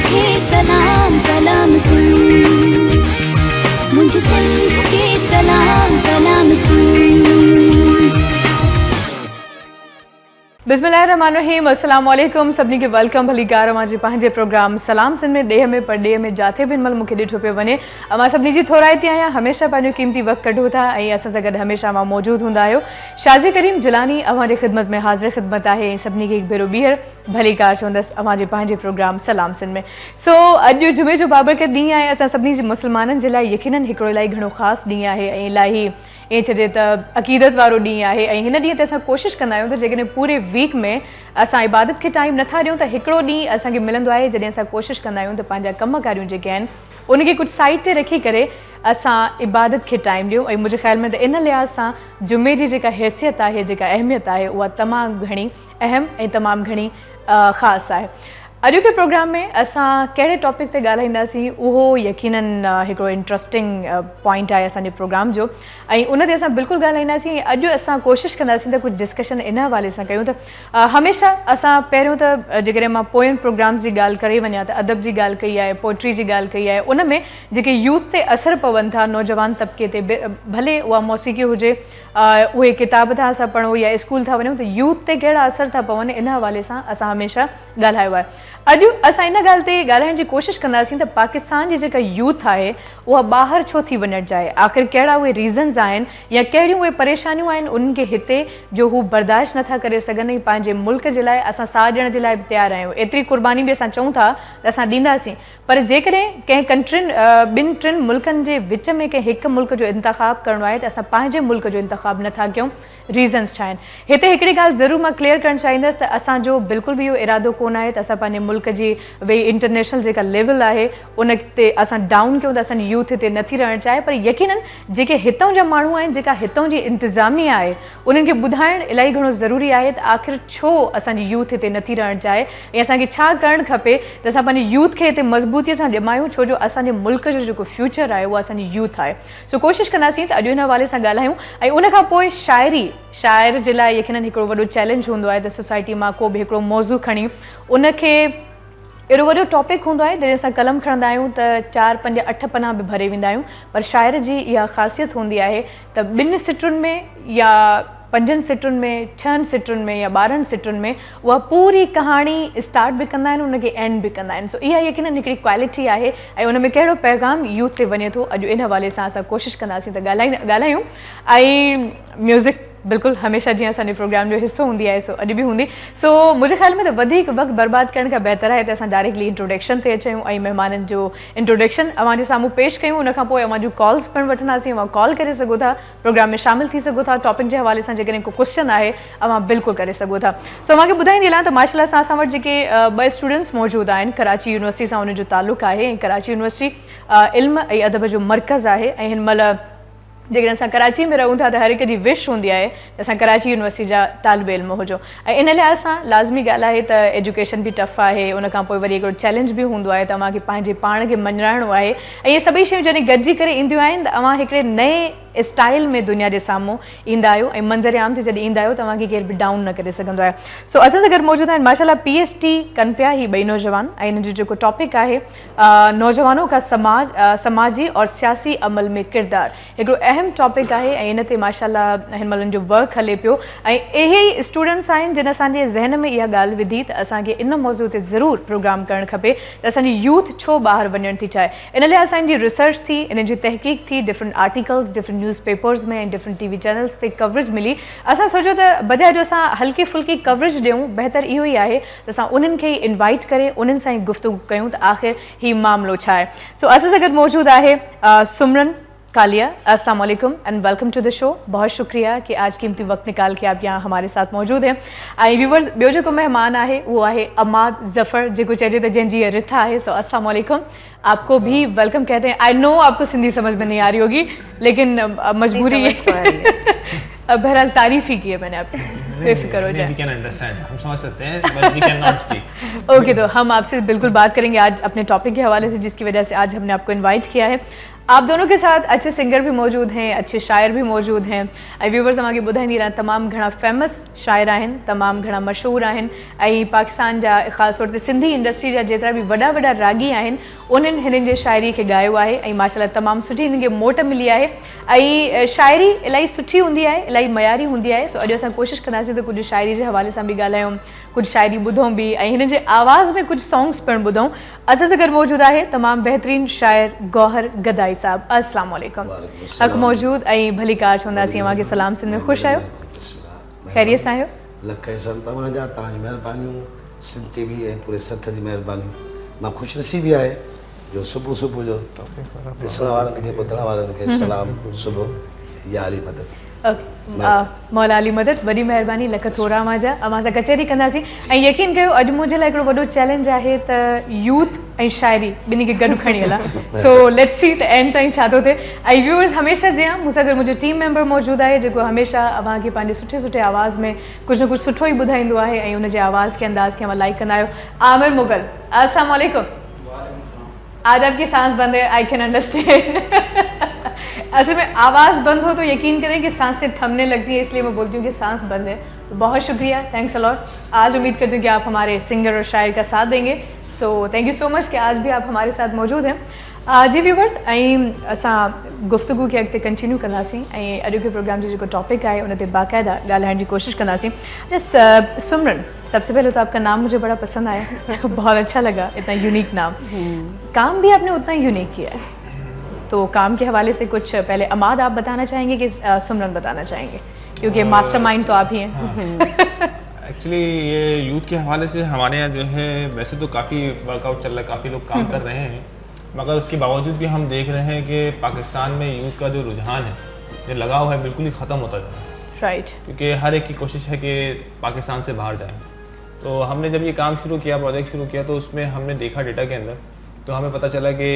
खे सलाम सलाम सुन, मुझे सिंध खे सलाम सलाम सुन। बिस्मिल्लाहिर्रहमानिर्रहीम, अस्सलाम वालेकुम। सभिनी खे वेलकम भली कार मां जे पंहिंजे प्रोग्राम सलाम सिंध में ॾेह में परॾेह में जाथे बि महिल मूंखे ॾिठो पियो वञे। मां सभिनी जी थोराइती आहियां, हमेशह पंहिंजो क़ीमती वक़्तु कढो था ऐं असां सां गॾु हमेशह मां मौजूदु हूंदा आहियो। शाज़ी करीम जिलानी अव्हांजे ख़िदमत में हाज़िर ख़िदमत आहे ऐं सभिनी खे हिकु भेरो ॿीहर भली कार चवंदसि अव्हांजे पंहिंजे प्रोग्राम सलाम सिंध में। सो अॼु जुमे जो बाबरकत ॾींहुं आहे। असां सभिनी जे मुस्लमाननि जे लाइ यकीनन हिकिड़ो इलाही घणो ख़ासि ॾींहुं आहे ऐं इलाही ईअं चइजे त अक़ीदत वारो ॾींहुं आहे ऐं हिन ॾींहं ते असां कोशिशि कंदा आहियूं त जेकॾहिं पूरे वीक में असां इबादत खे टाइम नथा ॾियूं त हिकिड़ो ॾींहुं असांखे मिलंदो आहे जॾहिं असां कोशिशि कंदा आहियूं त पंहिंजा कम कारियूं जेके आहिनि उनखे कुझु साइड ते रखी करे असां इबादत खे टाइम ॾियूं। ऐं मुंहिंजे ख़्याल में त इन लिहाज़ सां जुमे जी जेका हैसियत आहे, जेका अहमियत आहे, उहा तमामु घणी अहम ऐं तमामु घणी ख़ासि आहे। अॼु के प्रोग्राम में असां कहिड़े टॉपिक ते ॻाल्हाईंदासीं उहो यकीनन हिकिड़ो इंट्रस्टिंग पॉइंट आहे असांजे प्रोग्राम जो ऐं उन ते असां बिल्कुलु ॻाल्हाईंदासीं। अॼु असां कोशिशि कंदासीं त कुझु डिस्कशन इन हवाले सां कयूं त हमेशह असां पहिरियों त जेकॾहिं मां पोयनि प्रोग्राम्स जी ॻाल्हि करे वञा त अदब जी ॻाल्हि कई आहे, पोइट्री जी ॻाल्हि कई आहे। उन में जेके यूथ ते असरु पवनि था, नौजवान तबिके ते, भले उहा मौसीक़ी हुजे, उहे किताब था असां पढ़ूं या स्कूल था वञूं, त यूथ ते कहिड़ा असर था पवनि इन हवाले सां असां हमेशह ॻाल्हायो आहे। अॼु असां इन ॻाल्हि ते ॻाल्हाइण जी कोशिशि कंदासीं त पाकिस्तान जी जेका यूथ आहे उहा ॿाहिरि छो थी वञणु चाहे, आख़िर कहिड़ा उहे रीज़न्स आहिनि या कहिड़ियूं उहे परेशानियूं आहिनि उन्हनि खे हिते जो हू बर्दाश्त नथा करे सघनि ऐं पंहिंजे मुल्क जे लाइ असां साथ ॾियण जे लाइ बि तयारु आहियूं। एतिरी क़ुर्बानी बि असां चऊं था त असां ॾींदासीं, पर जेकॾहिं कंहिं कंट्रियुनि ॿिनि टिनि मुल्कनि जे विच में कंहिं हिकु मुल्क जो इंतख़ाबु करिणो आहे त असां पंहिंजे मुल्क जो इंतख़ाबु नथा कयूं। रीज़न्स छा आहिनि? हिते हिकिड़ी ॻाल्हि ज़रूरु मां क्लियर करणु चाहींदसि त असांजो बिल्कुलु बि इहो इरादो कोन आहे त असां पंहिंजे मुल्क जी भई इंटरनेशनल जेका लेवल आहे उन ते असां डाउन कयूं त असांजी यूथ हिते नथी रहणु चाहे, पर यकीनन जेके हितां जा माण्हू आहिनि, जेका हितां जी इंतिज़ामिया आहे, उन्हनि खे ॿुधाइणु इलाही घणो ज़रूरी आहे त आख़िर छो असांजी यूथ हिते नथी रहणु चाहे ऐं असांखे छा करणु खपे त असां पंहिंजी यूथ खे हिते मज़बूतीअ सां ॼमायूं, छो जो असांजे मुल्क जो जेको फ्यूचर आहे उहो असांजी यूथ आहे। सो कोशिशि कंदासीं त अॼु हिन हवाले सां ॻाल्हायूं ऐं उनखां पोइ शाइर जे लाइ यकीनन हिकिड़ो वॾो चैलेंज हूंदो आहे त सोसाइटी मां को बि हिकिड़ो मौज़ू खणी उनखे अहिड़ो वॾो टॉपिक हूंदो आहे जॾहिं असां कलम खणंदा आहियूं त 4, 5, 8 पना बि भरे वेंदा आहियूं, पर शाइर जी इहा ख़ासियत हूंदी आहे त 2 सिटुनि में या 5 सिटुनि में, 6 सिटुनि में या 12 सिटुनि में उहा पूरी कहाणी स्टार्ट बि कंदा आहिनि, उनखे एंड बि कंदा आहिनि। सो इहा यकीनन हिकिड़ी क्वालिटी आहे ऐं उन में कहिड़ो पैगाम यूथ ते वञे थो, अॼु इन हवाले सां असां कोशिशि कंदासीं त ॻाल्हायूं। ऐं म्यूज़िक बिल्कुलु हमेशह जीअं असांजे प्रोग्राम जो हिसो हूंदी आहे सो अॼु बि हूंदी। सो मुंहिंजे ख़्याल में त वधीक वक़्तु बर्बादु करण खां बहितर आहे त असां डायरेक्टली इंट्रोडक्शन ते अचूं ऐं महिमाननि जो इंट्रोडक्शन अव्हांजे साम्हूं पेश कयूं। उनखां पोइ अव्हां जूं कॉल्स पिणु वठंदासीं, अव्हां कॉल करे सघो था, प्रोग्राम में शामिलु थी सघो था, टॉपिक जे हवाले सां जेकॾहिं को क्वेश्चन आहे अव्हां बिल्कुलु करे सघो था। सो अव्हांखे ॿुधाईंदी हलां त माशाअल्लाह सां असां वटि जेके 2 स्टूडेंट्स मौजूदु आहिनि, कराची यूनिवर्सिटी सां उनजो तालुक़ु आहे ऐं कराची यूनिवर्सिटी इल्म ऐं अदब जो मर्कज़ आहे ऐं हिन महिल जेकॾहिं असां कराची में रहूं था त हर हिक जी विश हूंदी आहे त असां कराची यूनिवर्सिटी जा तालिब इल्म हुजो ऐं इन लिहाज़ सां लाज़मी ॻाल्हि आहे त एजुकेशन बि टफ आहे, उनखां पोइ वरी हिकिड़ो चैलेंज बि हूंदो आहे त तव्हांखे पंहिंजे पाण खे मञाइणो आहे ऐं इहे सभई शयूं जॾहिं गॾिजी करे ईंदियूं आहिनि त तव्हां हिकिड़े नए स्टाइल में दुनिया जे साम्हूं ईंदा आहियो ऐं मंज़र आम ते जॾहिं ईंदा आहियो तव्हांखे केरु बि डाउन न करे सघंदो आहे। सो असां सां गॾु मौजूदु आहिनि माशाअल्लाह PhD कनि पिया ही 2 नौजवान ऐं हिन जो जेको टॉपिक आहे नौजवानों का समाजी और सियासी अमल में किरदार, हिकिड़ो अहम टॉपिक आहे ऐं इन ते माशाअल्लाह हिन महिल जो वर्क हले पियो ऐं इहे ई स्टूडेंट्स आहिनि जिन असांजे ज़हन में इहा ॻाल्हि विधी त असांखे इन मौज़ू ते ज़रूरु प्रोग्राम करणु खपे त असांजी यूथ छो ॿाहिरि वञणु थी चाहे। इन लाइ असांजी रिसर्च थी, इन जी तहक़ीक़ थी, डिफरेंट आर्टिकल्स, डिफरेंट न्यूज़पेपर्स में ऐं डिफरेंट TV चैनल्स ते कवरेज मिली। असां सोचियो त बजाए जो असां हल्की फुल्की कवरेज ॾियूं, बहितर इहो ई आहे त असां उन्हनि खे इनवाइट करे उन्हनि सां ई गुफ़्तगू कयूं त आख़िर ही मामिलो छा आहे। सो असां सां गॾु मौजूदु आहे सुमरन कालिया। अस्सलाम वालेकुम and welcome to the show. बहुत शुक्रिया कि आज कीमती वक्त निकाल के आप यहाँ हमारे साथ मौजूद हैं। आई व्यूवर्स ॿियो जेको मेहमान आहे वो आहे अमाद ज़फ़र जेको चइजे त जंहिंजी इहा रिथ आहे। सो अस्सलाम वालेकुम, आपको भी वेलकम कहते हैं। आई नो आपको सिंधी समझ में नहीं आ रही होगी लेकिन मजबूरी है। बहरहाल तारीफ ही की है मैंने आपकी, बेफिक्र हो जाए। We can understand, हम समझ सकते हैं but we cannot speak। Okay, तो हम आपसे बिल्कुल बात करेंगे आज अपने टॉपिक के हवाले से जिसकी वजह से आज हमने आपको इनवाइट किया है। आप दोनों के साथ अच्छे सिंगर भी मौजूद हैं, अच्छे शायर भी मौजूद हैं। व्यूवर्स तव्हांखे ॿुधाईंदी रहां, तमामु घणा फेमस शाइर आहिनि, तमामु घणा मशहूर आहिनि ऐं पाकिस्तान जा ख़ासि तौर ते सिंधी इंडस्ट्री जा जेतिरा बि वॾा वॾा रागी आहिनि उन्हनि हिननि जे शाइरी खे ॻायो आहे ऐं माशाल्लाह तमामु सुठी हिननि खे मोट मिली आहे ऐं शाइरी इलाही सुठी हूंदी आहे, इलाही मयारी हूंदी आहे। सो अॼु असां कोशिशि कंदासीं त कुझु शाइरी जे हवाले सां बि ॻाल्हायूं, कुझु शाइरी ॿुधूं बि ऐं हिन जे आवाज़ में कुझु सॉन्ग्स पिणु ॿुधूं। असां सां गॾु मौजूदु आहे तमामु बहितरीनु शाइर गौहर गदाई साहब। अस्सलाम वालेकुम। हक़ मौजूद ऐं भली कार चवंदासीं अव्हांखे सलाम सिंध में ख़ुशि आहियो, ख़ैरियत सां आहियो? लख एहसान तव्हांजा, तव्हांजी महिरबानियूं, सिंध टी वी ऐं पूरे सथ जी महिरबानी। मां ख़ुशनसीबी आहे जो सुबुह सुबुह जो ॾिसण वारनि खे ॿुधण वारनि खे सलाम सुबुह या अली मदद। मौला अली मदद, वॾी महिरबानी, लख थोरा मांजा। अवां सां कचहरी कंदासीं ऐं यकीन कयो अॼु मुंहिंजे लाइ हिकिड़ो वॾो चैलेंज आहे त यूथ ऐं शाइरी ॿिन्ही खे गॾु खणी हलां। सो लेट्स सी त एंड ताईं छा थो थिए। ऐं व्यूअर्स हमेशह जीअं मूंसां गॾु मुंहिंजो टीम मेंबर मौजूदु आहे जेको हमेशह अव्हांखे पंहिंजे सुठे सुठे आवाज़ में कुझु न कुझु सुठो ई ॿुधाईंदो आहे ऐं उनजे आवाज़ के अंदाज़ खे अव्हां लाइक कंदा आहियो। आमिर मुगल, अस्सलाम वालेकुम। आज आपकी सांस बंद है, आई कैन अंडरस्टैंड। असल में आवाज़ बंद हो तो यकीन करें कि सांसें थमने लगती है, इसलिए मैं बोलती हूँ कि सांस बंद है। तो बहुत शुक्रिया, थैंक्स अ लॉट। आज उम्मीद करती हूँ कि आप हमारे सिंगर और शायर का साथ देंगे। So thank you so much कि आज भी आप हमारे साथ मौजूद हैं। जी व्यूवर्स, ऐं असां गुफ्तगू खे अॻिते कंटिन्यू कंदासीं ऐं अॼु के प्रोग्राम जो जेको टॉपिक आहे उन ते बाक़ाइदा ॻाल्हाइण जी कोशिशि कंदासीं। सुमरन, सबसे पहले तो आपका नाम मुझे बड़ा पसंद आया, बहुत अच्छा लगा, इतना यूनिक नाम। काम भी आपने उतना यूनिक किया है, तो काम के हवाले से कुछ पहले अमाद आप बताना चाहेंगे कि सुमरन बताना चाहेंगे, क्योंकि मास्टरमाइंड तो आप ही हैं। एक्चुअली ये यूथ के हवाले से हमारे यहाँ जो है वैसे तो काफ़ी वर्कआउट चल रहा है, काफ़ी लोग काम कर रहे हैं, मगर उसके बावजूद भी हम देख रहे हैं कि पाकिस्तान में यूथ का जो रुझान है, ये लगाव है, बिल्कुल ही ख़त्म होता जा रहा है। राइट। क्योंकि हर एक की कोशिश है कि पाकिस्तान से बाहर जाएँ। तो हमने जब ये काम शुरू किया, प्रोजेक्ट शुरू किया, तो उसमें हमने देखा डेटा के अंदर, तो हमें पता चला कि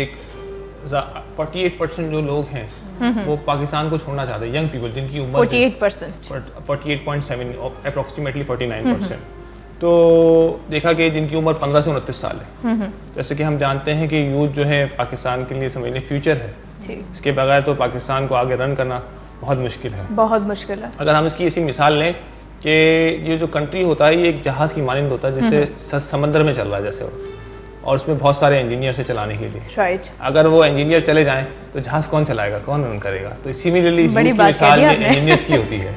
48% जो लोग हैं वो पाकिस्तान को छोड़ना चाहते हैं, यंग पीपल जिनकी उम्र 48.7 अप्रॉक्सीमेटली 49%। तो देखा कि जिनकी उम्र 15 से 29 साल है। जैसे कि हम जानते हैं कि यूथ जो है पाकिस्तान के लिए समझ लें फ्यूचर है, इसके बगैर तो पाकिस्तान को आगे रन करना बहुत मुश्किल है, बहुत मुश्किल है। अगर हम इसकी ऐसी मिसाल लें कि ये जो कंट्री होता है ये एक जहाज़ की मानंद होता है जिससे समंदर में चल रहा है जैसे, और उसमें बहुत सारे इंजीनियर से चलाने के लिए। राइट। अगर वो इंजीनियर चले जाएं तो जहाज़ कौन चलाएगा, कौन रन करेगा? तो सिमिलरली मिसाल इंजीनियर्स की होती है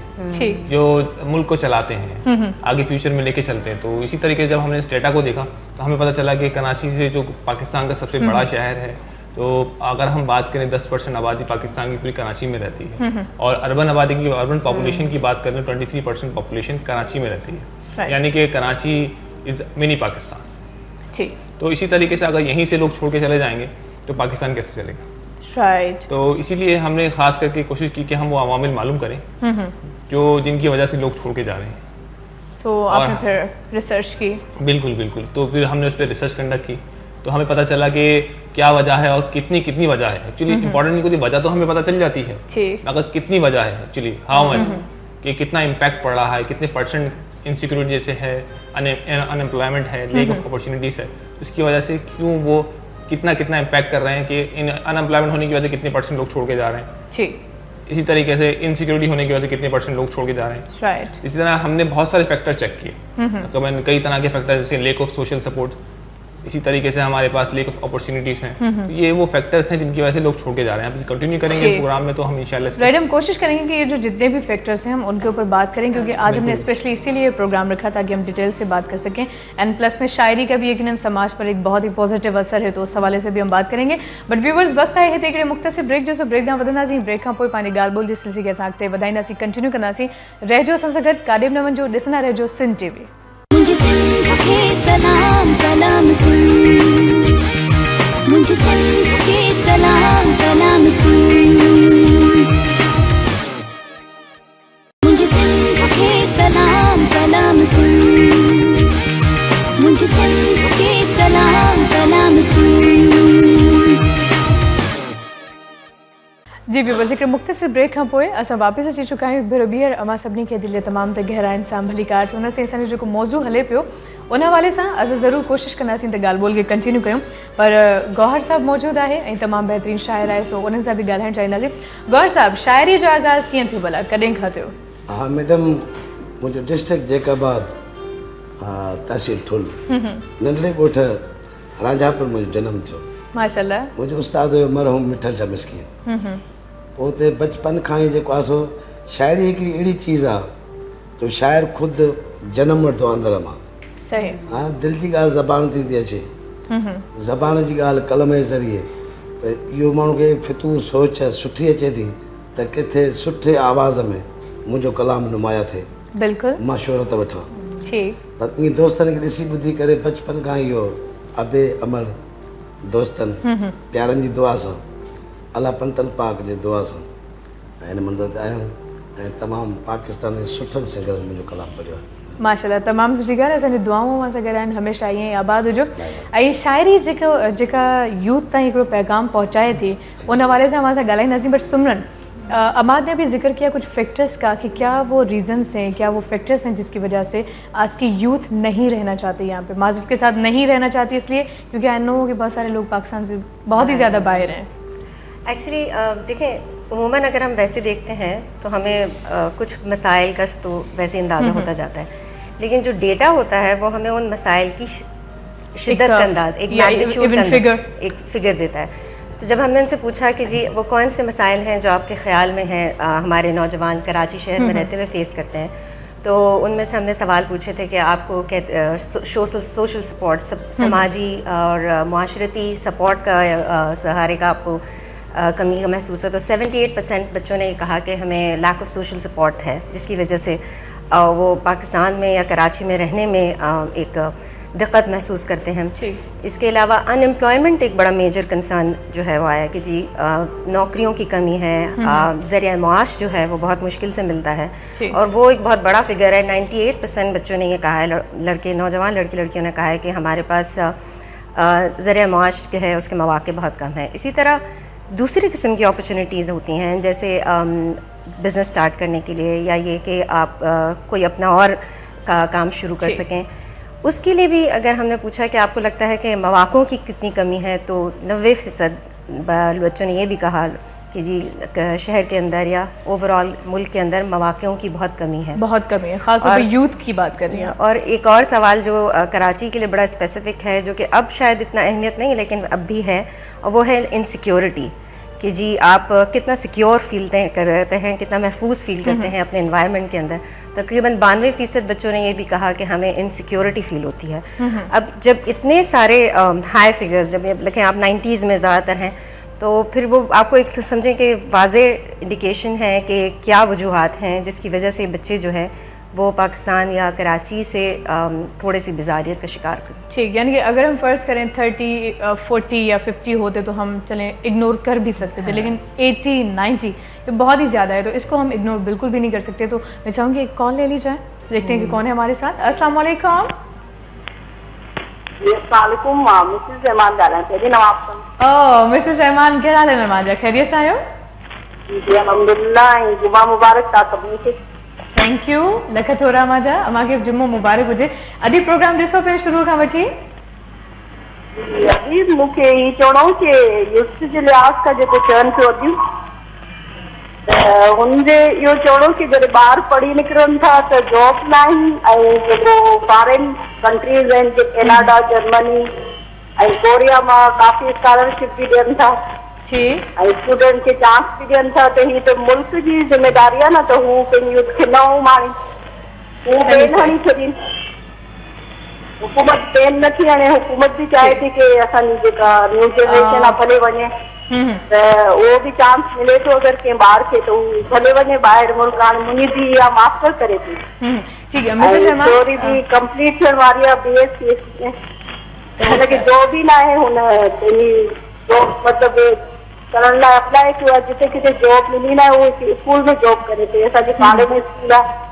जो मुल्क को चलाते हैं, आगे फ्यूचर में लेके चलते हैं। तो इसी तरीके से जब हमने इस डेटा को देखा तो हमें पता चला कि कराची से जो पाकिस्तान का सबसे बड़ा शहर है, तो अगर हम बात करें 10% आबादी पाकिस्तान की पूरी कराची में रहती है, और अर्बन आबादी की, अर्बन पॉपुलेशन की बात करें 23% पॉपुलेशन कराची में रहती है, यानी कि कराची इज़ मिनी पाकिस्तान। ठीक। तो इसी तरीके से अगर यहीं से लोग छोड़ के चले जाएंगे तो पाकिस्तान कैसे चलेगा? राइट। तो इसीलिए हमने खास करके कोशिश की कि हम वो अवामिल मालूम करें जो जिनकी वजह से लोग छोड़ के जा रहे हैं। तो आपने फिर रिसर्च की? बिल्कुल बिल्कुल। तो फिर हमने उस पर रिसर्च कंडक्ट की, तो हमें पता चला कि क्या वजह है और कितनी वजह है। एक्चुअली इंपॉर्टेंट नहीं होती, वजह तो हमें पता चल जाती है, अगर कितनी वजह है एक्चुअली, हाउ मच, कि कितना इम्पैक्ट पड़ रहा है, कितने परसेंट इनसिक्योरिटी जैसे है, अनएम्प्लॉयमेंट है, लेक ऑफ अपॉर्चुनिटीज़ है, उसकी वजह से क्यों वो कितना इम्पैक्ट कर रहे हैं कि इन अनएम्प्लॉयमेंट होने की वजह से कितने परसेंट लोग छोड़ के जा रहे हैं। ठीक। इसी तरीके से इनसिक्योरिटी होने की वजह से कितने परसेंट लोग छोड़ के जा रहे हैं। राइट। इसी तरह हमने बहुत सारे फैक्टर चेक किए, तकरीबन कई तरह के फैक्टर, जैसे लेक ऑफ सोशल सपोर्ट, इसी तरीके से हमारे पास लेक ऑफ अपॉर्चुनिटीज़ हैं। तो ये वो फैक्टर्स हैं जिनकी वजह से लोग छोड़ के जा रहे हैं। आप कंटिन्यू करेंगे प्रोग्राम में तो हम इंशाल्लाह राइट, हम कोशिश करेंगे कि ये जो जितने भी फैक्टर्स हैं हम उनके ऊपर बात करें, क्योंकि आज हमने स्पेशली इसीलिए प्रोग्राम रखा ताकि हम डिटेल से बात कर सकें। एंड प्लस में शायरी का भी यकीनन समाज पर एक बहुत ही पॉजिटिव असर है, तो उस हवाले से भी हम बात करेंगे। बट व्यूवर्स, वक्त आहे हिते हिकिड़े मुख़्तसिर ब्रेक जो, ब्रेक ॾांहुं वधंदासीं। ब्रेक खां पोइ पंहिंजी ॻाल्हि ॿोल जे सिलसिले खे असां अॻिते वधाईंदासीं, कंटिन्यू कंदासीं। रहिजो असां सां गॾु, काॾे बि न वञिजो, ॾिसंदा रहिजो सिंध टीवी। मुझे सिंध के सलाम सलाम सिंध, मुझे सिंध के सलाम सलाम सिंध, मुझे सिंध के सलाम सलाम सिंध, मुझे सिंध के सलाम सलाम सिंध। जी व्यूवर्स हिकिड़े मुख़्तसिर ब्रेक खां पोइ असां वापसि अची चुका आहियूं भेरो ॿीहर अमां सभिनी खे दिलि तमामु त गहरा इंसान भली कार हुन से असांजो जेको मौज़ू हले पियो उन हवाले सां असां ज़रूरु कोशिशि कंदासीं त ॻाल्हि ॿोल खे कंटिन्यू कयूं पर गौहर साहब मौजूदु आहे ऐं तमामु बहितरीनु शाइर आहे सो उन्हनि सां बि ॻाल्हाइणु चाहींदासीं। गौहर साहब शाइरी जो आगाज़ कीअं थियो भला कॾहिं खां थियो? हाँ मैडम मुझे डिस्ट्रिक्ट जैकाबाद तहसील ठुल नंढड़े ॻोठ रांझापुर मुझो जन्म थियो। माशाल्लाह। मुझो उस्ताद हुयो मरहूम मिठल शाह मिस्कीन। पोइ उते बचपन खां ई जेको आहे सो शाइरी हिकिड़ी अहिड़ी चीज़ आहे जो शाइर ख़ुदि जनम वठंदो आहे अंदरि मां। सही। हाँ दिलि जी ॻाल्हि ज़बान थी अचे ज़बान जी ॻाल्हि कलम जे ज़रिए इहो माण्हू खे फितूर सोच सुठी अचे थी त किथे सुठे आवाज़ में मुंहिंजो कलाम नुमाया थिए बिल्कुलु मां शोहरत वठां। ठीकु। पर ईअं दोस्तनि खे ॾिसी ॿुधी करे बचपन खां इहो अबे अमर दोस्तनि प्यारनि जी दुआ सां अलाह पंतन पाक जे दुआ सां ऐं हिन मंज़र ते आहियूं ऐं तमामु पाकिस्तान जे सुठनि सिंगरनि मुंहिंजो कलाम पढ़ियो आहे। माशाल्लाह तमामु सुठी ॻाल्हि आहे। असांजी दुआऊं मां सां गॾु आहिनि हमेशह ईअं ई आबाद हुजो। ऐं शाइरी जेका यूथ ताईं हिकिड़ो पैगाम पहुचाए थी उन हवाले सां मां सां ॻाल्हाईंदासीं। बट सिमरन अमाद ने भी जिक्र किया कुछ फैक्टर्स का कि क्या वो रीजंस हैं क्या वो फैक्टर्स हैं जिसकी वजह से आज की यूथ नहीं रहना चाहती यहाँ पे माज उसके साथ नहीं रहना चाहती इसलिए क्योंकि आई नो कि बहुत सारे लोग पाकिस्तान से बहुत ही ज़्यादा बाहर हैं। एक्चुअली देखें उमूमन अगर हम वैसे देखते हैं तो हमें कुछ मसाइल का तो वैसे अंदाज़ा होता जाता है लेकिन जो डेटा होता है वो हमें उन मसाइल की शिद्दत का अंदाज एक मैग्नीट्यूड एक फिगर देता है। तो जब हमने उनसे पूछा कि जी वो कौन से मसाइल हैं जो आपके ख़्याल में हैं हमारे नौजवान कराची शहर में रहते हुए फेस करते हैं तो उनमें से हमने सवाल पूछे थे कि आपको सोशल सपोर्ट समाजी और माशरती सपोर्ट का सहारे का आपको कमी का महसूस है। तो 78% बच्चों ने कहा कि हमें लैक ऑफ सोशल सपोर्ट है जिसकी वजह से वो पाकिस्तान में या कराची में रहने में एक दिक्कत महसूस करते हैं। इसके अलावा अनएम्प्लॉयमेंट एक बड़ा मेजर कंसर्न जो है वो आया कि जी नौकरियों की कमी है, ज़रिया मुआश जो है वो बहुत मुश्किल से मिलता है और वो एक बहुत बड़ा फिगर है। 98% बच्चों ने ये कहा है, लड़के नौजवान लड़की लड़कियों ने कहा है कि हमारे पास ज़रिया मुआश के है उसके मौक़े बहुत कम है। इसी तरह दूसरी किस्म की अपॉर्चुनिटीज़ होती हैं जैसे बिज़नेस स्टार्ट करने के लिए या ये कि आप कोई अपना और काम शुरू कर सकें उसके लिए भी अगर हमने पूछा कि आपको लगता है कि मौक़ों की कितनी कमी है तो 90% बच्चों ने ये भी कहा कि जी शहर के अंदर या ओवरऑल मुल्क के अंदर मौक़ों की बहुत कमी है ख़ासतौर पर यूथ की बात कर रही हैं। और एक और सवाल जो कराची के लिए बड़ा स्पेसिफिक है जो कि अब शायद इतना अहमियत नहीं लेकिन अब भी है और वो है इनसिक्योरिटी कि जी आप कितना सिक्योर फील करते हैं कितना महफूज फील करते हैं अपने एनवायरनमेंट के अंदर। तकरीबन 92% बच्चों ने ये भी कहा कि हमें इनसिक्योरिटी फील होती है। अब जब इतने सारे हाई फिगर्स जब लेकिन आप 90s में ज़्यादातर हैं तो फिर वो आपको एक समझें कि वाज़े इंडिकेशन है कि क्या वजूहात हैं जिसकी वजह से बच्चे जो है वो पाकिस्तान या कराची से थोड़े सी बिज़ारियत का शिकार करें। ठीक यानी कि अगर हम फ़र्ज़ करें 30, 40 या 50 होते तो हम चलें इग्नोर कर भी सकते थे लेकिन 80, 90 ये बहुत ही ज़्यादा है तो इसको हम इग्नोर बिल्कुल भी नहीं कर सकते। तो मैं चाहूँगी एक कॉल ले ली जाए देखते हैं कि कौन है हमारे साथ। अस्सलाम वालेकुम। मिसेस रहमान ओह मिसेस रहमान क्या हाल है नमाजा खैरियत से आयो? जी अल्हम्दुलिल्लाह जुमा मुबारक था सभिनी खे। थैंक यू लख थोरा माजा अमांखे जुम्मो मुबारक हुजे। अदी प्रोग्राम ॾिसो पियो शुरू खां वठी? अभी मूंखे ही चवणो कि यूथ जे लिहाज़ खां जेको चवनि पियो अदियूं हुनजे इहो चवणो कि जॾहिं ॿार पढ़ी निकिरनि था त जॉब न आहिनि ऐं जेको फॉरेन कंट्रीज़ आहिनि जे कैनेडा जर्मनी ऐं कोरिया मां काफ़ी स्कॉलरशिप बि ॾियनि था ऐं स्टूडेंट खे चांस बि ॾियनि था त हीअ त मुल्क जी ज़िम्मेदारी आहे न त हू पंहिंजी यूथ खे न माणी हू पेन हणी छॾीनि। हुकूमत पेन नथी हणे हुकूमत बि चाहे थी कि असांजी जेका न्यू जनरेशन आहे भले वञे त उहो बि चांस मिले थो अगरि कंहिं ॿार खे त हू भले वञे ॿाहिरि मुल्क। हाणे मुंहिंजी धीउ इहा मास्टर करे थी थोरी बि कंप्लीट थियण वारी आहे BSc में हुनखे जॉब ई न आहे हुन पंहिंजी जॉब मतिलबु करण लाइ अप्लाई कयो आहे जिते किथे जॉब मिली न आहे उहो स्कूल में जॉब करे थी असांजे पाड़े में स्कूल आहे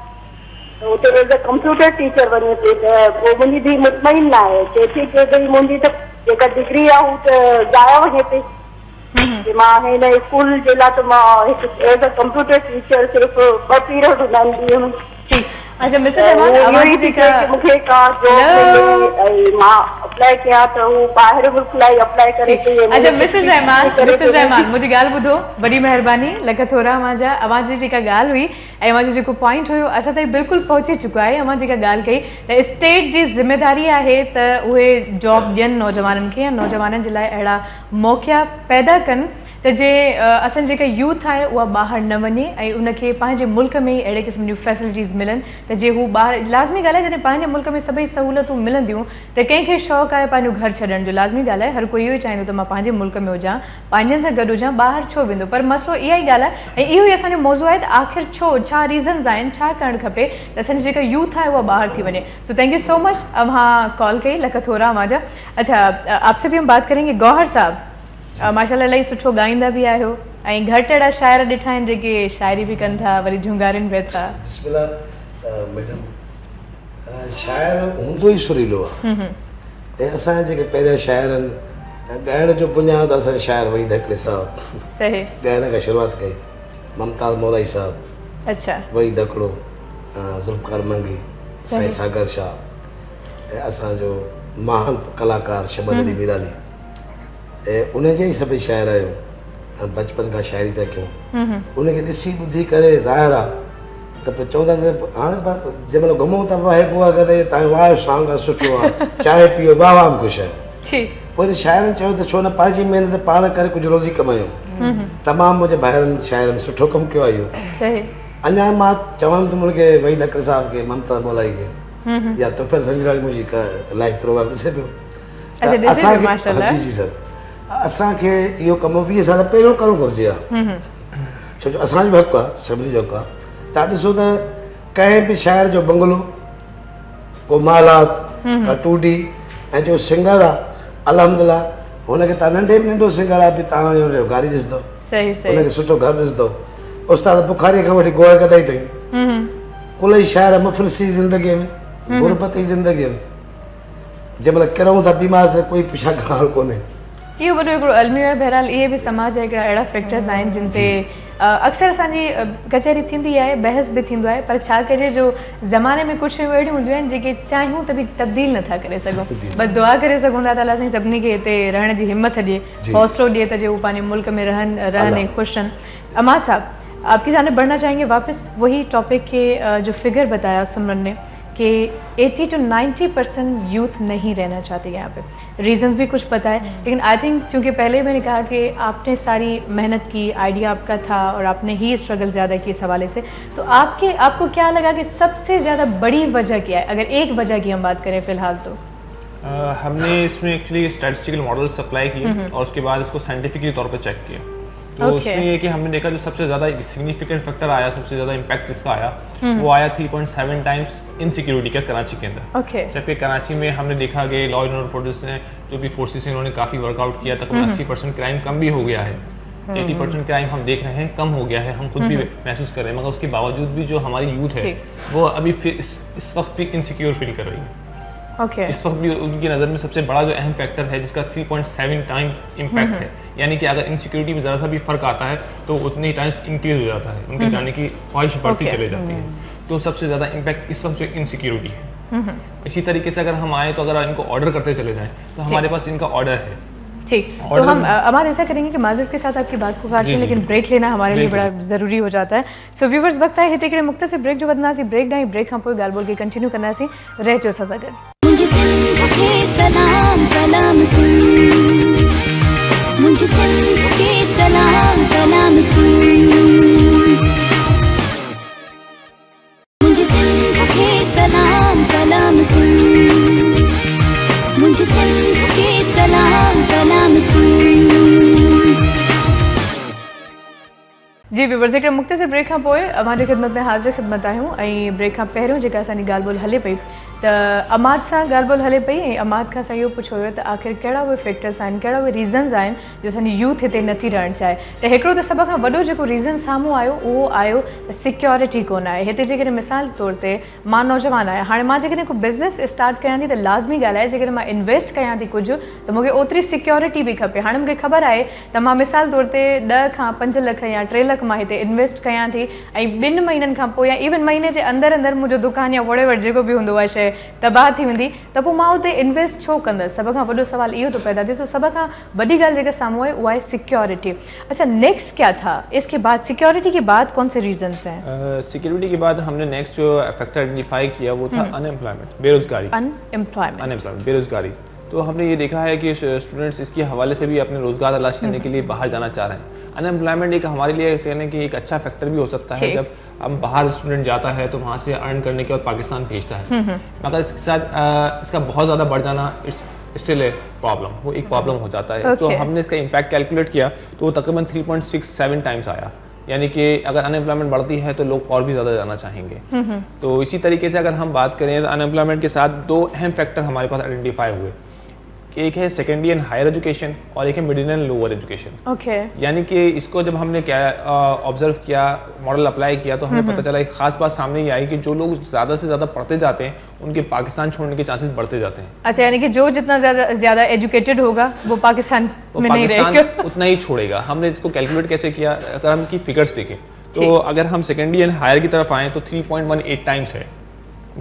त उते एज़ अ कंप्यूटर टीचर वञे थी त पोइ मुंहिंजी धीउ मुतमइन न आहे चए थी कि भई मुंहिंजी त जेका डिग्री आहे हू त ज़ाया वञे थी कि मां हिन स्कूल जे लाइ त मां हिकु एज़ अ कंप्यूटर टीचर सिर्फ़ु 2 पीरियड हूंदा आहिनि ॾींहं में। जी अच्छा मिसेस रहमान आवाज़ जेका मूंखे का जॉब मिले ऐं मां अप्लाई कयां त हू ॿाहिरि मुल्क लाइ अप्लाई करे थी। अच्छा मिसेस रहमान मुंहिंजी ॻाल्हि ॿुधो, वॾी महिरबानी, लख थोरा मुंहिंजा। अवां जी जेका ॻाल्हि हुई ऐं मुंहिंजो जेको पॉइंट हुयो असां ताईं बिल्कुलु पहुची चुको आहे। अवां जेका ॻाल्हि कई त स्टेट जी ज़िम्मेदारी आहे त उहे जॉब ॾियनि नौजवाननि खे या नौजवाननि जे लाइ अहिड़ा मौक़ा पैदा कनि त जे असांजी जेका यूथ आहे उहा ॿाहिरि न वञे ऐं उनखे पंहिंजे मुल्क में ई अहिड़े क़िस्म जूं फैसिलिटीज़ मिलनि त जे हू ॿाहिरि लाज़मी ॻाल्हि आहे जॾहिं पंहिंजे मुल्क में सभई सहूलियतूं मिलंदियूं त कंहिंखे शौक़ु आहे पंहिंजो घर छॾण जो। लाज़मी ॻाल्हि आहे, हर कोई इहो ई चाहींदो त मां पंहिंजे मुल्क में हुजां, पंहिंजे सां गॾु हुजां, ॿाहिरि छो वेंदो। पर मसइलो इहा ई ॻाल्हि आहे ऐं इहो ई असांजो मौज़ू आहे त आख़िर छो, छा रीज़न्स आहिनि, छा करणु खपे त असांजी जेका यूथ आहे उहा ॿाहिरि थी वञे। So thank you so much, अवां कॉल कई, लख थोरा अवांजा। अच्छा आपसे भी हम बात करेंगे गौहर साहब, माशाल्लाह इलाही सुठो ॻाईंदा बि आहियो ऐं घटि अहिड़ा शाइर ॾिठा आहिनि जेके शाइरी बि कनि था, वरी झुंगारिनि बि था। मैडम शाइर हूंदो ई सुरीलो आहे ऐं असांजा जेके पहिरियां शाइर आहिनि ॻाइण जो पुञा त असांजे शाइर वहीद हिकिड़े साहिबु सही ॻाइण खां शुरूआति कई, ममताज़ मौलाई साहिबु, अच्छा वहीद हिकिड़ो, ज़ुल्फ़कार मंगी, साईं सागर शाह ऐं असांजो महान कलाकार शमन अली मीराली ऐं उनजे ई सभई शाइर आहियूं ऐं बचपन खां शाइरी पिया कयूं। उनखे ॾिसी ॿुधी करे ज़ाहिर आहे त पोइ चवंदा त हाणे जंहिं महिल घुमूं था पोइ हिकु आहे त तव्हांजो वाह सॉन्ग आहे सुठो आहे, चांहि पीओ वाह वाह ख़ुशि आहियूं। पोइ वरी शाइरनि चयो त छो न पंहिंजी महिनत पाण करे कुझु रोज़ी कमायूं। तमामु मुंहिंजे भाइरनि शाइरनि सुठो कमु कयो आहे इहो। अञा मां चवां त उनखे वहीद हकड़ साहिब खे, ममता मौलाई खे या तुफर संजराणी मुंहिंजी लाइव प्रोग्राम ॾिसे पियो। असांखे जी जी सर असांखे इहो कमु 20 साल पहिरियों करणु घुरिजे आहे, छो जो असांजो बि हक़ु आहे, सभिनी जो हक़ु आहे। तव्हां ॾिसो त कंहिं बि शाइर जो बंगलो, को मालात, का टूडी ऐं जो सिंगर आहे अलहमदिल्ला हुनखे तव्हां नंढे में नंढो सिंगर आहे बि तव्हां हुनजो गाड़ी ॾिसंदो, हुनखे सुठो घरु ॾिसंदो। उस्ताद बुखारी खां वठी गोए कदाई ताईं कुल ई शाइर मुफ़लिसी ज़िंदगीअ में, गुरबत जी ज़िंदगीअ में जंहिं महिल किरूं था बीमार त कोई पुछा ॻाल्हि कोन्हे। इहो वॾो हिकिड़ो अलमियो आहे। बहरहाल इहे बि समाज जा हिकिड़ा अहिड़ा फैक्टर्स आहिनि जिन ते अक्सर असांजी कचहरी थींदी आहे, बहस बि थींदो आहे, पर छा कजे जो ज़माने में कुझु शयूं अहिड़ियूं हूंदियूं आहिनि जेके चाहियूं त बि तब्दील नथा करे सघूं। बस दुआ करे सघूं था ताला साईं सभिनी खे हिते रहण जी हिम्मत ॾिए, हौसलो ॾिए त जे हू पंहिंजे मुल्क में रहनि ख़ुशि आहिनि। अमा साहब आपकी जानिब बढ़ना चाहेंगे वापस वही टॉपिक के जो फिगर बताया सिमरन ने कि 80 to 90% यूथ नहीं रहना चाहते यहाँ पे। रीजंस भी कुछ पता है, लेकिन आई थिंक चूँकि पहले मैंने कहा कि आपने सारी मेहनत की, आइडिया आपका था और आपने ही स्ट्रगल ज़्यादा की इस हवाले से, तो आपको क्या लगा कि सबसे ज़्यादा बड़ी वजह क्या है? अगर एक वजह की हम बात करें फ़िलहाल तो हमने इसमें एक्चुअली स्टैटिस्टिकल मॉडल्स अप्लाई किए और उसके बाद इसको साइंटिफिकली तौर पर चेक किया। तो उसमें ये कि हमने देखा जो सबसे ज़्यादा सिग्निफिकेंट फैक्टर आया, सबसे ज़्यादा इम्पैक्ट जिसका आया वो आया 3.7 टाइम्स इनसिक्योरिटी का कराची के अंदर। जबकि कराची में हमने देखा कि लॉ एंड ऑर्डर फोर्सेस ने जो भी फोर्सेस हैं उन्होंने काफ़ी वर्कआउट किया, तकरीबन 80% क्राइम कम भी हो गया है, 80% क्राइम हम देख रहे हैं कम हो गया है, हम खुद भी महसूस कर रहे हैं। मगर उसके बावजूद भी जो हमारी यूथ है वो अभी इस वक्त भी इनसिक्योर फील कर रही है। इस वक्त भी उनकी नज़र में सबसे बड़ा जो अहम फैक्टर है जिसका 3.7 टाइम इम्पैक्ट है, यानी कि अगर इनसिक्योरिटी में ज़रा सा भी फ़र्क आता है तो उतने ही टाइम्स इंक्रीज हो जाता है, उनके जाने की ख्वाहिश बढ़ती चले जाती है। तो सबसे ज़्यादा इम्पैक्ट इस वक्त जो इनसिक्योरिटी है। इसी तरीके से अगर हम आए तो अगर इनको ऑर्डर करते चले जाएँ तो हमारे पास इनका ऑर्डर है। ठीक, तो हम अमान ऐसा करेंगे कि माज़रत के साथ आपकी बात को काट लें, लेकिन ब्रेक लेना हमारे लिए बड़ा ज़रूरी हो जाता है। सो व्यूवर्स वक्त है हिते मुख्त से ब्रेक जो वधनासी ब्रेक ना ब्रेक खां पोइ ॻाल्हि ॿोल के कंटिन्यू कंदासीं, रहिजो असां सां गॾु। मुझे सिंध के सलाम सलाम सुन, मुझे सिंध के सलाम सलाम सुन, मुझे सिंध के सलाम सलाम सुन, मुझे सिंध के सलाम सलाम सुन। जी व्यूवर्स हिकिड़े मुख्त से ब्रेक खां पोइ अवांजे ख़िदमत में हाज़िर ख़िदमत आहियूं ऐं ब्रेक खां पहिरियों जेका असांजी ॻाल्हि ॿोल हले पई त त अमाद सां ॻाल्हि ॿोल हले पई ऐं अमाद खां असां इहो पुछियो हुयो त आख़िर कहिड़ा उहे फैक्टर्स आहिनि, कहिड़ा उहे रीज़न्स आहिनि जो असांजी यूथ हिते नथी रहणु चाहे। त हिकिड़ो त सभ खां वॾो जेको रीज़न साम्हूं आयो उहो आयो त सिक्योरिटी कोन आहे हिते। जेकॾहिं मिसाल तौर ते मां नौजवान आहियां, हाणे मां जेकॾहिं को बिज़नेस स्टार्ट कयां थी त लाज़मी ॻाल्हि आहे जेकॾहिं मां इन्वेस्ट कयां थी कुझु त मूंखे ओतिरी सिक्योरिटी बि खपे। हाणे मूंखे ख़बर आहे त मां मिसाल तौर ते 10 खां 5 लख या 3 लख मां हिते इन्वेस्ट कयां थी ऐं 2 महीननि खां पोइ या इवन महीने जे अंदरि अंदरि मुंहिंजो दुकानु या वड़ेवर जेको बि हूंदो आहे शइ तबाह थी वेंदी त पोइ मां उते इन्वेस्ट छो कंदसि। सभ खां वॾो सवाल इहो थो पैदा थिए। सो सभ खां वॾी ॻाल्हि जेका साम्हूं आहे उहा आहे सिक्योरिटी। अच्छा, नेक्स्ट क्या था इसके बाद, सिक्योरिटी के बाद कौन से रीजंस हैं? सिक्योरिटी के बाद हमने नेक्स्ट जो फैक्टर आइडेंटिफाई किया वो था अनएम्प्लॉयमेंट, बेरोजगारी। अनएम्प्लॉयमेंट, बेरोजगारी। तो हमने ये देखा है कि स्टूडेंट्स इसके हवाले से भी अपने रोजगार तलाश करने के लिए बाहर जाना चाह रहे हैं। अनएम्प्लॉयमेंट एक हमारे लिए कहने कि एक अच्छा फैक्टर भी हो सकता है जब हम बाहर स्टूडेंट जाता है तो वहाँ से अर्न करने के बाद पाकिस्तान भेजता है, मगर इसके साथ इसका बहुत ज़्यादा बढ़ जाना स्टिल ए प्रॉब्लम, वो एक प्रॉब्लम हो जाता है। तो हमने इसका इम्पैक्ट कैलकुलेट किया तो वो तकरीबन 3.67 टाइम्स आया, यानी कि अगर अनएम्प्लॉयमेंट बढ़ती है तो लोग और भी ज़्यादा जाना चाहेंगे। तो इसी तरीके से अगर हम बात करें तो अनएम्प्लॉयमेंट के साथ 2 अहम फैक्टर हमारे पास आइडेंटिफाई हुए। एक है सेकेंडरी एंड हायर एजुकेशन और एक है मिडिल एंड लोअर एजुकेशन। यानी कि इसको जब हमने क्या ऑब्जर्व किया, मॉडल अप्लाई किया तो हमें पता चला एक खास बात सामने ये आई कि जो लोग ज़्यादा से ज़्यादा पढ़ते जाते हैं उनके पाकिस्तान छोड़ने के चांसेस बढ़ते जाते हैं। अच्छा, यानी कि जो जितना ज़्यादा एजुकेटेड होगा वो पाकिस्तान में नहीं रहेगा, उतना ही छोड़ेगा। हमने इसको कैलकुलेट कैसे किया, अगर हम इसकी फिगर्स देखें तो अगर हम सेकेंडरी एंड हायर की तरफ आएँ तो 3.18 टाइम्स है,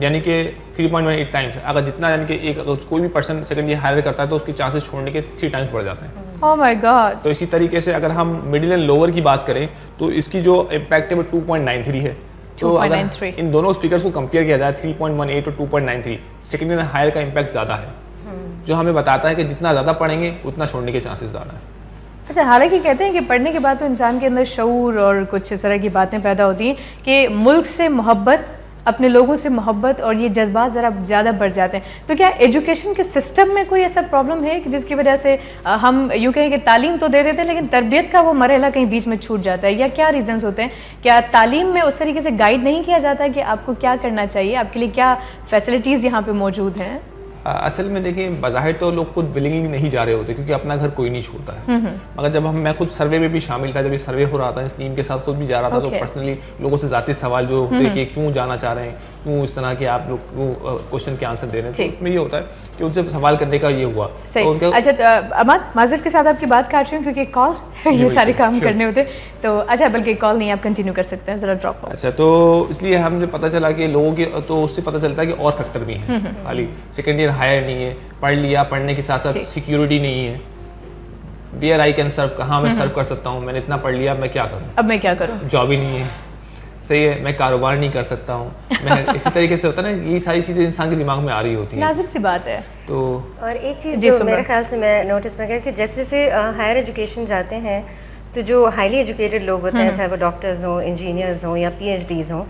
यानी कि 3.18 टाइम्स। अगर जितना यानी कि एक अगर कोई भी पर्सन सेकेंड ईयर हायर करता है तो उसके चांसेस छोड़ने के 3 टाइम्स बढ़ जाते हैं। Oh my God. तो इसी तरीके से अगर हम मिडिल एंड लोअर की बात करें तो इसकी जो इम्पैक्ट है वो 2.93 है। तो अगर इन दोनों फिगर्स को कंपेयर किया जाए 3.18 और 2.93, सेकेंड ईयर हायर का इम्पैक्ट ज़्यादा है, जो हमें बताता है कि जितना ज़्यादा पढ़ेंगे उतना छोड़ने के चांसेस ज़्यादा है। अच्छा, हालांकि कहते हैं कि पढ़ने के बाद तो इंसान के अंदर शऊर और कुछ इस तरह की बातें पैदा होती हैं कि मुल्क से मोहब्बत, अपने लोगों से मोहब्बत और ये जज्बात ज़रा ज़्यादा बढ़ जाते हैं। तो क्या एजुकेशन के सिस्टम में कोई ऐसा प्रॉब्लम है कि जिसकी वजह से हम यूँ कहें कि तालीम तो दे देते हैं लेकिन तरबियत का वो मरहला कहीं बीच में छूट जाता है, या क्या रीज़न्स होते हैं? क्या तालीम में उस तरीके से गाइड नहीं किया जाता है कि आपको क्या करना चाहिए, आपके लिए क्या फैसिलिटीज़ यहाँ पे मौजूद हैं? असल में देखिए, बज़ाहिर तो लोग खुद विलिंगली नहीं जा रहे होते क्योंकि अपना घर कोई नहीं छोड़ता है, मगर जब मैं खुद सर्वे में भी शामिल था, जब ये सर्वे हो रहा था इस टीम के साथ खुद भी जा रहा था तो पर्सनली लोगों से ज़ाती सवाल जो होते हैं कि क्यों जाना चाह रहे हैं, क्यों इस तरह के आप लोग क्वेश्चन के आंसर दे रहे हैं, तो उसमें ये होता है कि उनसे सवाल करने का ये हुआ। सही। अच्छा, तो अमाद, माज़रत के साथ आपकी बात काट रही हूँ क्योंकि कॉल ये सारे काम करने होते तो। अच्छा, बल्कि कॉल नहीं, आप कंटिन्यू कर सकते हैं, ज़रा ड्रॉप। अच्छा, तो इसलिए हमें पता चला कि लोगों के तो उससे पता चलता है कि और फैक्टर भी हैं, खाली सेकेंड ईयर हायर नहीं है, पढ़ लिया, पढ़ने के साथ साथ सिक्योरिटी नहीं है, वेयर आई कैन सर्व, कहाँ मैं सर्व कर सकता हूँ, मैंने इतना पढ़ लिया, मैं क्या करूँ, अब मैं क्या करूँ, जॉब ही नहीं है, सही है, मैं कारोबार नहीं कर सकता हूँ, मैं इसी तरीके से होता है ना, ये सारी चीज़ें इंसान के दिमाग में आ रही होती हैं, लाजिम सी बात है। तो और एक चीज़ जो मेरे ख्याल से मैं नोटिस में किया कि जैसे जैसे हायर एजुकेशन जाते हैं तो जो हाईली एजुकेटेड लोग होते हैं, चाहे वो डॉक्टर्स हों, इंजीनियर्स हों या PhDs हों,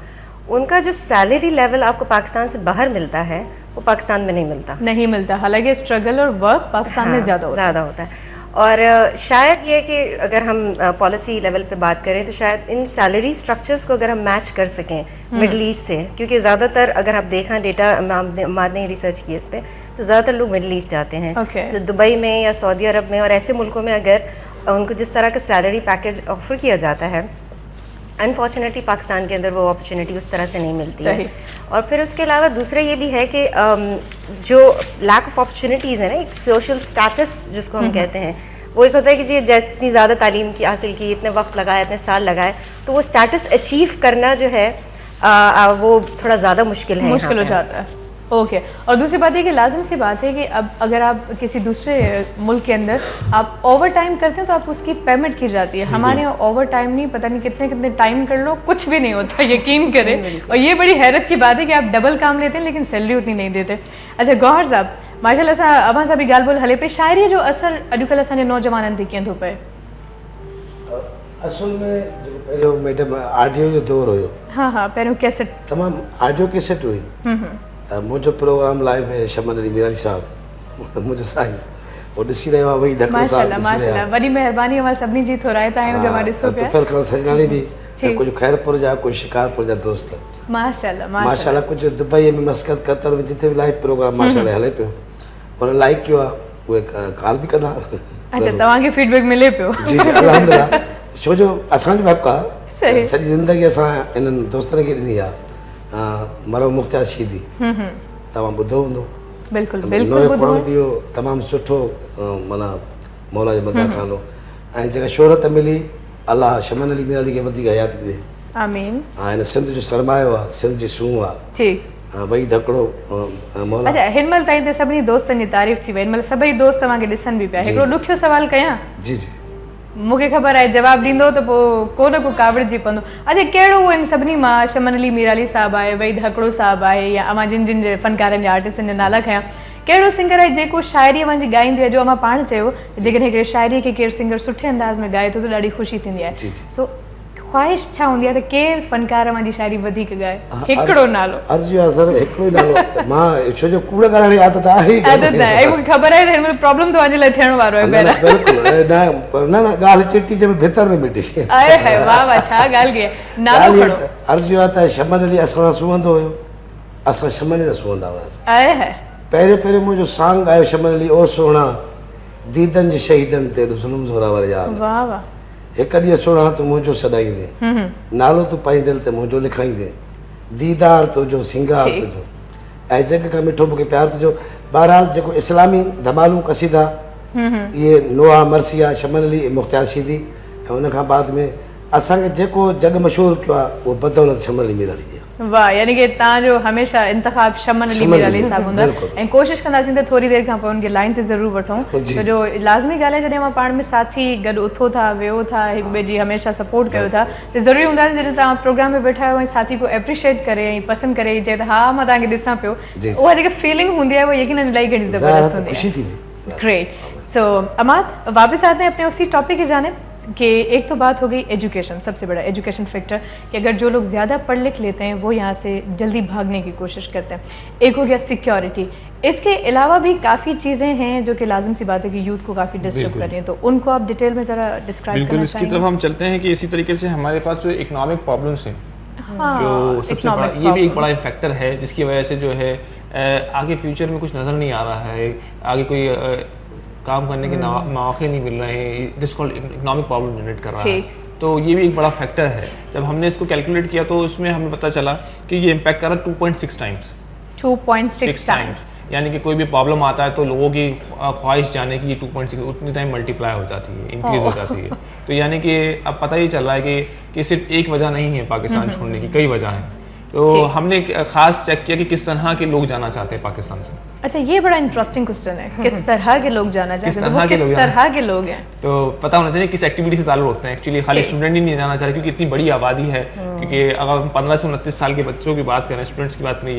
उनका जो सैलरी लेवल आपको पाकिस्तान से बाहर मिलता है वो पाकिस्तान में नहीं मिलता। हालांकि स्ट्रगल और वर्क पाकिस्तान में ज़्यादा होता है। और शायद ये कि अगर हम पॉलिसी लेवल पे बात करें तो शायद इन सैलरी स्ट्रक्चर्स को अगर हम मैच कर सकें मिडल ईस्ट से, क्योंकि ज़्यादातर अगर आप देखा डेटा माद ने रिसर्च की इस पर, तो ज़्यादातर लोग मिडल ईस्ट जाते हैं। तो दुबई में या सऊदी अरब में और ऐसे मुल्कों में अगर उनको जिस तरह का सैलरी पैकेज ऑफर किया जाता है, अनफॉर्चुनेटली पाकिस्तान के अंदर वो अपॉर्चुनिटी उस तरह से नहीं मिलती है। और फिर उसके अलावा दूसरा ये भी है कि जो लैक ऑफ अपॉर्चुनिटीज़ है ना, एक सोशल स्टेटस जिसको हम कहते हैं, वो एक होता है कि जी जितनी ज़्यादा तालीम की हासिल की, इतने वक्त लगाए, इतने साल लगाए, तो वो स्टेटस अचीव करना जो है वो थोड़ा ज़्यादा मुश्किल हो जाता है। ओके। और दूसरी बात है कि लाजिम सी बात है कि अब अगर आप किसी दूसरे मुल्क के अंदर आप ओवर टाइम करते हैं तो आप उसकी पेमेंट की जाती है। हमारे यहाँ ओवर टाइम नहीं, पता नहीं कितने कितने टाइम कर लो, कुछ भी नहीं होता, यकीन करें। और ये बड़ी हैरत की बात है कि आप डबल काम लेते हैं लेकिन सैलरी उतनी नहीं देते। अच्छा गौहर साहब, माशाल्लाह सां अवां सां बि ॻाल्हि ॿोल हले पई, शाइरी जो असर अॼुकल्ह असांजे नौजवाननि ते कीअं थो पए? असल में जो पहिरियों मैडम ऑडियो जो दौर हुयो, हाँ पहिरियों कैसेट, तमामु ऑडियो कैसेट हुई। त मुंहिंजो प्रोग्राम लाइव है शमन अली मीरानी साहब, मुंहिंजो साईं, वो ॾिसी रहियो आहे, वही धकड़ साहब ॾिसी रहिया। वॾी महिरबानी, अवां सभिनी जी थोराइता आहियूं जो मां ॾिसो पिया। तुफैल खान सजनानी भी ठीक। कुछ खैरपुर जा, कुछ शिकारपुर जा दोस्त। माशाल्लाह माशाल्लाह कुछ दुबई में, मस्कत, कतर में जिते भी लाइव प्रोग्राम माशाल्लाह हले पियो, उन्हें लाइक कयो आहे, उहे कॉल बि कंदा। अच्छा, तव्हांखे फीडबैक मिले पियो? जी जी अल्हम्दुलिल्लाह, छो जो असांजो हक़ आहे, सही। सॼी ज़िंदगी असां इन्हनि दोस्तनि खे ॾिनी आहे। मरो मुख्तार शीदी तव्हां ॿुधो हूंदो, बिल्कुलु नोए बिल्कुलु ख़ुरान बि इहो तमामु सुठो माना मौला जो मदा खानो, ऐं जेका शोहरत मिली अलाह शमन अली मीर अली खे वधीक हयात ॾे। आमीन। हिन सिंध जो सरमायो आहे, सिंध जी सूंह आहे, ठीक। वही धकड़ो मौला। अच्छा, हिन महिल ताईं त सभिनी दोस्तनि जी तारीफ़ थी वई, हिन महिल सभई दोस्त तव्हांखे ॾिसनि बि पिया। हिकिड़ो ॾुखियो सवाल कयां? जी जी मूंखे ख़बर आहे जवाबु ॾींदो त पोइ को न को कावड़जी पवंदो। अच्छा, कहिड़ो उहो इन सभिनी मां शमन अली मीर अली साहिबु आहे, वही धकड़ो साहिबु आहे, या अमां जिन जिन जे फ़नकारनि जा आर्टिस्टनि जा नाला खयां, कहिड़ो सिंगर आहे जेको शाइरी अवांजी ॻाईंदी आहे? जो अमां पाण चयो, जेकॾहिं हिकिड़े शाइरी खे केरु सिंगर सुठे अंदाज़ में ॻाए थो त ॾाढी ख़ुशी थींदी आहे। सो ख़्वाहिश छा हूंदी आहे त केरु फ़नकार अवांजी शाइरी वधीक ॻाए? हिकिड़ो नालो अर्ज़ु आहे सर, हिकिड़ो ई नालो। मां छो जो कूड़ ॻाल्हाइण जी आदत आहे ई आदत न आहे, ऐं मूंखे ख़बर आहे त हिन महिल प्रॉब्लम तव्हांजे लाइ थियण वारो आहे। बिल्कुलु न न ॻाल्हि चिटी जंहिंमें भितर न मिटी। आहे है, वाह वाह, छा ॻाल्हि कई, नालो खणो। अर्ज़ु आहे त शमन अली असां सां सुम्हंदो हुयो, असां शमन अली सां सुम्हंदा हुआसीं। आहे है, पहिरियों पहिरियों मुंहिंजो सॉन्ग आयो शमन अली, ओ सोना दीदनि जे शहीदनि ते ज़ुल्म ज़ोरावर यार, वाह वाह, हिकु ॾींहुं सुहिणा तूं मुंहिंजो सॾाईंदे, नालो तूं पाईंदे त मुंहिंजो लिखाईंदे, दीदार तुंहिंजो सिंगार तुंहिंजो, ऐं जग खां मिठो मूंखे प्यार तुंहिंजो। बहरहाल जेको इस्लामी धमालूं कसीदा इहे नोआ मर्सिया शमन अली मुख्तार शीदी, ऐं उन खां बाद में असांखे जेको जग मशहूरु कयो आहे उहो बदौलत शमन अली मीर अली जी। वाह, यानी कि तव्हांजो हमेशह इंतख़ाब शमन अली मीर अली साहिबु हूंदा, ऐं कोशिशि कंदासीं त थोरी देरि खां पोइ उनखे लाइन ते ज़रूरु वठूं, छो जो लाज़मी ॻाल्हि आहे जॾहिं मां पाण में साथी गॾु उथो था, वेहो था, हिक ॿिए जी हमेशह सपोर्ट कयो था, त ज़रूरी हूंदा आहे जॾहिं तव्हां प्रोग्राम में वेठा आहियो ऐं साथी को एप्रिशिएट करे ऐं पसंदि करे चए त हा मां तव्हांखे ॾिसां पियो, उहा जेकी फीलिंग हूंदी आहे उहा यकीनन इलाही घणी ज़बरदस्त हूंदी है। ग्रेट। सो अमाद, वापस आते हैं अपने उसी टॉपिक की जानिब कि एक तो बात हो गई एजुकेशन, सबसे बड़ा एजुकेशन फैक्टर, कि अगर जो लोग ज़्यादा पढ़ लिख लेते हैं वो यहाँ से जल्दी भागने की कोशिश करते हैं। एक हो गया सिक्योरिटी, इसके अलावा भी काफ़ी चीज़ें हैं जो कि लाजिम सी बात है कि यूथ को काफ़ी डिस्टर्ब कर रही हैं, तो उनको आप डिटेल में ज़रा डिस्क्राइब करना इसकी तरफ हम चलते हैं कि इसी तरीके से हमारे पास जो इकोनॉमिक प्रॉब्लम्स हैं, जो सबसे बड़ा ये भी एक बड़ा फैक्टर है जिसकी वजह से जो है आगे फ्यूचर में कुछ नज़र नहीं आ रहा है, आगे कोई काम करने के मौके नहीं मिल रहे हैं, this called economic problem generate कर रहा है। तो ये भी एक बड़ा फैक्टर है। जब हमने इसको कैलकुलेट किया तो उसमें हमें पता चला कि ये इम्पैक्ट कर रहा है 2.6 टाइम्स, 2.6 टाइम्स, यानी कि कोई भी प्रॉब्लम आता है तो लोगों की ख्वाहिश जाने की ये 2.6 उतनी टाइम मल्टीप्लाई हो जाती है, इंक्रीज हो जाती है। तो यानी कि अब पता ही चल रहा है कि सिर्फ एक वजह नहीं है पाकिस्तान छोड़ने की, कई वजह हैं। तो हमने खास चेक किया कि किस तरह के लोग जाना चाहते हैं पाकिस्तान से। अच्छा, ये बड़ा इंटरेस्टिंग क्वेश्चन है, किस तरह के लोग जाना चाहते हैं, किस तरह के लोग हैं, तो पता होना चाहिए किस एक्टिविटी से ताल्लुक रखते हैं। एक्चुअली खाली स्टूडेंट ही नहीं जाना चाह रहे क्योंकि इतनी बड़ी आबादी है, क्योंकि अगर हम 15 से 29 साल के बच्चों की बात करें, स्टूडेंट्स की बात करें,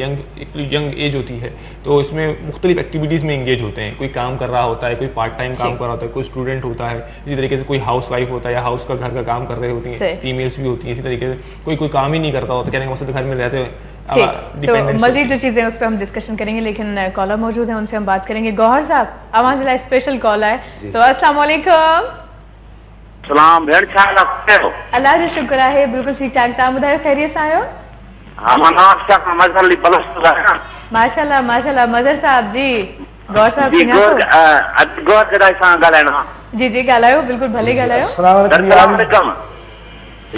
यंग एज होती है, तो इसमें मुख्तलिफ एक्टिविटीज़ में इंगेज होते हैं। कोई काम कर रहा होता है, कोई पार्ट टाइम काम कर रहा होता है, कोई स्टूडेंट होता है, इसी तरीके से कोई हाउस वाइफ होता है या हाउस का घर का काम कर रहे होती हैं, फीमेल्स भी होती हैं, इसी तरीके से कोई काम ही नहीं करता होता, कहने का मकसद घर में रहते हैं। मजीद जो चीज़ें उस पर हम डिस्कशन करेंगे, लेकिन कॉलर मौजूद है, उनसे हम बात करेंगे। गौहर साहब, आवाज़ लाए स्पेशल कॉल है। सो अस्सलाम वालेकुम। सलाम भेण, छा हाल? अल्लाह जो शुक्र है, बिल्कुल ठीक ठाक। तव्हां ॿुधायो, ख़ैरियत सां आहियो? माशाल्लाह माशाल्लाह। मज़र साहब जी, गौर साहब जी जी ॻाल्हायो, बिल्कुल भले ॻाल्हायो। अस्सलाम वालेकुम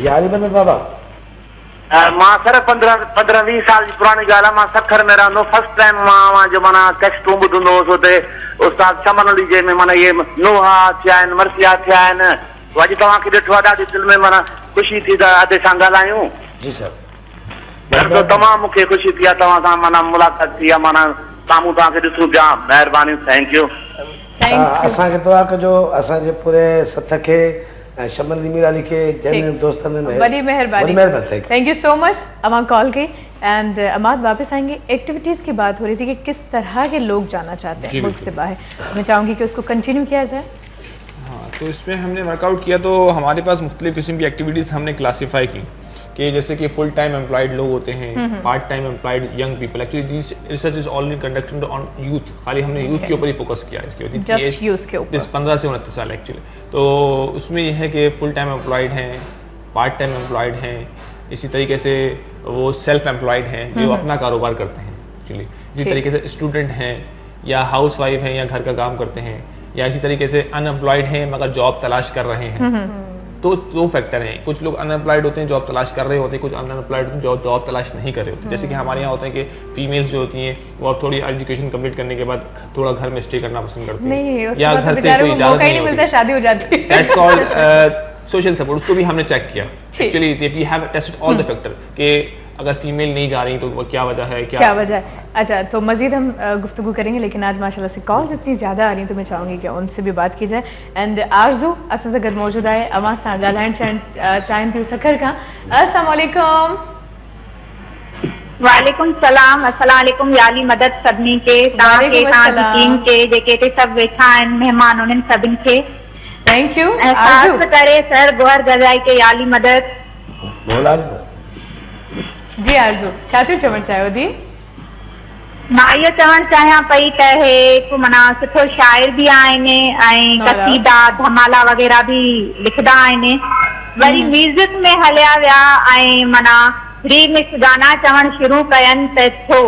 यारी मदद बाबा। मां सर 15-20 साल जी पुरानी ॻाल्हि आहे, मां सखर में रहंदो। फर्स्ट टाइम मां जो माना टेक्स्ट ॿुधंदो हुउसि हुते उस्ताद शमन अली जे में, माना ये नोहा थिया आहिनि, मर्सिया थिया आहिनि। अॼु तव्हांखे ॾिठो आहे, ॾाढी दिलि में माना ख़ुशी थी त अॼु सां ॻाल्हायूं। जी सर, तमामु मूंखे ख़ुशी थी आहे तव्हां सां माना मुलाक़ात थी आहे, माना साम्हूं तव्हांखे ॾिसूं पिया। महिरबानी, थैंक यू। असांखे दुआ कजो असांजे पूरे सथ खे, शमन अली मीर अली के जन दोस्तन में बड़ी मेहरबानी, थैंक यू सो मच। अमां कॉल की एंड अमाद वापस आएंगे। एक्टिविटीज़ की बात हो रही थी कि किस तरह के लोग जाना चाहते हैं मुल्क से बाहर, मैं चाहूँगी कि उसको कंटिन्यू किया जाए। हाँ, तो इसमें हमने वर्कआउट किया तो हमारे पास मुख्तलिफ किस्म की एक्टिविटीज़ हमने क्लासीफाई की कि जैसे कि फुल टाइम एम्प्लॉयड लोग होते हैं, part time employed young people. Actually this research is already conducted on youth, खाली हमने यूथ के ऊपर ही फोकस किया इसके ऊपर, जस्ट यूथ के ऊपर, 15 से 29 साल एक्चुअली। तो उसमें यह है कि फुल टाइम एम्प्लॉयड हैं, पार्ट टाइम एम्प्लॉयड हैं, इसी तरीके से वो सेल्फ एम्प्लॉयड हैं जो अपना कारोबार करते हैं एक्चुअली, इसी तरीके से स्टूडेंट हैं या हाउस वाइफ हैं या घर का काम करते हैं, या इसी तरीके से अनएम्प्लॉयड हैं मगर जॉब तलाश कर रहे हैं। तो दो फैक्टर हैं, कुछ लोग अनएम्प्लॉयड होते हैं जॉब तलाश कर रहे होते हैं, कुछ अनएम्प्लॉयड जॉब तलाश नहीं कर रहे होते। जैसे कि हमारे यहाँ होते हैं कि फीमेल्स जो होती हैं वो अब थोड़ी एजुकेशन कंप्लीट करने के बाद थोड़ा घर में स्टे करना पसंद करती हैं, या घर से कोई इजाजत नहीं मिलता, शादी हो जाती है। That's called social support. उसको भी हमने चेक किया actually, we have tested all the factor कि अगर फीमेल नहीं जा रही तो वो क्या वजह है, क्या वजह है। अच्छा, तो मज़ीद हम गुफ्तगू करेंगे, लेकिन आज माशाल्लाह से कॉल्स इतनी ज़्यादा आ रही हैं तो मैं चाहूँगी कि उनसे भी बात की जाए। एंड आरज़ू असां सां गॾु मौजूदु आहे, अवां सां ॻाल्हाइण चाहिनि थियूं सखर खां। अस्सलाम वालेकुम। वालेकुम सलाम, अस्सलाम वालेकुम याली मदद सभिनी के, तव्हांखे, तव्हांजी टीम के, जेके हिते सभु वेठा आहिनि महिमान, उन्हनि सभिनि खे थैंक यू। ख़ासि करे सर गोहर गजाई के याली मदद। जी आरज़ू, छा थियूं चवणु चाहियो दी? मां इहो चवणु चाहियां पई त हे हिकु माना सुठो शाइर बि आहिनि ऐं कसीदा धमाला वग़ैरह बि लिखंदा आहिनि, वरी म्यूज़िक में हलिया विया ऐं माना रीमिक्स गाना चवणु शुरू कयनि त छो?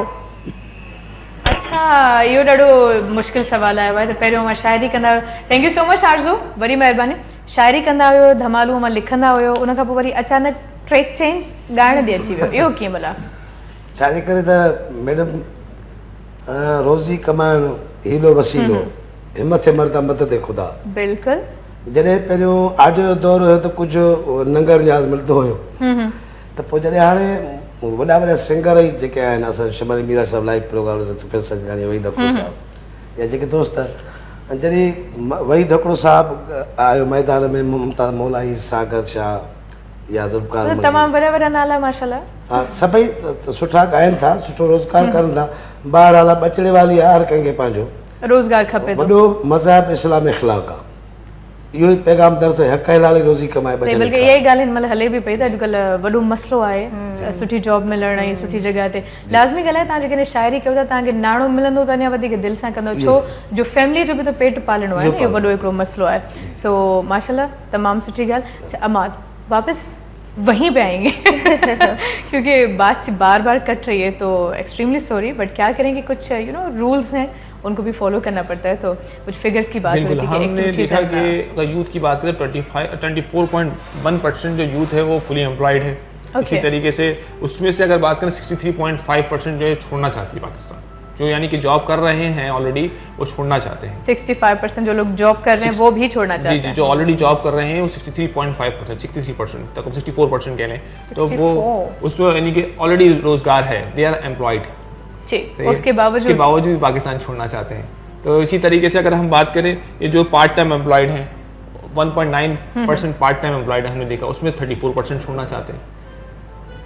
अच्छा, इहो ॾाढो मुश्किल सवाल आयो आहे। त पहिरियों मां शाइरी कंदा हुयो, thank you so much Arzoo, worry महिरबानी। शाइरी कंदा हुयो, धमालू मां लिखंदा हुयो, उन खां पोइ वरी अचानक ट्रैक चेंज ॻाइण ॾे अची वियो, इहो कीअं भला? छाजे करे त मैडम रोज़ी कमाइण हीलो वसीलो, हिमत मर्द मदद ख़ुदा। बिल्कुलु। जॾहिं पहिरियों ऑडियो जो दौर हुयो त कुझु नंगर न्याज़ मिलंदो हुयो, त पोइ जॾहिं हाणे वॾा वॾा सिंगर ई जेके आहिनि, असां शमाली मीरा साहिबु लाइव प्रोग्राम से तुफैल सजनानी, वहीद अकड़ो साहिबु, या जेके दोस्त जॾहिं वहीद अकड़ो साहिबु आयो मैदान में, मुमताज़ मौलाई, सागर शाह या ज़ुल्फ़कार, तमामु वॾा वॾा नाला माशाल्लाह। हाँ, सभई सुठा ॻाइनि था, सुठो रोज़गार करनि था। बहरहाल बचड़े वाली आहे, हर कंहिंखे पंहिंजो रोज़गार खपे। वॾो मज़हब इस्लाम इख़्लाक़ आहे, इहो ई पैगाम दर्द हक़ हलाली रोज़ी कमाए बचड़े। बल्कि इहा ई ॻाल्हि हिन महिल हले बि पई त अॼुकल्ह वॾो मसइलो आहे सुठी जॉब मिलण ऐं सुठी जॻह ते। लाज़मी ॻाल्हि आहे, तव्हां जेकॾहिं शाइरी कयो था तव्हांखे नाणो मिलंदो त अञा वधीक दिलि सां कंदो, छो जो फैमिली जो बि त पेट पालणो आहे, इहो वॾो हिकिड़ो मसइलो आहे। सो माशाल्लाह, तमामु सुठी ॻाल्हि। अमाद, वापसि वहीं पे आएंगे क्योंकि बात बार बार कट रही है, तो एक्सट्रीमली सॉरी, बट क्या करेंगे, कुछ रूल्स हैं, उनको भी फॉलो करना पड़ता है। तो कुछ फिगर्स की बात हुई थी कि हमने देखा कि अगर यूथ की बात करें 24.1% जो यूथ है वो फुली एम्प्लॉयड है। इसी तरीके से उसमें से अगर बात करें 63.5% जो है छोड़ना चाहती है पाकिस्तान, जो यानी कि जॉब कर रहे हैं ऑलरेडी वो छोड़ना चाहते हैं। 65% जो लोग जॉब कर रहे हैं वो भी छोड़ना चाहते हैं। जी, जो ऑलरेडी जॉब कर रहे हैं वो 63.5%, 63% तक, 64% कह लें, तो वो उसमें यानी कि ऑलरेडी रोजगार है, दे आर एम्प्लॉयड, उसके बावजूद भी पाकिस्तान छोड़ना चाहते हैं। तो इसी तरीके से अगर हम बात करें, ये जो पार्ट टाइम एम्प्लॉयड हैं 1.9% पार्ट टाइम एम्प्लॉयड हमने देखा, उसमें 34% छोड़ना चाहते हैं,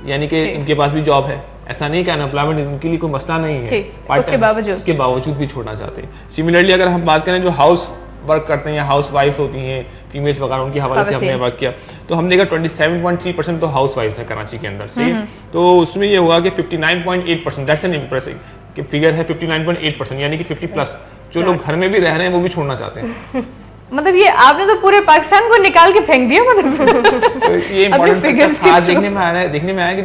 यानी कि इनके पास भी जॉब है, ऐसा नहीं कि अनएम्प्लॉयमेंट इनके लिए कोई मसला नहीं है, उसके बावजूद भी छोड़ना चाहते हैं। सिमिलरली अगर हम बात करें जो हाउस वर्क करते हैं या हाउस वाइफ्स होती हैं, फीमेल्स वगैरह, उनके हवाले से हमने वर्क किया, तो हमने देखा 27.3% तो हाउस वाइफ्स है कराची के अंदर, सही है। तो उसमें ये हुआ कि 59.8%, दैट्स एन इम्प्रेसिव फिगर है, 59.8%, यानी कि 50+ जो लोग घर में भी रह रहे हैं वो भी छोड़ना चाहते हैं। मतलब ये आपने तो पूरे पाकिस्तान को निकाल के फेंक दिया, मतलब तो ये खास देखने में आया कि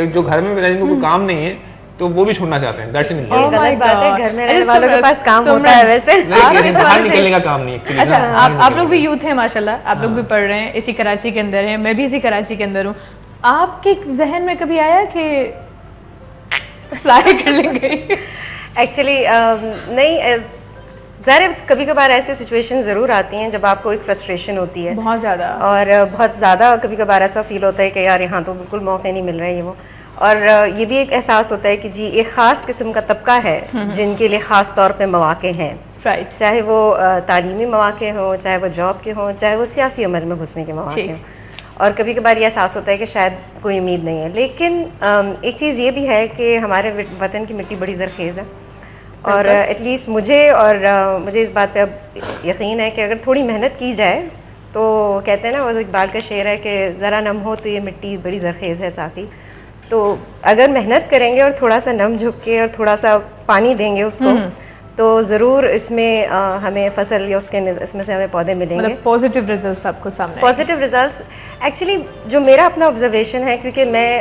जो घर में रहने को काम नहीं है तो वो भी छोड़ना चाहते हैं। दैट्स एन गलत बात है, घर में रहने वालों के पास काम होता है वैसे, बाहर निकलने का काम नहीं है। अच्छा, आप लोग भी यूथ हैं माशाल्लाह, आप लोग भी पढ़ रहे हैं, इसी कराची के अंदर हैं, मैं भी इसी कराची के अंदर हूँ। आपके जहन में कभी आया कि फ्लाई कर लेंगे? एक्चुअली नहीं, ज़ाहिर कभी कभार ऐसे सिचुएशन ज़रूर आती हैं जब आपको एक फ्रस्ट्रेशन होती है बहुत ज़्यादा, और बहुत ज़्यादा कभी कभार ऐसा फील होता है कि यार यहाँ तो बिल्कुल मौके नहीं मिल रहे हैं वो, और ये भी एक एहसास होता है कि जी एक ख़ास किस्म का तबका है जिनके लिए ख़ास तौर पे मौके हैं, राइट, चाहे वो तालीमी मौके हों, चाहे वो जॉब के हों, चाहे वो सियासी अमल में घुसने के मौके हों, और कभी कभार ये एहसास होता है कि शायद कोई उम्मीद नहीं है। लेकिन एक चीज़ ये भी है कि हमारे वतन की मिट्टी बड़ी ज़रखेज़ है, और एटलीस्ट मुझे इस बात पे अब यकीन है कि अगर थोड़ी मेहनत की जाए तो कहते हैं ना, वो इकबाल का शेर है कि ज़रा नम हो तो ये मिट्टी बड़ी ज़रखेज़ है साकी, तो अगर मेहनत करेंगे और थोड़ा सा नम झुक के और थोड़ा सा पानी देंगे उसको, तो ज़रूर इसमें हमें फसल या इसमें से हमें पौधे मिलेंगे। मतलब पॉजिटिव रिजल्ट्स आपको सामने पॉजिटिव रिजल्ट्स एक्चुअली जो मेरा अपना ऑब्जर्वेशन है, क्योंकि मैं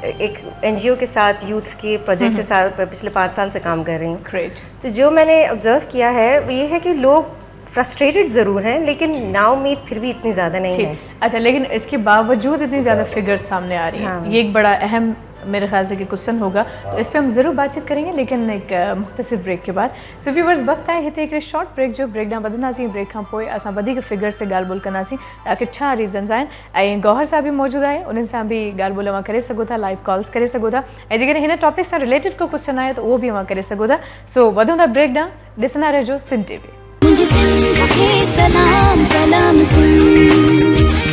एक NGO के साथ यूथ के प्रोजेक्ट से पिछले 5 साल से काम कर रही हूँ। ग्रेट। तो जो मैंने ऑब्जर्व किया है वो ये है कि लोग फ्रस्ट्रेटेड ज़रूर हैं, लेकिन नाउम्मीद फिर भी इतनी ज़्यादा नहीं है। अच्छा, लेकिन इसके बावजूद इतनी ज़्यादा फिगर्स सामने आ रही हैं, ये एक बड़ा अहम मेरे ख्याल से कि क्वेश्चन होगा, तो इस पर हम ज़रूर बातचीत करेंगे, लेकिन एक मुख्तसर ब्रेक के बाद। सो व्यूअर्स, वक्त आहे हिते हिकिड़े शॉर्ट ब्रेक जो। ब्रेक ॾांहुं वधंदासीं। ब्रेक खां पोइ असां वधीक फिगर से ॻाल्हि ॿोल कंदासीं, आख़िर छा रीज़न्स आहिनि, ऐं गौहर साहब बि मौजूदु आहे, उन्हनि सां बि ॻाल्हि ॿोल अवां करे सघो था, लाइव कॉल्स करे सघो था, ऐं जेकॾहिं हिन टॉपिक सां रिलेटेड को क्वेश्चन आहे त उहो बि अवां करे सघो था। सो वधूं था ब्रेक ॾांहुं, ॾिसंदा रहिजो सिंध TV। मुझे सिंध के सलाम सलाम सिंध,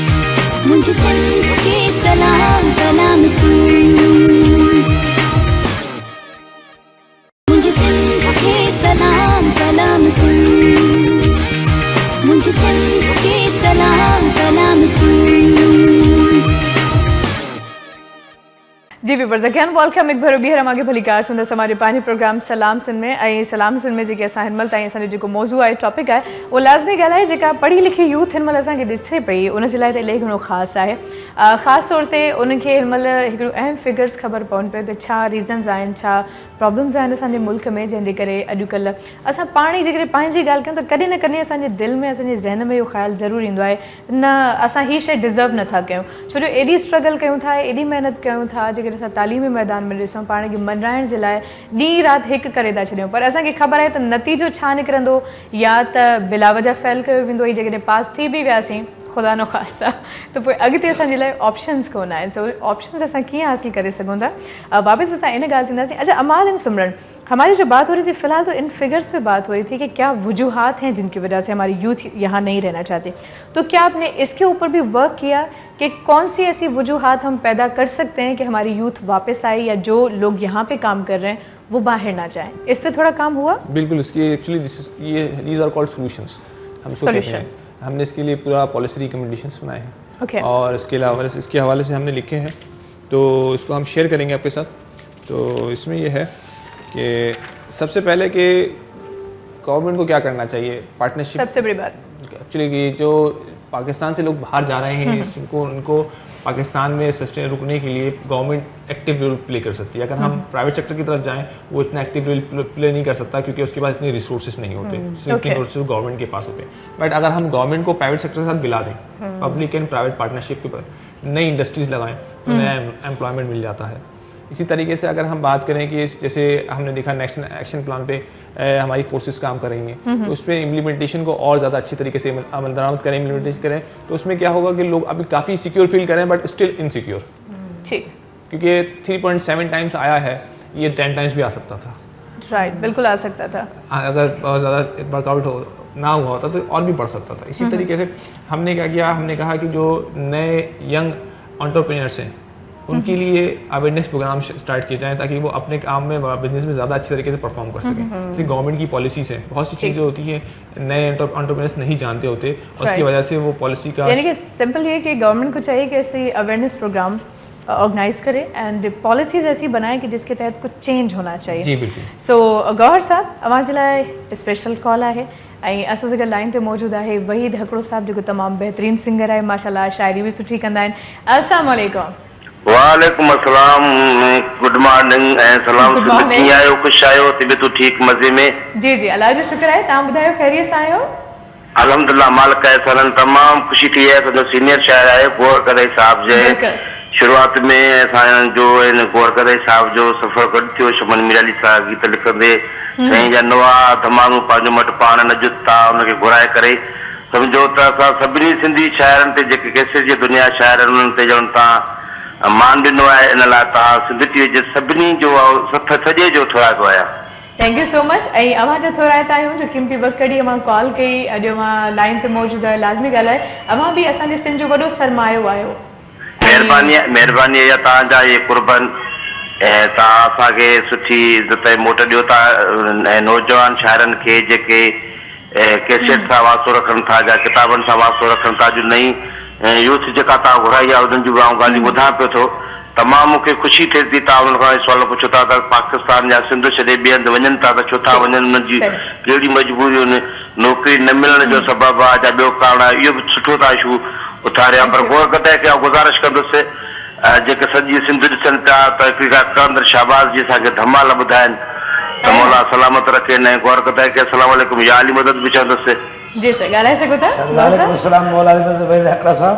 मुझे सिंध के सलाम सलाम सिंध, मुझे सिंध के सलाम सलाम सिंध, मुझे सिंध के सलाम सलाम सिंध। जी व्यूअर्स, अगेन वेलकम। एक बार ॿीहर आगे भली कार सुंदर हमारे पानी प्रोग्राम सलाम सिंध में। ऐं सलाम सिंध में जेके असां हिनमल ताईं असांजो जेको मौज़ू आहे, टॉपिक आहे, वो लाज़मी ॻाल्हि आहे जेका पढ़ी लिखी यूथ हिनमल असांखे ॾिसे पई, उन जे लाइ त इलाही घणो ख़ासि आहे। ख़ासि तौर ते उनखे हिनमल हिकिड़ो अहम फिगर्स ख़बर पवनि पियो त छा रीज़न्स आहिनि, छा प्रॉब्लम्स आहिनि असांजे मुल्क में, जंहिंजे करे अॼुकल्ह असां पाण ई जेकॾहिं पंहिंजी ॻाल्हि कयूं त कॾहिं न कॾहिं असांजे दिलि में, असांजे ज़हन में इहो ख़्यालु ज़रूरु ईंदो आहे, न असां हीअ शइ डिज़र्व नथा कयूं, छो जो एॾी स्ट्रगल कयूं था, एॾी महिनत कयूं था, जेकॾहिं असां तालीमी मैदान में ॾिसूं, पाण खे मनाइण जे लाइ ॾींहुं राति हिकु करे था छॾियूं, पर असांखे ख़बर आहे त नतीजो छा निकिरंदो, या त बिलावजा फैल कयो वेंदो, ऐं जेकॾहिं पास थी बि वियासीं, खुदा न ख़ास्ता, त पोइ अॻिते असांजे लाइ ऑप्शन्स कोन आहिनि। सो ऑप्शन्स असां कीअं हासिल करे सघूं था, वापसि असां इन ॻाल्हि थींदासीं। अच्छा अमाल सिमरन, हमारी जो बात हो रही थी फिलहाल तो इन फिगर्स पे बात हो रही थी कि क्या वजूहात हैं जिनकी वजह से हमारी यूथ यहाँ नहीं रहना चाहती, तो क्या आपने इसके ऊपर भी वर्क किया कि कौन सी ऐसी वजूहात हम पैदा कर सकते हैं कि हमारी यूथ वापस आए, या जो लोग यहाँ पे काम कर रहे हैं वो बाहर ना जाएं, इस पे थोड़ा काम हुआ? बिल्कुल, इसकी actually these are called solutions, हम इसको कहते हैं। हमने इसके लिए पूरा पॉलिसी रिकमेंडेशंस बनाए हैं, और इसके अलावा इसके हवाले से हमने लिखे हैं, तो इसको हम शेयर करेंगे आपके साथ। तो इसमें यह है कि सबसे पहले कि गवर्नमेंट को क्या करना चाहिए, पार्टनरशिप। सबसे बड़ी बात एक्चुअली कि जो पाकिस्तान से लोग बाहर जा रहे हैं, उनको पाकिस्तान में सस्टेन रुकने के लिए गवर्नमेंट एक्टिव रोल प्ले कर सकती है। अगर हम प्राइवेट सेक्टर की तरफ जाएं, वो इतना एक्टिव रोल प्ले नहीं कर सकता, क्योंकि उसके पास इतने रिसोर्सेज नहीं होते, सिर्फ रिसोर्सेज गवर्नमेंट के पास होते हैं। बट अगर हम गवर्नमेंट को प्राइवेट सेक्टर के साथ मिला दें, पब्लिक एंड प्राइवेट पार्टनरशिप के ऊपर नई इंडस्ट्रीज लगाएं, तो नया एम्प्लॉयमेंट मिल जाता है। इसी तरीके से अगर हम बात करें कि जैसे हमने देखा नेशनल एक्शन प्लान पे हमारी फोर्सेस काम कर रही हैं, तो उस पर इम्प्लीमेंटेशन को और ज़्यादा अच्छी तरीके से अमल दरामद करें, इम्प्लीमेंटेशन करें, तो उसमें क्या होगा कि लोग अभी काफ़ी सिक्योर फील करें, बट स्टिल इनसिक्योर। ठीक, क्योंकि 3.7 टाइम्स आया है, ये 10 टाइम्स भी आ सकता था। राइट, बिल्कुल आ सकता था। अगर बहुत ज़्यादा वर्कआउट ना हुआ होता तो और भी बढ़ सकता था। इसी तरीके से हमने क्या किया, हमने कहा कि जो नए यंग एंटरप्रेन्योर्स हैं, उनके लिए अवेयरनेस प्रोग्राम स्टार्ट किए जाएं, ताकि वो अपने काम में, बिजनेस में ज़्यादा अच्छी तरीके से परफॉर्म कर सकें। जैसे गवर्नमेंट की पॉलिसीज़ हैं, बहुत सी चीज़ें होती हैं नए एंटरप्रेन्योर्स नहीं जानते होते, और उसकी वजह से वो पॉलिसी का, यानी कि सिंपल ये कि गवर्नमेंट को चाहिए कि ऐसे अवेयरनेस प्रोग्राम ऑर्गेनाइज करे एंड पॉलिसीज ऐसी बनाए कि जिसके तहत कुछ चेंज होना चाहिए। जी बिल्कुल। सो गौहर साहब, अवां जे लाइ स्पेशल कॉल आहे, ऐं असां सां गॾु लाइन ते मौजूदु आहे वहीद हकड़ो साहब, जेको तमामु बहितरीन सिंगर आहे, माशाल्लाह शायरी भी सुठी कंदा आहिनि। अस्सलाम वालेकुम। वालेकुम अस्सलाम, गुड मॉर्निंग ऐं सलाम। कीअं आहियो, ख़ुशि आहियो, तबियतूं ठीकु, मज़े में? जी जी, अल्लाह जो शुक्र आहे, तव्हां ॿुधायो खैरियत सां आहियो? अल्हम्दुलिल्लाह, मालिक जे सहलन तमामु ख़ुशी थी आहे। सॼो सीनियर शायर आहे गौर करे साहब जे शुरूआत में असांजो गौर करे साहब जो सफ़र गॾु थियो, शमन मीराली साहब गीत लिखंदे साईं जा नवा तमामु पंहिंजो मट पाण न जुता उनखे घुराए करे सम्झो त असां सभिनी सिंधी शाइरनि ते, जेके केसर जी दुनिया शाइर उन्हनि ते ॼण तव्हां मान ॾिनो आहे, इन लाइ तव्हां सिंधीअ जे सभिनी जो सथ सॼे जो थोराइतो आहियां। Thank you so much. ऐं अवां जो थोराइता आहियूं, जो क़ीमती वक़्तु कढी अवां कॉल कई, अॼु अवां लाइन ते मौजूदु आहे, लाज़मी ॻाल्हि आहे, अवां बि असांजे सिंध जो वॾो सरमायो आहियो। महिरबानी आहे तव्हांजा, इहे कुर्बन, ऐं तव्हां असांखे सुठी इज़त मोट ॾियो था ऐं नौजवान शाइरनि खे जेके कैसेट सां वास्तो रखनि था, या किताबनि सां वास्तो रखनि था, जो नई यूथ जेका तव्हां घुराई आहे, उन्हनि जूं ॻाल्हियूं ॿुधां पियो थो, तमाम मूंखे ख़ुशी थिए थी। तव्हां उन्हनि खां सवाल पुछो था त पाकिस्तान जा सिंध छॾे ॿिए हंधि वञनि था त छो था वञनि, उन्हनि जी कहिड़ी मजबूरियूं आहिनि, नौकिरी न मिलण जो सबबु आहे या ॿियो कारण आहे, इहो बि सुठो था इशू उथारिया। पर गौर कदे खे गुज़ारिश कंदुसि जेके सॼी सिंध ॾिसनि पिया त हिकिड़ी कलंदर शाहबाज़ जी असांखे धमाल ॿुधाइनि त मौला सलामत रखे। ऐं गौर कदे खे अस्सलाम वालेकुम या अली मदद बि चवंदुसि। जी सर ॻाल्हाए सघो था। वालेकुम अस्सलाम मौला अली मदद भाई हकड़ा साहब।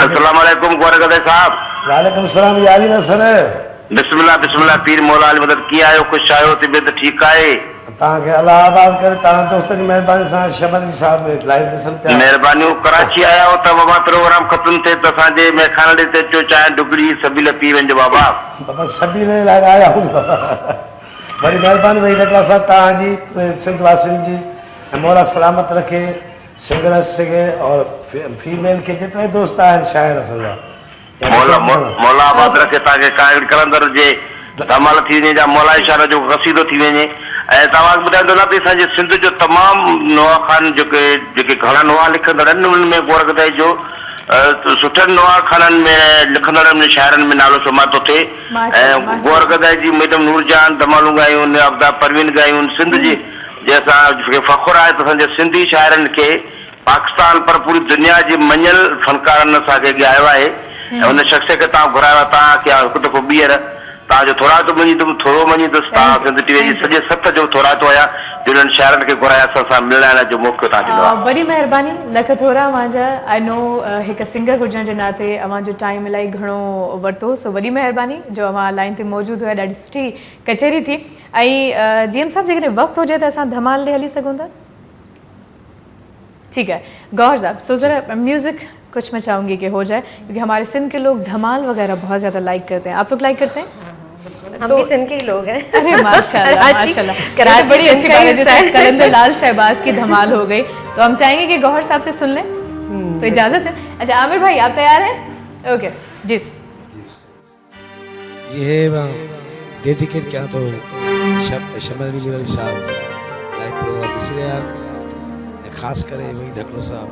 अस्सलाम वालेकुम गौर कदे साहब। वालेकुम सलाम या अली सर। बिस्मिल्लाह बिस्मिल्लाह पीर मौला अली मदद कीअं आहियो, ख़ुशि आहियो, तबियत ठीकु आहे? तव्हांखे अलाह आबाद करे। तव्हां दोस्तनि जी महिरबानी सां शमन साहब में लाइव ॾिसनि पिया। महिरबानी। कराची आया हो त बाबा प्रोग्राम ख़त्म थिए त असांजे मेखाने ते अचो, चांहि डुगड़ी सभील पी वञिजो बाबा। बाबा सभील लाइ आया हूं बाबा। बड़ी महिरबानी वही हकड़ा साहब तव्हांजी, पूरे सिंध वासियुनि जी। ऐं मौला सलामत रखे सिंगर सघे और फीमेल के जितने दोस्त आहिनि शाइर असांजा मौला आबाद रखे। तव्हांखे कागड़ कलंदर जे धमाल थी वञे या मौला इशारा जो क़सीदो थी वञे। ऐं तव्हांखे ॿुधाईंदो न त असांजे सिंध जो तमामु नवा खान जेके घणा नवा लिखंदड़ आहिनि उन्हनि में गौर कदाई जो सुठनि नवा खाननि में लिखंदड़नि में शाइरनि में नालो सुञातो थिए। ऐं गौर कदाई जी मैडम नूरजान धमालूं ॻायूं, अब्दा परवीन ॻायूं सिंध जी, जे असांखे फ़ख़ुरु आहे त असांजे सिंधी शाइरनि खे पाकिस्तान पर पूरी दुनिया जे मञल फनकारनि असांखे ॻायो आहे। ऐं हुन शख़्स खे तव्हां घुरायो आहे। तव्हांखे हिकु दफ़ो ॿीहर तव्हांजो थोरातो मञींदुमि, थोरो मञींदुसि। तव्हां सिंध टीवी जी सॼे सथ जो थोरातो आया जिन्हनि शाइरनि खे घुराया असां मिलण जो मौक़ो तव्हां ॾिनो आहे। वॾी महिरबानी, लख थोरा मुंहिंजा। आई नो हिकु सिंगर हुजण जे नाते अव्हांजो टाइम इलाही घणो वरितो, सो वॾी महिरबानी जो अव्हां लाइन ते मौजूदु हुया। ॾाढी सुठी कचहरी थी। ऐं जीएम साहब जेकॾहिं वक़्तु हुजे त असां धमाल ॾे हली सघूं था? ठीक है गौहर साहब, सो ज़रा म्यूज़िक कुछ मैं चाहूँगी कि हो जाए, क्योंकि हमारे सिंध के लोग धमाल वगैरह बहुत ज़्यादा लाइक करते हैं। आप लोग लाइक करते हैं? हम भी सिंध के ही लोग हैं। अरे माशाल्लाह माशाल्लाह, कराची बड़ी अच्छी बात है। जैसे सिंध का कलंदर लाल शहबाज की धमाल हो गई, तो हम चाहेंगे कि गौहर साहब से सुन लें, तो इजाज़त है। अच्छा आमिर भाई आप तैयार हैं? ओके जी। ये डेडिकेट क्या तो शमन अली साहब लाइव प्रोग्राम इसलिए ख़ास करे वही धकड़ो साहब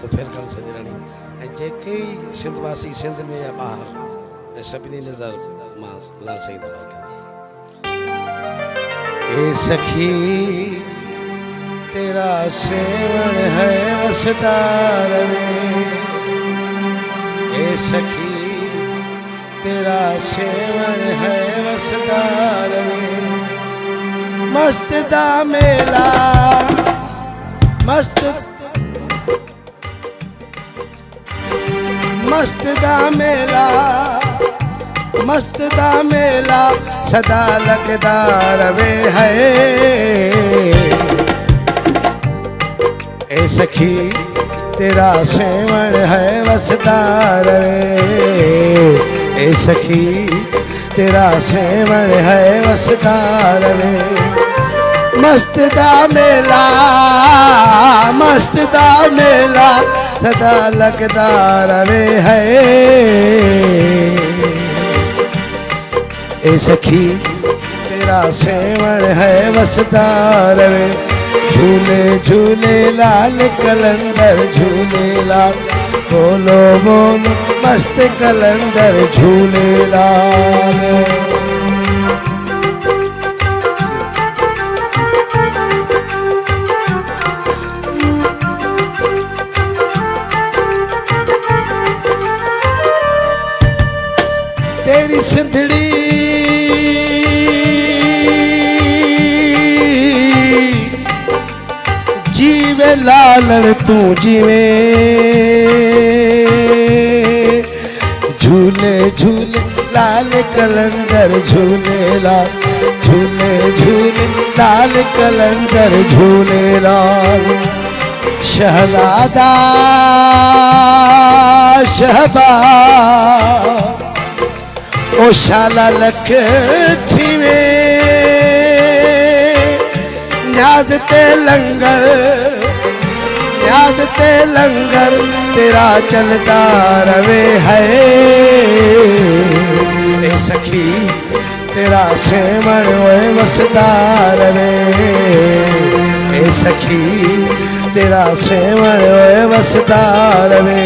तो फिर कण सजरानी ऐं जेके सिंध वासी सिंध में या ॿाहिरि सभिनी नज़र मां लाल साईं दवा कयां। ए सखी तेरा सेवण है वसदार में, ए सखी तेरा सेवण है वसदार में, मस्त दा मेला मस्त दा मेला सदा लगदार वे है। ए सखी तेरा सेवण है वसदार वे, ए सखी तेरा सेवण है वसदार वे, मस्त दा मेला सदा लगदार वे है। ए सखी तेरा सेवण है वसदार वे, झूले झूले लाल कलंदर झूले लाल, बोलो बोलो मस्त कलंदर झूले लाल। तेरी सिंधड़ी जीवे लालण तू जीवे, झूले झूले लाल कलंदर झूले लाल, झूले झूले लाल कलंदर झूले लाल। शहजादा शहबाज ओ शाला लख थीवे, न्याज ते लंगर तेरा चलता रवे है। ए सखी तेरा सेवण ओए वसदार वे, ए सखी तेरा सेवण ओए वसदार वे,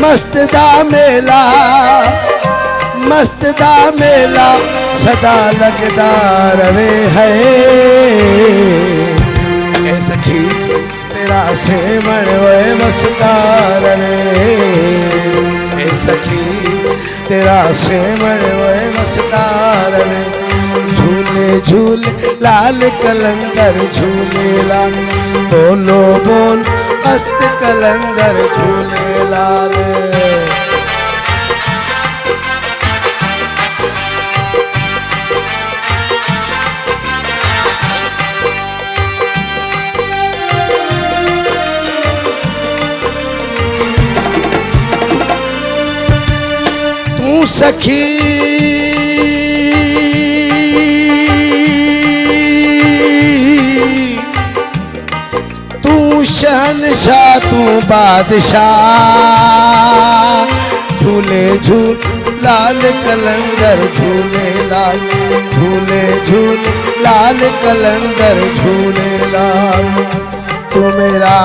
मस्त दा मेला मस्त दा मेला सदा लगदा रवे है। ए सखी तेरा सेवण वे वसदा रवे। ए सखी तेरा सेवण वे वसदा रवे। झूले झूले लाल कलंदर झूले लाल, बोलो बोल मस्त कलंदर झूले लाल। तू सखी शहनशाह तू बादशाह। झूले झूल लाल कलंदर झूले लाल, झूले झूल लाल कलंदर झूले लाल। तू मेरा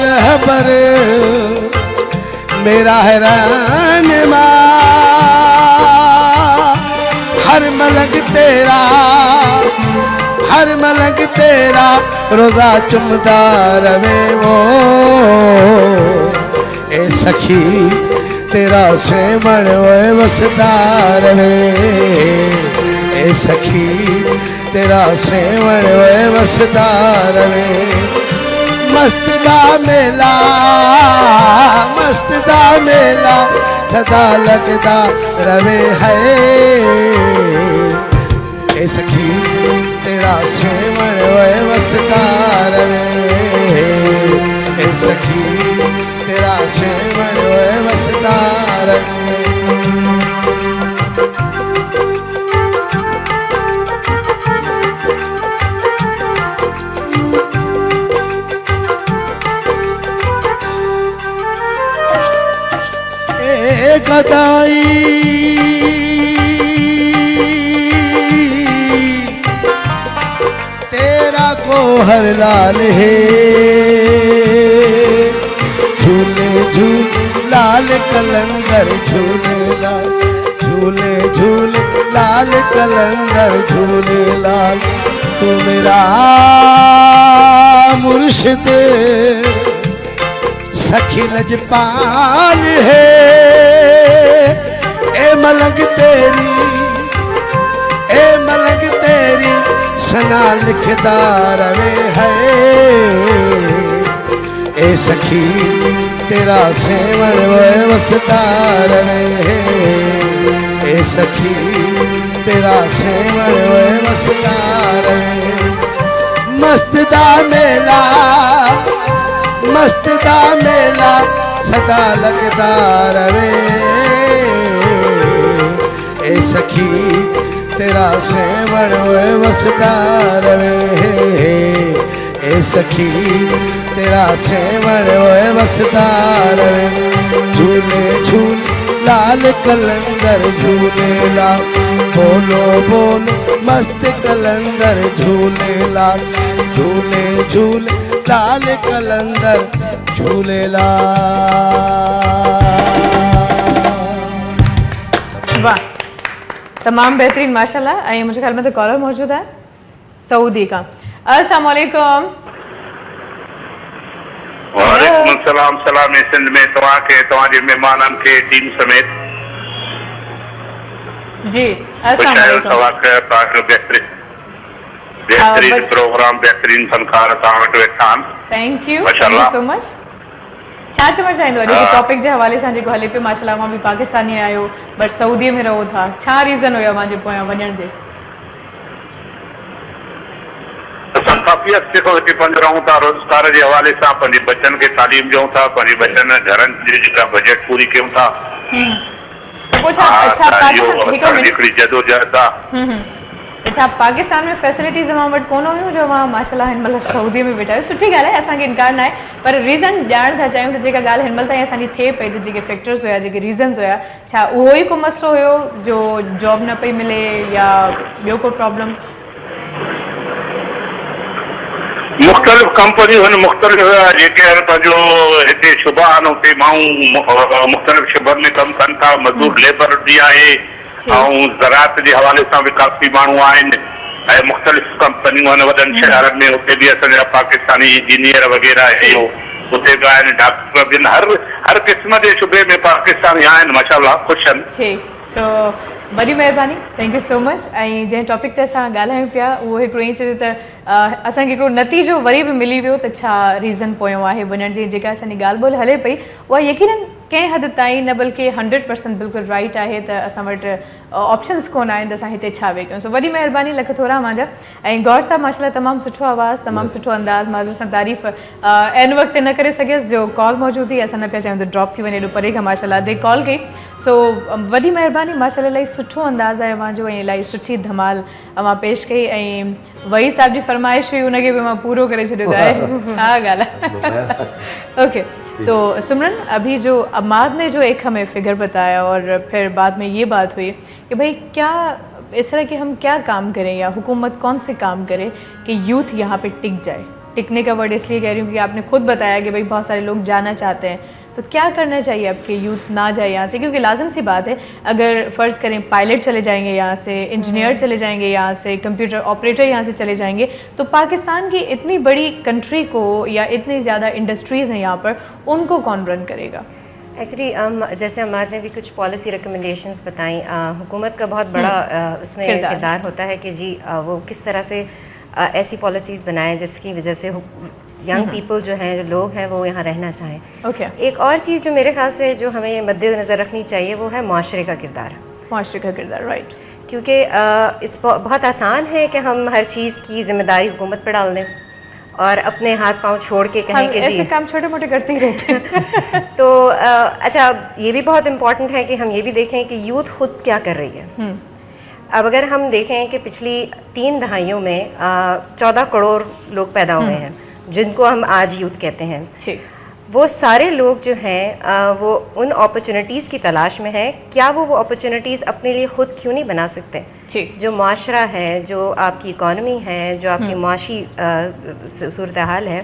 रहबर मेरा है रहनुमा, हर मलक तेरा हर मलक तेरा रोजा चुमदा रवे वो। ए सखी तेरा सेवण वे वसदा रवे। ए सखी तेरा सेवण वे वसदा रवे। मस्त दा मेला सदा लगदा रवे है। ए सखी तेरा सेवण वे वसदा रवे। ए सखी तेरा सेवण वे वसदा रवे। गदाई तेरा को हर लाल है। झूले झूल लाल कलंदर झूले लाल, झूले झूल लाल कलंदर झूले लाल। तू मेरा मुर्शिद सखी लजपाल है। ए मलंग तेरी सना लिखदा रवे है। ए सखी तेरा सेवण वे वसदा रवे। ए सखी तेरा सेवण वे वसदा रवे। मस्त दा मेला सदा लगदा रवे। ए सखी तेरा सेवण वे वसदा रवे। ए सखी तेरा सेवण वे वसदा रवे। झूले झूल लाल कलंदर झूले लाल, बोलो बोलो मस्त कलंदर झूले लाल। झूले झूल लाल कलंदर झूले लाल। वाह, तमाम बेहतरीन माशाल्लाह। ऐं मुझे ख्याल में तो कॉलर मौजूद है सऊदी का। अस्सलाम वालेकुम। वालेकुम सलाम। सलाम सिंध में तव्हां के तव्हां जे मेहमानन के टीम समेत जी अस्सलाम वालेकुम। बेहतरीन प्रोग्राम, बेहतरीन फनकार तव्हां वटि वेठा आहिनि। Thank you so much. छा चवणु चाहींदो अॼु टॉपिक जे हवाले सां जेको हले पियो? माशाल्लाह मां बि पाकिस्तानी आहियो बट सऊदीअ में रहो था, छा रीज़न हुयो मुंहिंजे पोयां वञण जे? असां काफ़ी अॻिते खां हिते पंहिंजो रहूं था, रोज़गार जे हवाले सां पंहिंजे बचनि खे तालीम ॾियूं था, पंहिंजे बचनि घरनि जी जेका बजट पूरी कयूं था। पोइ छा पाकिस्तान हिकिड़ी जदोजहद आहे। छा पाकिस्तान में फैसिलिटीज़ अवां वटि कोन हुयूं जो अवां माशाल्लाह हिन महिल सऊदीअ में वेठा आहियो? सुठी ॻाल्हि आहे, असांखे इनकार न आहे, पर रीज़न ॼाणण था चाहियूं त जेका ॻाल्हि हिन महिल ताईं असांजी थिए पई त जेके फैक्टर्स हुया, जेके रीज़न्स हुया, छा उहो ई को मसलो हुयो जो जॉब न पई मिले या ॿियो को प्रॉब्लम? मुख़्तलिफ़ कंपनियूं आहिनि, मुख़्तलिफ़ जेके आहिनि पंहिंजो हिते शुबा आहिनि, हुते माण्हू मुख़्तलिफ़ शुबनि में कमु कनि था, मज़दूर लेबर बि आहे ऐं ज़राअत जे हवाले सां बि काफ़ी माण्हू आहिनि ऐं मुख़्तलिफ़ कंपनियूं आहिनि वॾनि शहरनि में, हुते बि असांजा पाकिस्तानी इंजीनियर वग़ैरह इहो हुते बि आहिनि, डॉक्टर बि आहिनि, हर क़िस्म जे शुबे में पाकिस्तानी आहिनि, माशाअल्लाह ख़ुशि आहिनि। ठीकु, सो वॾी महिरबानी, थैंक यू सो मच। ऐं जंहिं टॉपिक ते असां ॻाल्हायूं पिया उहो हिकिड़ो ईअं चए त असांखे हिकिड़ो नतीजो वरी बि मिली वियो त छा रीज़न पोयों आहे वञण जी। जेका असांजी ॻाल्हि ॿोल हले पई उहा यकीनन कंहिं हद ताईं न बल्कि 100% बिल्कुलु राइट आहे त असां वटि ऑप्शन्स कोन आहिनि त असां हिते छा वेही कयूं। सो वॾी महिरबानी, लख थोरा मुंहिंजा। ऐं गौर साहब माशाल्लाह तमामु सुठो आवाज़ु, तमामु सुठो अंदाज़, माज़ूर सां तारीफ़ एन वक़्तु न करे सघियसि जो कॉल मौजूदु हुई, असां न पिया चाहियूं त ड्रॉप थी वञे, एॾो परे खां माशाल्लाह दे कॉल कई। सो वॾी महिरबानी, माशाल्लाह इलाही सुठो अंदाज़ आहे अव्हांजो ऐं इलाही सुठी धमाल अव्हां पेश कई। ऐं वही साहब जी फरमाइश हुई उनखे भी मैं पूरो करे छॾियो आहे। हा ॻाल्हि ओके। तो सिमरन, अभी जो अम्माद ने जो एक हमें फिगर बताया और फिर बाद में ये बात हुई कि भाई क्या इस तरह के हम क्या काम करें या हुकूमत कौन से काम करे कि यूथ यहाँ पे टिक जाए। टिकने का वर्ड इसलिए कह रही हूँ कि आपने खुद बताया कि भाई बहुत सारे लोग जाना चाहते हैं, तो क्या करना चाहिए आपके यूथ ना जाए यहाँ से, क्योंकि लाजम सी बात है अगर फ़र्ज़ करें पायलट चले जाएंगे यहाँ से, इंजीनियर चले जाएंगे यहाँ से, कंप्यूटर ऑपरेटर यहाँ से चले जाएंगे, तो पाकिस्तान की इतनी बड़ी कंट्री को या इतनी ज़्यादा इंडस्ट्रीज़ हैं यहाँ पर, उनको कौन रन करेगा। एक्चुअली जैसे अम्माद ने भी कुछ पॉलिसी रिकमेंडेशंस बताई, हुकूमत का बहुत बड़ा उसमें किरदार होता है कि जी वो किस तरह से ऐसी पॉलिसीज़ बनाएं जिसकी वजह से यंग पीपल जो हैं, जो लोग हैं, वो यहाँ रहना चाहें। एक और चीज़ जो मेरे ख्याल से जो हमें मद्देनज़र रखनी चाहिए वो है माशरे का किरदार। माशरे का किरदार, राइट। क्योंकि इट्स बहुत आसान है कि हम हर चीज़ की जिम्मेदारी हुकूमत पर डाल दें और अपने हाथ पांव छोड़ के कहें कि ऐसे काम छोटे मोटे करते ही रहते हैं। तो अच्छा, ये भी बहुत इम्पोर्टेंट है कि हम ये भी देखें कि यूथ खुद क्या कर रही है। अब अगर हम देखें कि पिछली 3 दहाइयों में 14 करोड़ लोग पैदा हुए हैं जिनको हम आज यूथ कहते हैं, वो सारे लोग जो हैं वो उन अपॉर्चुनिटीज़ की तलाश में हैं। क्या वो अपॉर्चुनिटीज़ अपने लिए खुद क्यों नहीं बना सकते? जो माशरा है, जो आपकी इकॉनमी है, जो आपकी माशी सूरत हाल है,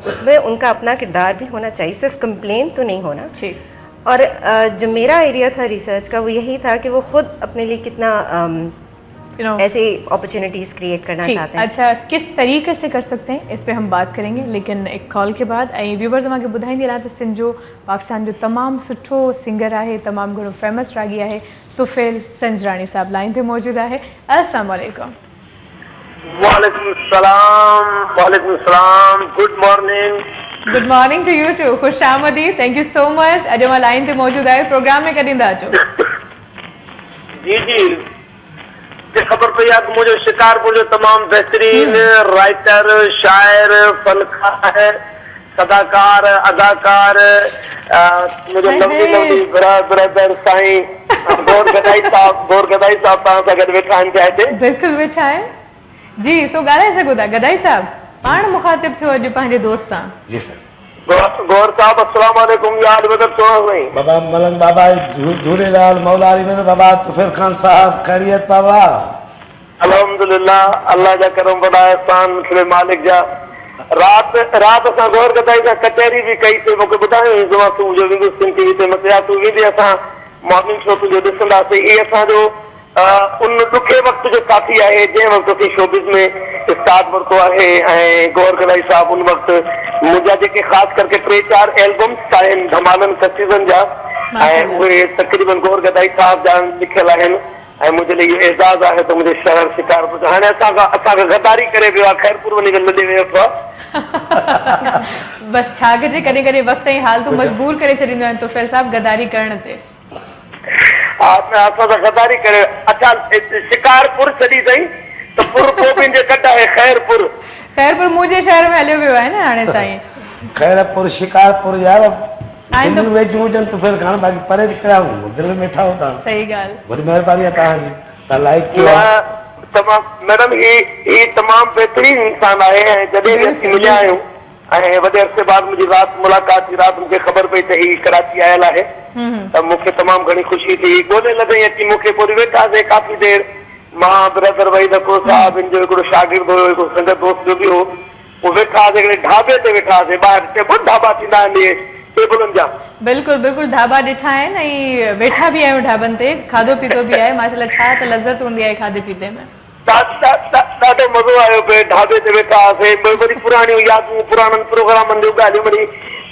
उसमें उनका अपना किरदार भी होना चाहिए, सिर्फ कंप्लेन तो नहीं होना। और जो मेरा एरिया था रिसर्च का वो यही था कि वो खुद अपने लिए कितना ऐसे अपॉर्चुनिटीज़ क्रिएट करना चाहते हैं। अच्छा, किस तरीके से कर सकते हैं इस पे हम बात करेंगे, लेकिन एक कॉल के बाद। व्यूवर्स असांखे ॿुधाईंदी रहा त सिंध जो पाकिस्तान जो तमामु सुठो सिंगर आहे, तमामु घणो फेमस रागी आहे, तुफैल संजरानी साहब लाइन पे मौजूद है। अस्सलाम वालेकुम। वालेकुम सलाम। वालेकुम सलाम। Good morning. Good morning to you too. खुश आमदीद, थैंक यू सो मच। अॼु मां लाइन पे मौजूद आहे, प्रोग्राम में कॾहिं था अचो? जी जी, खबर पई आहे मुझे शिकारपुर जो तमाम बेहतरीन राइटर, शायर, फनकार, सदाकार, अदाकार मुझे लवली ब्रदर साईं गौर गदाई साहब तव्हां सां गॾु वेठा आहिनि पिया हिते। बिल्कुलु वेठा आहिनि जी, सो ॻाल्हाए सघो था। गदाई साहब पाण मुखातिब थियो अॼु पंहिंजे दोस्त सां। जी सर। गौर साहब अस्सलाम वालेकुम। याद बदर सुना बाबा मलंग बाबा झूलेलाल मौलारी में बाबा तुफैल खान साहब, खैरियत बाबा? अल्हम्दुलिल्लाह, अल्लाह जा करम वॾा एहसान मुझे मालिक जा। रात असां गौर गदाई सां कचहरी भी कई थे, मूंखे ॿुधायो सुबह सुबह जो विंदुसि सिंध टीवी ते मतिया तूं वेंदी असां मॉर्निंग शो तुंहिंजो ॾिसंदासीं। इहे असांजो उन ॾुखे वक़्त जो साथी आहे जंहिं वक़्तु असीं शोबिज़ में स्टार्ट वरितो आहे। ऐं गौर गदाई साहब उन वक़्तु मुंहिंजा जेके ख़ासि करके 3-4 एल्बम्स आहिनि धमालनि कसीज़नि जा, ऐं उहे तक़रीबन गौर गदाई साहब जा लिखियल आहिनि। ऐं मुंहिंजे लिए इहो एज़ाज़ आहे त मुंहिंजे शहर शिकारपुर जो हाणे असांखां गद्दारी करे वियो आहे, खैरपुर वञी करे लॾे वियो आहे। बस छा कजे, कॾहिं कॾहिं वक़्त ऐं हालतूं मजबूर करे छॾींदियूं आहिनि तुफैल साहब गद्दारी करण ते। असां सां गद्दारी करे। अच्छा, शिकारपुर छॾी अथई त पुर पोइ जे कट आहे खैरपुर। खैरपुर मुंहिंजे शहर में हलियो वियो आहे न हाणे साईं। खैरपुर शिकारपुर यार दिल्ली वेझूं हुजनि तो फिर खान बाक़ी परे कहिड़ा दिल में वेठा होता। सही ॻाल्हि, वॾी महिरबानी आहे तव्हांजी, तव्हां लाइक कयो। तमामु मैडम ही तमामु बहितरीन इंसान आहे। ऐं जॾहिं बि असीं मिलिया आहियूं ऐं वॾे अरसे बाद मुंहिंजी राति मुलाक़ात थी, राति मूंखे ख़बर पई त ही कराची आयल आहे त मूंखे तमामु घणी ख़ुशी थी। ॻोल्हे लॻई अची मूंखे पोइ वेठासीं काफ़ी देरि, मां ब्रदर वहीद अको साहब, हिन जो हिकिड़ो शागिर्द हुयो, हिकिड़ो संगत दोस्त जो बि हो, वो वेठासीं हिकिड़े ढाबे ते वेठासीं ॿाहिरि टेबल ढाबा थींदा आहिनि टेबलनि जा बिल्कुलु बिल्कुलु ढाबा ॾिठा आहिनि ऐं वेठा बि आहियूं ढाबनि ते खाधो पीतो बि आहे माशाल्लाह छा त लज़त हूंदी आहे खाधे पीते में ॾाढो मज़ो आयो पिए ढाबे ते वेठा हुआसीं वरी पुराणियूं यादूं पुराणनि प्रोग्रामनि जूं ॻाल्हियूं वरी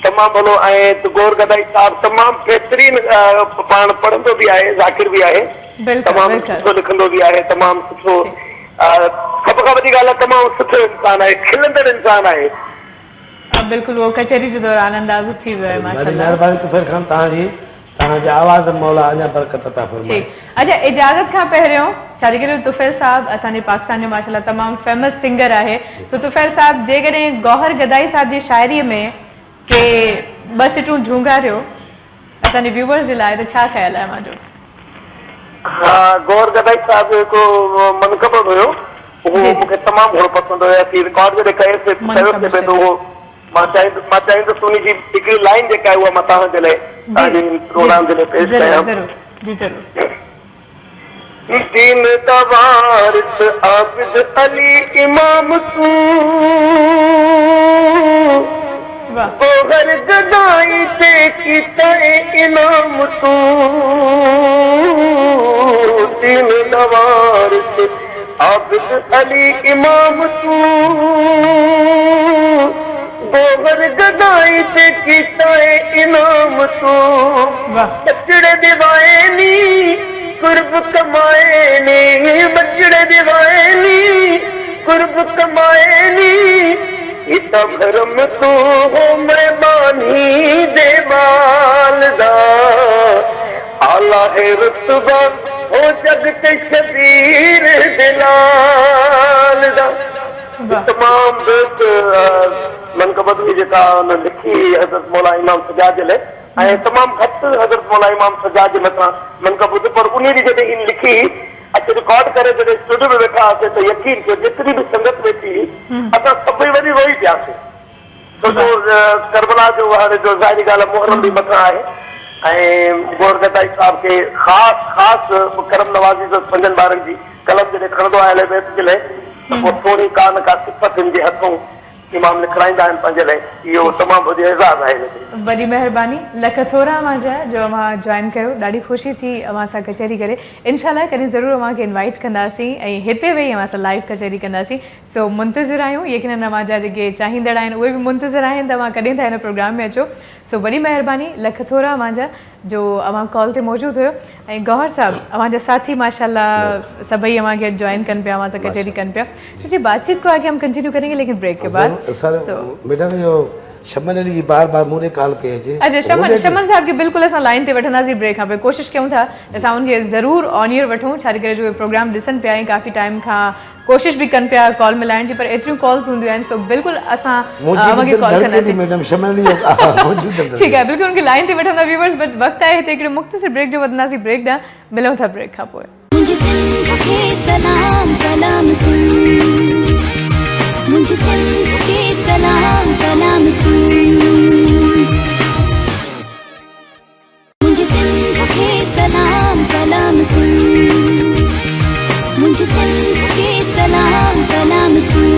तमामु भलो ऐं गौर गदाई साहिबु तमामु बहितरीन पाण पढ़ंदो बि आहे ज़ाकिर बि आहे तमामु सुठो लिखंदो बि आहे तमामु सुठो सभ खां वॾी ॻाल्हि आहे तमामु सुठो इंसानु आहे खिलंदड़ इंसानु आहे बिल्कुलु वो कचहरी जे दौरान अंदाज़ो थी वियो आहे माशाल्लाह महिरबानी तुफ़ैल ख़ान तव्हांजी आवाज़ मौला अञा बरकत अता फरमाए अच्छा इजाज़त खां पहिरियों छाजे करे तुफ़ैल साहब असांजे पाकिस्तान जो माशाल्लाह तमामु फेमस सिंगर आहे सो तुफ़ैल साहब जेकॾहिं गौहर गदाई साहब जी शाइरीअ में के ॿ सिटूं झूंगारियो असांजे व्यूवर्स जे लाइ त छा ख़्यालु आहे मुंहिंजो हा गौर गदाई साहिबु हिकु मनक़ब हुयो उहो मूंखे तमामु घणो पसंदि हुयो असीं रिकॉर्ड जॾहिं कयोसीं पियो त उहो मां चाहींदुसि उन जी हिकिड़ी लाइन जेका आहे उहा मां तव्हांजे लाइ तव्हांजे प्रोग्राम जे लाइ पेश कयां जी ज़रूर दीन तवारिस आबिद अली इमाम तू गौहर गदाई से कीता इनाम तू दीन तवारिस आबिद अली इमाम तू गौहर गदाई से कीता इनाम तू बचड़े दिवाएनी कुर्ब कमाए नी बचड़े दिवाए नी कुर्ब कमाए नी इता भरम तू हो मेहमानी दे मालदा आला है रुतबा हो जग के शबीर दिलाल दा तमाम मनक़बत जेका लिखी हज़रत मौला इमाम सजाद जे लाइ तमामु घटि हज़रत मौला इमाम सजाद जे मथां मनक़बत पर उन ॾींहुं जॾहिं इन लिखी अॼु रिकॉर्ड करे जॾहिं स्टूडियो में वेठा हुआसीं त यकीन कयो जेतिरी बि संगत वेठी असां सभई वरी रोई पियासीं छो जो करबला जो हाणे जो ज़ाहिरी ॻाल्हि आहे मुहर्रम बि मथां आहे ऐं गौर गदाई साहिब खे ख़ासि करम नवाज़ी जो 5 ॿारनि जी कलम जॾहिं खणंदो आहे अलाए बैत जे लाइ त पोइ थोरी का न का सिफ़त हिन जे हथों इमाम लिखाईंदा आहिनि पंहिंजे लाइ इहो तमामु वॾी एज़ाज़ आहे वॾी महिरबानी लख थोरा मुंहिंजा जो अव्हां जॉइन कयो ॾाढी ख़ुशी थी अव्हां सां कचहरी करे इनशाला कॾहिं ज़रूरु अव्हांखे इनवाइट कंदासीं ऐं हिते वेही अव्हां सां लाइव कचहरी कंदासीं सो मुंतज़िर आहियूं यकीनन अव्हांजा जेके चाहींदड़ आहिनि उहे बि मुंतज़िर आहिनि त अव्हां कॾहिं था हिन प्रोग्राम में अचो सो वॾी महिरबानी लख थोरा मुंहिंजा जो अव्हां कॉल ते मौजूदु हुयो ऐं गौहर साहब अव्हांजा साथी माशाल्लाह सभई अव्हांखे जॉइन कनि पिया अव्हां सां कचहरी कनि पिया तो जी बातचीत को आगे हम कंटिन्यू करेंगे लेकिन ब्रेक के बाद सर मैडम जो शमन अली बार बार मुझे कॉल पे है अच्छा शमन साहब के बिल्कुल असां लाइन ते वठंदासीं ब्रेक खां पोइ कोशिशि कयूं था असां उनखे ज़रूरु ऑन ईयर वठूं छाजे करे जो प्रोग्राम ॾिसनि पिया ऐं काफ़ी टाइम खां कोशिशि बि कनि पिया कॉल मिलाइण जी पर एतिरियूं कॉल्स हूंदियूं आहिनि सो बिल्कुलु असां अव्हांखे कॉल कंदासीं मैडम शमन अली ठीकु आहे बिल्कुलु उनखे लाइन ते वठंदा व्यूवर्स बट वक़्तु आहे हिते हिकिड़ो मुख़्तसिर ब्रेक जो वधंदासीं ब्रेक ॾांहुं मिलूं था ब्रेक खां पोइ मुझे सिंध के सलाम सलाम सुन मुझे सिंध के सलाम सलाम सुन मुझे सिंध के सलाम सलाम सुन मुझे सिंध के सलाम सलाम सुन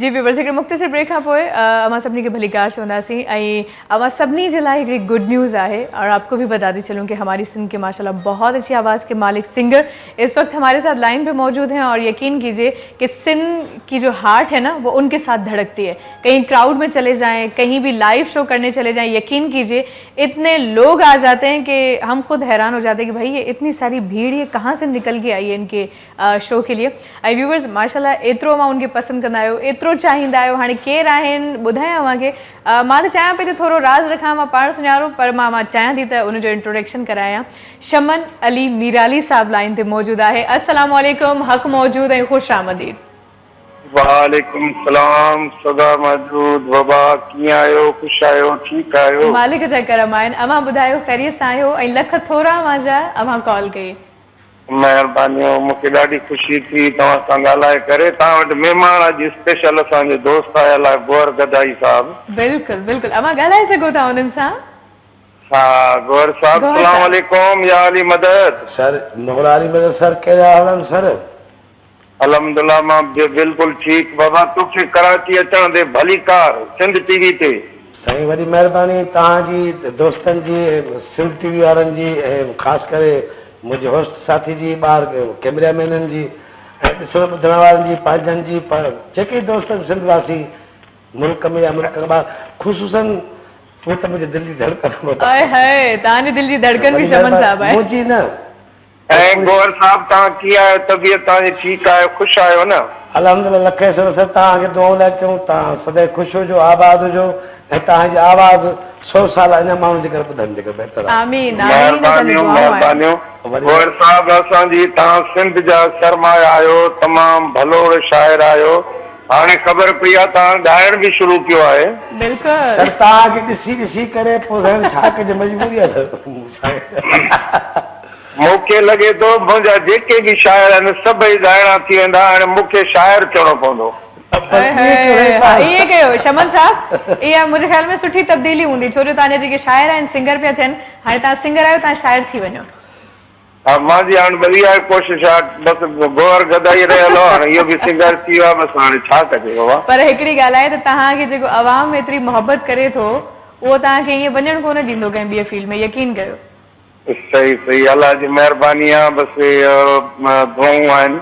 जी व्यूवर्स हिकिड़े मुख़्तसिर ब्रेक खां पोइ अवां सभिनी खे भलीकार चवंदासीं ऐं अवां सभिनी जे लाइ हिकिड़ी गुड न्यूज़ आहे और आपको भी बताते चलूं कि हमारी सिंध के माशाल्लाह बहुत अच्छी आवाज़ के मालिक सिंगर इस वक्त हमारे साथ लाइन पे मौजूद हैं और यकीन कीजिए कि सिंध की जो हार्ट है ना वो उनके साथ धड़कती है कहीं क्राउड में चले जाएं कहीं भी लाइव शो करने चले जाएं यकीन कीजिए इतने लोग आ जाते हैं कि हम खुद हैरान हो जाते हैं कि भाई ये इतनी सारी भीड़ ये कहाँ से निकल के आई है इनके शो के लिए ऐं व्यूवर्स माशाल्लाह एतिरो मां उनखे पसंदि कंदा आहियो एतिरो चाहींदा आहियो हाणे केरु आहिनि ॿुधायां अव्हांखे मां त चाहियां पई त थोरो राज़ रखां मां पाण सुञाणो पर मां चाहियां थी त उनजो इंट्रोडक्शन करायां शमन अली मीराली साहब लाइन ते मौजूदु आहे अस्सलाम वालेकुम हक़ मौजूद ऐं ख़ुशि आमदीद वालेकुम सलाम सदा मौजूद बाबा कीअं आहियो ख़ुशि आहियो ठीकु आहियो मालिक जा करम आहिनि अव्हां ॿुधायो ख़ैरियत सां आहियो ऐं लख थोरा मुंहिंजा अव्हां कॉल कई महिरबानी मूंखे ॾाढी ख़ुशी थी तव्हां सां ॻाल्हाए करे तव्हां वटि महिमान अॼु स्पेशल असांजो दोस्त आयल आहे गौर गदाई साहब बिल्कुलु बिल्कुलु अव्हां ॻाल्हाए सघो था उन्हनि सां हा गौर साहब सलाम अलैकुम या अली मदद सर मौला अली मदद सर कहिड़ा हाल आहिनि सर अल्हम्दुलिल्लाह मां बिल्कुल ठीक। बाबा तुखे कराची अचण दे भली कार सिंध टीवी ते। साईं वॾी महिरबानी तव्हांजी, दोस्तनि जी, सिंध टीवी वारनि जी, ऐं ख़ासि करे मुंहिंजे होस्ट साथी जी, ॿार कैमरामैननि जी, ऐं ॾिसण ॿुधण वारनि जी, पंहिंजनि जी, जेके दोस्त सिंधवासी मुल्क में या मुल्क ॿाहिरि, ख़ुशूसन तूं त मुंहिंजे दिलि जी धड़कन। तव्हांजी दिलि जी धड़कन बि शमन साहब आहे। मुंहिंजी न। ऐं गौर साहब तव्हां कीअं आहियो? तबियत तव्हांजी ठीकु आहे? ख़ुशि आहियो न? अल्हम्दुलिल्लाह लखे सर तव्हांखे दुआऊं था कयूं, तव्हां सदैव ख़ुशि हुजो, आबाद हुजो, ऐं तव्हांजी आवाज़ 100 साल अञा माण्हुनि जे घर ॿुधण जे करे बहितर आहे। आमीन महिरबानियूं महिरबानियूं। गौर साहब असांजी तव्हां सिंध जा सरमाया आहियो, तमामु भलो शाइर आहियो। हाणे ख़बर पई आहे तव्हां ॻाइण बि शुरू कयो आहे। बिल्कुलु सर तव्हांखे ॾिसी करे पोइ हाणे छा कजे, मजबूरी आहे सर। मूंखे लॻे थो मुंहिंजा जेके बि शाइर आहिनि सभई ॻाइणा थी वेंदा, हाणे मूंखे शाइर चवणो पवंदो। ईअं कयो शमन साहब, इहा मुंहिंजे ख़्याल में सुठी तब्दीली हूंदी, छो जो तव्हांजा जेके शाइर आहिनि सिंगर पिया थियनि, हाणे तव्हां सिंगर आहियो, तव्हां शाइर थी वञो। हा मुंहिंजी हाणे बढ़िया कोशिशि आहे, बसि गोर गदाई रहियल हो, हाणे इहो बि सिंगर थी वियो आहे, बसि हाणे छा कजे बाबा। पर हिकिड़ी ॻाल्हि आहे त तव्हांखे जेको आवाम एतिरी मोहबत करे थो, उहो तव्हांखे ईअं वञणु कोन ॾींदो कंहिं ॿिए फील्ड में, यकीन कयो। सही सही, अल्लाह जी महिरबानी आहे, बसि दुआऊं आहिनि।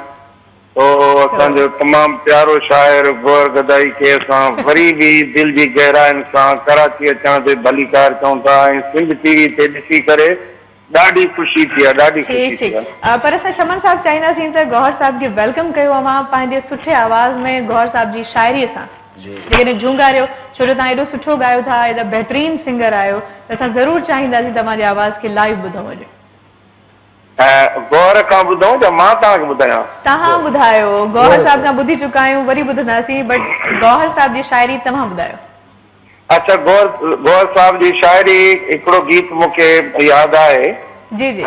तो असांजो तमामु प्यारो शाइर गौर गदाई खे असां वरी बि दिलि जी गहराइनि सां कराची अचण ते भली कार चऊं था, ऐं सिंध टीवी ते ॾिसी करे ॾाढी ख़ुशी थी आहे, ॾाढी ख़ुशी थी आहे। पर असां शमन साहब चाहींदासीं त गौहर साहब खे वेलकम कयो अवां पंहिंजे सुठे आवाज़ में, गौहर साहब जी शाइरीअ सां जेकॾहिं झूंगारियो, छो जो तव्हां एॾो सुठो ॻायो था, एॾा बहितरीन सिंगर आहियो, त असां ज़रूरु चाहींदासीं तव्हांजी आवाज़ खे लाइव ॿुधूं अॼु। गौर खां ॿुधूं या मां तव्हांखे ॿुधायां? तव्हां ॿुधायो, गौहर साहब खां ॿुधी चुका आहियूं, वरी ॿुधंदासीं, बट गौहर साहब जी शाइरी तव्हां ॿुधायो। अच्छा, गौर साहब जी शाइरी हिकिड़ो गीत मूंखे यादि आहे। जी जी।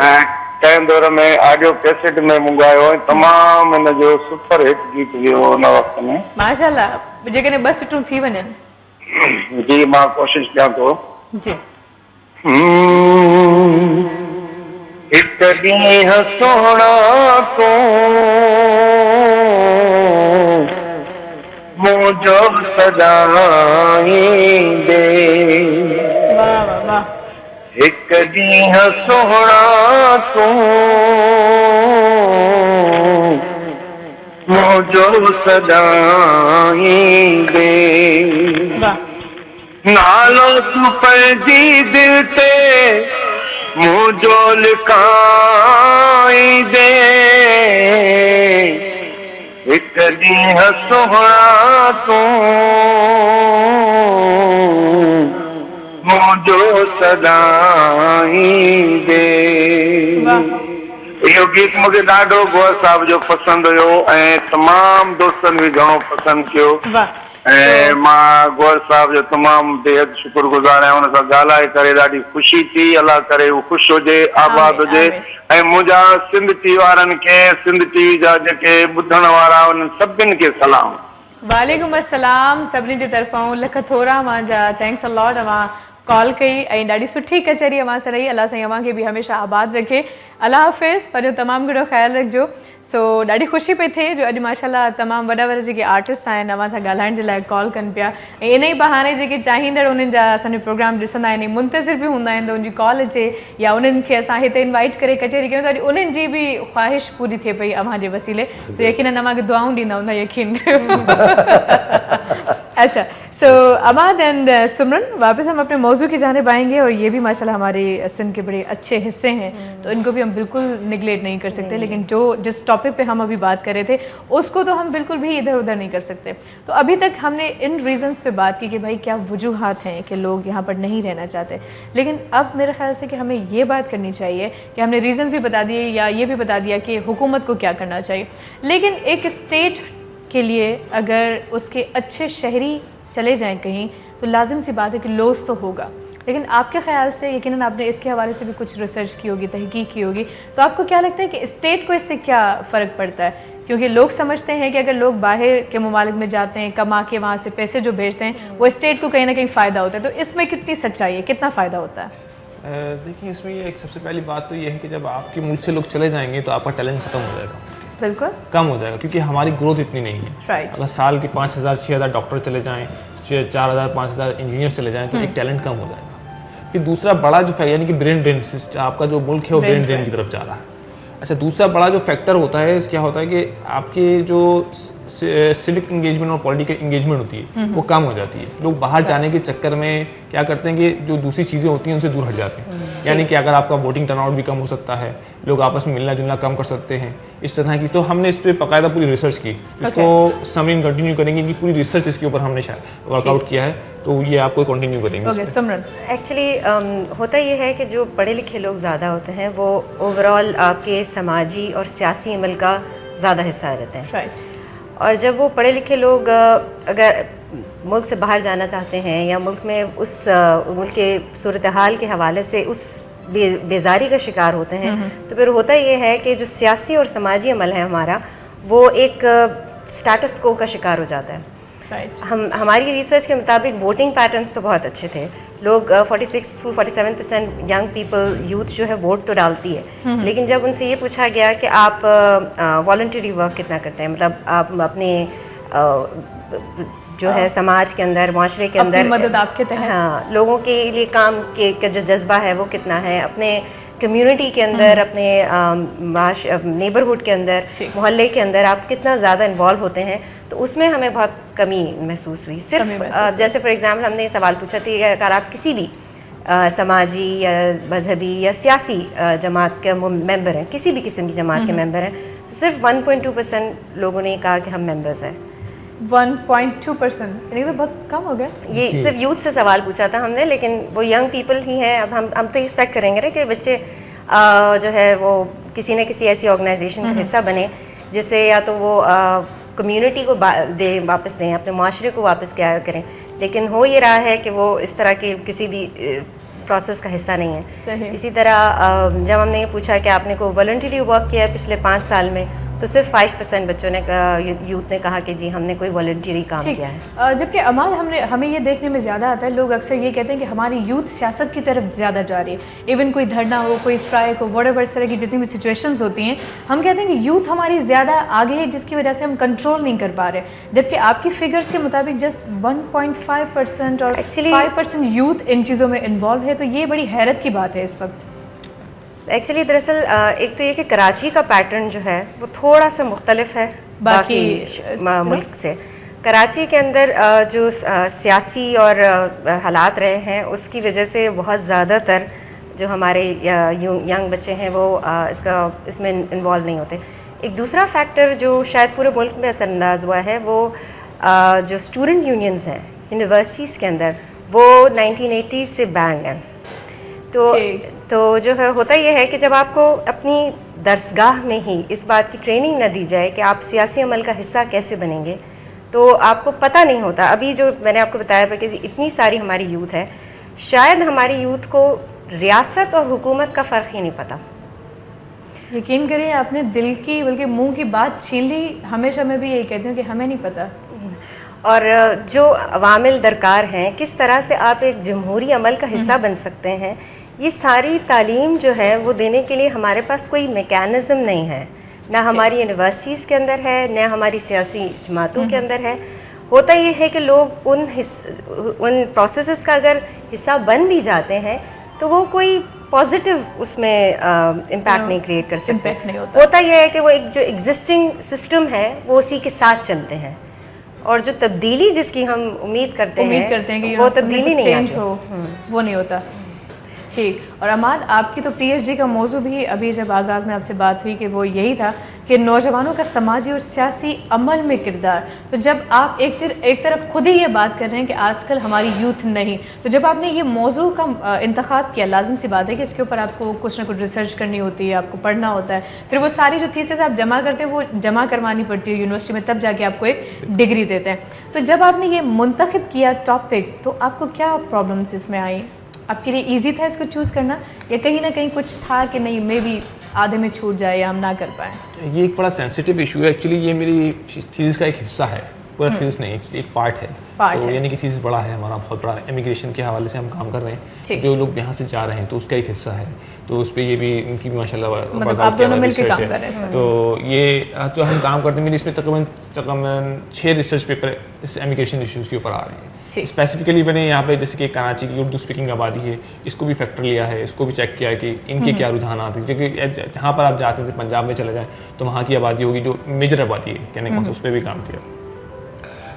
तंहिं दौर में ऑडियो कैसेट में मंगायो, तमामु हिन जो सुपर हिट गीत वियो हुन वक़्त में। माशाल्लाह, जेकॾहिं 2 सिटूं थी वञनि। जी मां कोशिशि कयां थो। जी। हिकु ॾींहुं सोहणा तूं मुंहिंजो सजाईंदे, वाह वाह वाह। हिकु ॾींहुं सोहणा तूं मुंहिंजो सजाईंदे, नालो तूं पंहिंजी दिलि ते मुंहिंजो लिखाईंदे, हिकु ॾींहुं सोहणा तूं मुंहिंजो सजाईंदे। इहो गीत मूंखे ॾाढो गौर साहब जो पसंदि हुयो, ऐं तमामु दोस्तनि बि घणो पसंदि कयो, ऐं मां गौर साहब जो तमामु बेहद शुक्रगुज़ार आहियां। हुन सां ॻाल्हाए करे ॾाढी ख़ुशी थी। अल्लाह करे हू ख़ुशि हुजे, आबाद हुजे, ऐं मुंहिंजा सिंध टीवी वारनि खे, सिंध टीवी जा जेके ॿुधण वारा उन्हनि सभिनि खे सलाम। वालेकुम अस्सलाम, सभिनी जे तरफ़ां लख थोरा मुंहिंजा थैंक्स अ लॉट। अवां कॉल कई ऐं ॾाढी सुठी कचहरी अवां सां रही। अल्लाह साईं अवां खे बि हमेशह आबाद रखे। अल्लाह हाफ़िज़, पंहिंजो तमामु घणो ख़्यालु रखिजो। सो ॾाढी ख़ुशी पई थिए जो अॼु माशाल्लाह तमामु वॾा वॾा जेके आर्टिस्ट आहिनि अवां सां ॻाल्हाइण जे लाइ कॉल कनि पिया, ऐं इन ई बहाने जेके चाहींदड़ उन्हनि जा असांजो प्रोग्राम ॾिसंदा आहिनि, मुंतज़िर बि हूंदा आहिनि, त उनजी कॉल अचे या उन्हनि खे असां हिते इनवाइट करे कचहरी कयूं त अॼु उन्हनि जी बि ख़्वाहिश पूरी थिए पई अवां जे वसीले। सो यकीनन अवांखे दुआऊं ॾींदा हूंदा, यकीन कयो। अच्छा, सो अमाद एंड सुमरन, वापस हम अपने मौजू की जानिब आएंगे, और ये भी माशाल्लाह हमारे सिंध के बड़े अच्छे हिस्से हैं, तो इनको भी हम बिल्कुल निगलेक्ट नहीं कर सकते, लेकिन जिस टॉपिक पे हम अभी बात कर रहे थे उसको तो हम बिल्कुल भी इधर उधर नहीं कर सकते। तो अभी तक हमने इन रीज़न्स पे बात की कि भाई क्या वजूहात हैं कि लोग यहाँ पर नहीं रहना चाहते, लेकिन अब मेरे ख्याल से कि हमें ये बात करनी चाहिए कि हमने रीज़न भी बता दिए या ये भी बता दिया कि हुकूमत को क्या करना चाहिए, लेकिन एक स्टेट के लिए अगर उसके अच्छे शहरी चले जाएं कहीं तो लाजिम सी बात है कि लॉस तो होगा, लेकिन आपके ख्याल से यकीनन आपने इसके हवाले से भी कुछ रिसर्च की होगी, तहकीक की होगी, तो आपको क्या लगता है कि स्टेट को इससे क्या फ़र्क पड़ता है? क्योंकि लोग समझते हैं कि अगर लोग बाहर के ममालिक में जाते हैं, कमा के वहाँ से पैसे जो भेजते हैं, वो स्टेट को कहीं ना कहीं फ़ायदा होता है, तो इसमें कितनी सच्चाई है, कितना फ़ायदा होता है? देखिए, इसमें ये एक सबसे पहली बात तो ये है कि जब आपके मुल्क से लोग चले जाएंगे तो आपका टैलेंट ख़त्म हो जाएगा। बिल्कुल कम हो जाएगा, क्योंकि हमारी ग्रोथ इतनी नहीं है। राइट। अगर साल के 5,000-6,000 डॉक्टर चले जाएँ, 4,000-5,000 इंजीनियर चले जाएँ तो एक टैलेंट कम हो जाएगा। फिर दूसरा बड़ा जो फैक्टर यानी कि ब्रेन ड्रेन सिस्टम, आपका जो मुल्क है वो ब्रेन ड्रेन की तरफ जा रहा है। अच्छा, दूसरा बड़ा जो फैक्टर होता है क्या होता है कि आपके जो सिविक इंगेजमेंट और पॉलिटिकल इंगेजमेंट होती है वो कम हो जाती है। लोग बाहर जाने के चक्कर में क्या करते हैं कि जो दूसरी चीज़ें होती हैं उनसे दूर हट जाते हैं। यानी कि अगर आपका वोटिंग टर्नआउट भी कम हो सकता है, लोग आपस में मिलना जुलना कम कर सकते हैं, इस तरह की। तो हमने इस पर बाकायदा पूरी रिसर्च की, इसको समरीन कंटिन्यू करेंगे कि पूरी रिसर्च इसके ऊपर हमने शायद वर्कआउट किया है, तो ये आपको कंटिन्यू करेंगे। ओके सिमरन। एक्चुअली होता ये है कि जो पढ़े लिखे लोग ज़्यादा होते हैं वो ओवरऑल आपके समाजी और सियासी अमल का ज़्यादा हिस्सा रहते हैं। राइट। और जब वो पढ़े लिखे लोग अगर मुल्क से बाहर जाना चाहते हैं या मुल्क में उस मुल्क के सूरत हाल के हवाले से उस बेजारी का शिकार होते हैं, तो फिर होता ये है कि जो सियासी और समाजी अमल है हमारा, वो एक स्टेटस को का शिकार हो जाता है। राइट। हमारी रिसर्च के मुताबिक वोटिंग पैटर्न्स तो बहुत अच्छे थे। लोग 46 to 47% यंग पीपल, यूथ जो है वोट तो डालती है, लेकिन जब उनसे ये पूछा गया कि आप वॉलंटरी वर्क कितना करते हैं, मतलब आप अपने जो है समाज के अंदर, माशरे के अंदर मदद आपके तहत, हाँ, लोगों के लिए काम के जो जज्बा है वो कितना है, अपने कम्युनिटी के अंदर, अपने नेबरहुड के अंदर, मोहल्ले के अंदर आप कितना ज़्यादा इन्वॉल्व होते हैं, तो उसमें हमें बहुत कमी महसूस हुई। सिर्फ जैसे फॉर एग्जांपल हमने सवाल पूछा था कि अगर आप किसी भी समाजी या मजहबी या सियासी जमात के मेंबर हैं, किसी भी किस्म की जमात के मेंबर हैं, तो सिर्फ 1.2% लोगों ने कहा कि हम मेंबर्स हैं। 1.2%, यानी तो बहुत कम हो गया। ये सिर्फ यूथ से सवाल पूछा था हमने, लेकिन वो यंग पीपल ही हैं। अब हम तो एक्सपेक्ट करेंगे ना कि बच्चे जो है वो किसी न किसी ऐसी ऑर्गेनाइजेशन का हिस्सा बने जिससे या तो वो कम्युनिटी को वापस दें, अपने माशरे को वापस क्या करें, लेकिन हो ये रहा है कि वो इस तरह के किसी भी प्रोसेस का हिस्सा नहीं है। सही। इसी तरह जब हमने ये पूछा कि आपने को वॉलंटरी वर्क किया है पिछले 5 साल में, तो सिर्फ 5% बच्चों ने यूथ ने कहा कि जी हमने कोई वॉलंटरी काम किया है। जबकि अमाल हमें ये देखने में ज़्यादा आता है, लोग अक्सर ये कहते हैं कि हमारी यूथ सियासत की तरफ ज़्यादा जा रही है। इवन कोई धरना हो, कोई स्ट्राइक हो, व्हाटएवर इस तरह की जितनी भी सिचुएशंस होती हैं, हम कहते हैं कि यूथ हमारी ज़्यादा आगे है, जिसकी वजह से हम कंट्रोल नहीं कर पा रहे। जबकि आपकी फिगर्स के मुताबिक जस्ट 1.5% और 5% यूथ इन चीज़ों में इन्वॉल्व है, तो ये बड़ी हैरत की बात है इस वक्त। एक्चुअली दरअसल एक तो ये कि कराची का पैटर्न जो है वो थोड़ा सा मुख्तलिफ है बाकी मुल्क से। कराची के अंदर जो सियासी और हालात रहे हैं उसकी वजह से बहुत ज़्यादातर जो हमारे यंग बच्चे हैं वो इसमें इन्वॉल्व नहीं होते। एक दूसरा फैक्टर जो शायद पूरे मुल्क में असरअंदाज हुआ है वो जो स्टूडेंट यूनियंस हैं यूनिवर्सिटीज़ के अंदर, वो 1980s से बैंड हैं। तो जो है होता ये है कि जब आपको अपनी दरसगाह में ही इस बात की ट्रेनिंग न दी जाए कि आप सियासी अमल का हिस्सा कैसे बनेंगे, तो आपको पता नहीं होता। अभी जो मैंने आपको बताया था कि इतनी सारी हमारी यूथ है, शायद हमारी यूथ को रियासत और हुकूमत का फ़र्क ही नहीं पता। यकीन करिए आपने दिल की बल्कि मुंह की बात छीन ली। हमेशा मैं भी यही कहती हूँ कि हमें नहीं पता। और जो अवामिल दरकार हैं, किस तरह से आप एक जमहूरी अमल का हिस्सा बन सकते हैं, ये सारी तालीम जो है वो देने के लिए हमारे पास कोई मैकेनिज़्म नहीं है, ना हमारी यूनिवर्सिटीज़ के अंदर है, ना हमारी सियासी जमातों के अंदर है। होता ये है कि लोग उन प्रोसेसेस का अगर हिस्सा बन भी जाते हैं तो वो कोई पॉजिटिव उसमें इम्पैक्ट नहीं क्रिएट कर सकते। होता यह है कि वो एक जो एग्जिस्टिंग सिस्टम है वो उसी के साथ चलते हैं, और जो तब्दीली जिसकी हम उम्मीद करते हैं कि वो तब्दीली नहीं आती, वो नहीं होता। ठीक। और अमाल, आपकी तो पीएचडी का मौजू भी अभी जब आगाज़ में आपसे बात हुई कि वो यही था कि नौजवानों का समाजी और सियासी अमल में किरदार। तो जब आप एक तरफ खुद ही ये बात कर रहे हैं कि आजकल हमारी यूथ नहीं, तो जब आपने ये मौजू का इंतखाब किया, लाजिम सी बात है कि इसके ऊपर आपको कुछ ना कुछ रिसर्च करनी होती है, आपको पढ़ना होता है, फिर वो सारी जो थीसिस आप जमा करते हैं वो जमा करवानी पड़ती है यूनिवर्सिटी में, तब जाके आपको एक डिग्री देते हैं। तो जब आपने ये मुंतखब किया टॉपिक, तो आपको क्या प्रॉब्लम्स इसमें आई? आपके लिए इजी था इसको चूज़ करना, या कहीं ना कहीं कुछ था कि नहीं मे भी आधे में छूट जाए या हम ना कर पाए? ये एक बड़ा सेंसिटिव इशू है। एक्चुअली ये मेरी थीसिस का एक हिस्सा है, पूरा थीसिस नहीं, एक पार्ट है। तो यानी कि थीसिस बड़ा है हमारा, बहुत बड़ा। इमिग्रेशन के हवाले से हम काम कर रहे हैं, जो लोग यहाँ से जा रहे हैं तो उसका एक हिस्सा है। तो उस पर ये भी इनकी भी माशाल्लाह मतलब आप दोनों मिलकर काम कर रहे हैं। तो ये तो हम काम करते हैं। मेरी इसमें तकरीबन 6 रिसर्च पेपर इस इमिग्रेशन इश्यूज़ के ऊपर आ रहे हैं। स्पेसिफिकली मैंने यहाँ पे जैसे कि कराची की उर्दू स्पीकिंग आबादी है, इसको भी फैक्टर लिया है, इसको भी चेक किया है कि इनके क्या रुझान आते हैं। क्योंकि जहाँ पर आप जाते हैं पंजाब में चले जाएँ तो वहाँ की आबादी होगी जो मेजर आबादी है कहने का, उस पर भी काम किया।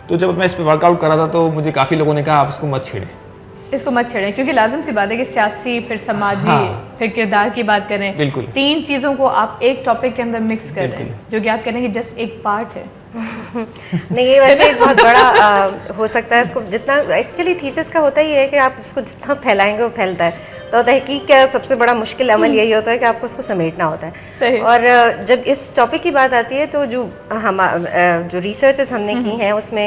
तो जब मैं इस पर वर्कआउट कर रहा था तो मुझे काफ़ी लोगों ने कहा आप इसको मत छेड़ें, इसको मत छेड़ें, क्योंकि लाजिम सी बात है कि सियासी, फिर समाजी, फिर किरदार की बात करें, बिल्कुल 3 चीज़ों को आप एक टॉपिक के अंदर मिक्स कर रहे हैं, जो कि आप कह रहे हैं कि जस्ट एक पार्ट है। नहीं, ये वैसे एक बहुत बड़ा हो सकता है। इसको जितना एक्चुअली थीसिस का होता ही है कि आप इसको जितना फैलाएंगे वो फैलता है। तो तहकीक का सबसे बड़ा मुश्किल अमल यही होता है कि आपको उसको समेटना होता है। सही। और जब इस टॉपिक की बात आती है तो जो रिसर्चेस हमने की हैं उसमें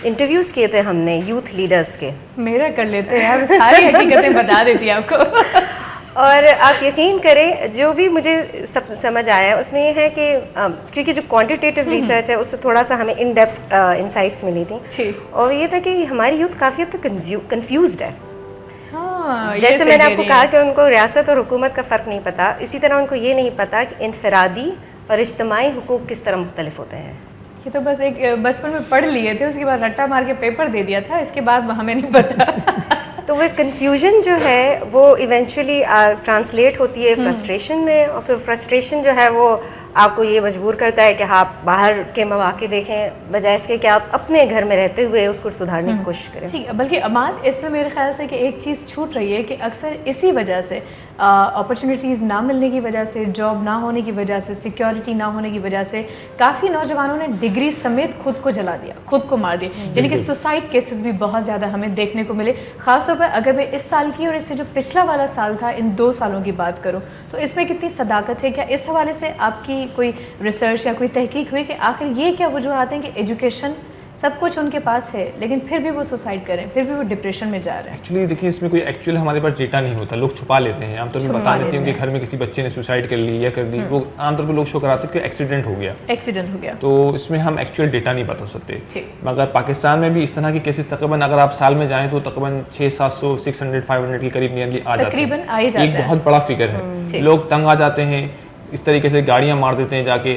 इंटरव्यूज़ किए थे हमने यूथ लीडर्स के। मेरा कर लेते हैं यार, सारी हकीकतें बता देती है आपको। और आप यकीन करें जो भी मुझे समझ आया उसमें ये है कि क्योंकि जो क्वांटिटेटिव रिसर्च है उससे थोड़ा सा हमें इन डेप्थ इंसाइट्स मिली थी, और ये था कि हमारी यूथ काफ़ी हद तक कंफ्यूज्ड है। जैसे मैंने आपको कहा कि उनको रियासत और हुकूमत का फ़र्क नहीं पता, इसी तरह उनको ये नहीं पता कि इनफरादी और इज्तिमाई हुकूक किस तरह मुख्तलिफ होते हैं। ये तो बस एक बचपन में पढ़ लिए थे, उसके बाद रट्टा मार के पेपर दे दिया था, इसके बाद हमें नहीं पता। तो वो कन्फ्यूजन जो है वो इवेंचुअली ट्रांसलेट होती है फ्रस्ट्रेशन में, और फिर फ्रस्ट्रेशन जो है वो आपको ये मजबूर करता है कि आप बाहर के मौके देखें बजाय इसके कि आप अपने घर में रहते हुए उसको सुधारने की कोशिश करें। ठीक है, बल्कि अमान इसमें मेरे ख्याल से कि एक चीज़ छूट रही है कि अक्सर इसी वजह से अपॉर्चुनिटीज़ ना मिलने की वजह से, जॉब ना होने की वजह से, सिक्योरिटी ना होने की वजह से काफ़ी नौजवानों ने डिग्री समेत खुद को जला दिया, खुद को मार दिया। यानी कि सुसाइड केसेस भी बहुत ज़्यादा हमें देखने को मिले। ख़ासतौर पर अगर मैं इस साल की और इससे जो पिछला वाला साल था, इन 2 सालों की बात करूँ तो इसमें कितनी सदाकत है। क्या इस हवाले से आपकी कोई रिसर्च या कोई तहकीक हुई कि आखिर ये क्या वजूहत हैं कि एजुकेशन सब कुछ उनके पास है लेकिन फिर भी वो सुसाइड करें, फिर भी वो डिप्रेशन में जा रहे हैं? एक्चुअली देखिए, इसमें कोई एक्चुअल हमारे पास डेटा नहीं होता, लोग छुपा लेते हैं। आमतौर पर बता देते हैं कि घर में किसी बच्चे ने सुसाइड कर ली या कर दी, वो आमतौर पर लोग शो कराते हैं कि एक्सीडेंट हो गया। तो इसमें हम एक्चुअल डेटा नहीं बता सकते। मगर पाकिस्तान में भी इस तरह की केसेस तकरीबन अगर आप साल में जाएँ तो तकरीबन 600, 700, 600, 500 के करीब नियरली आ जाते हैं। एक बहुत बड़ा फिगर है। लोग तंग आ जाते हैं, इस तरीके से गाड़ियां मार देते हैं जाके।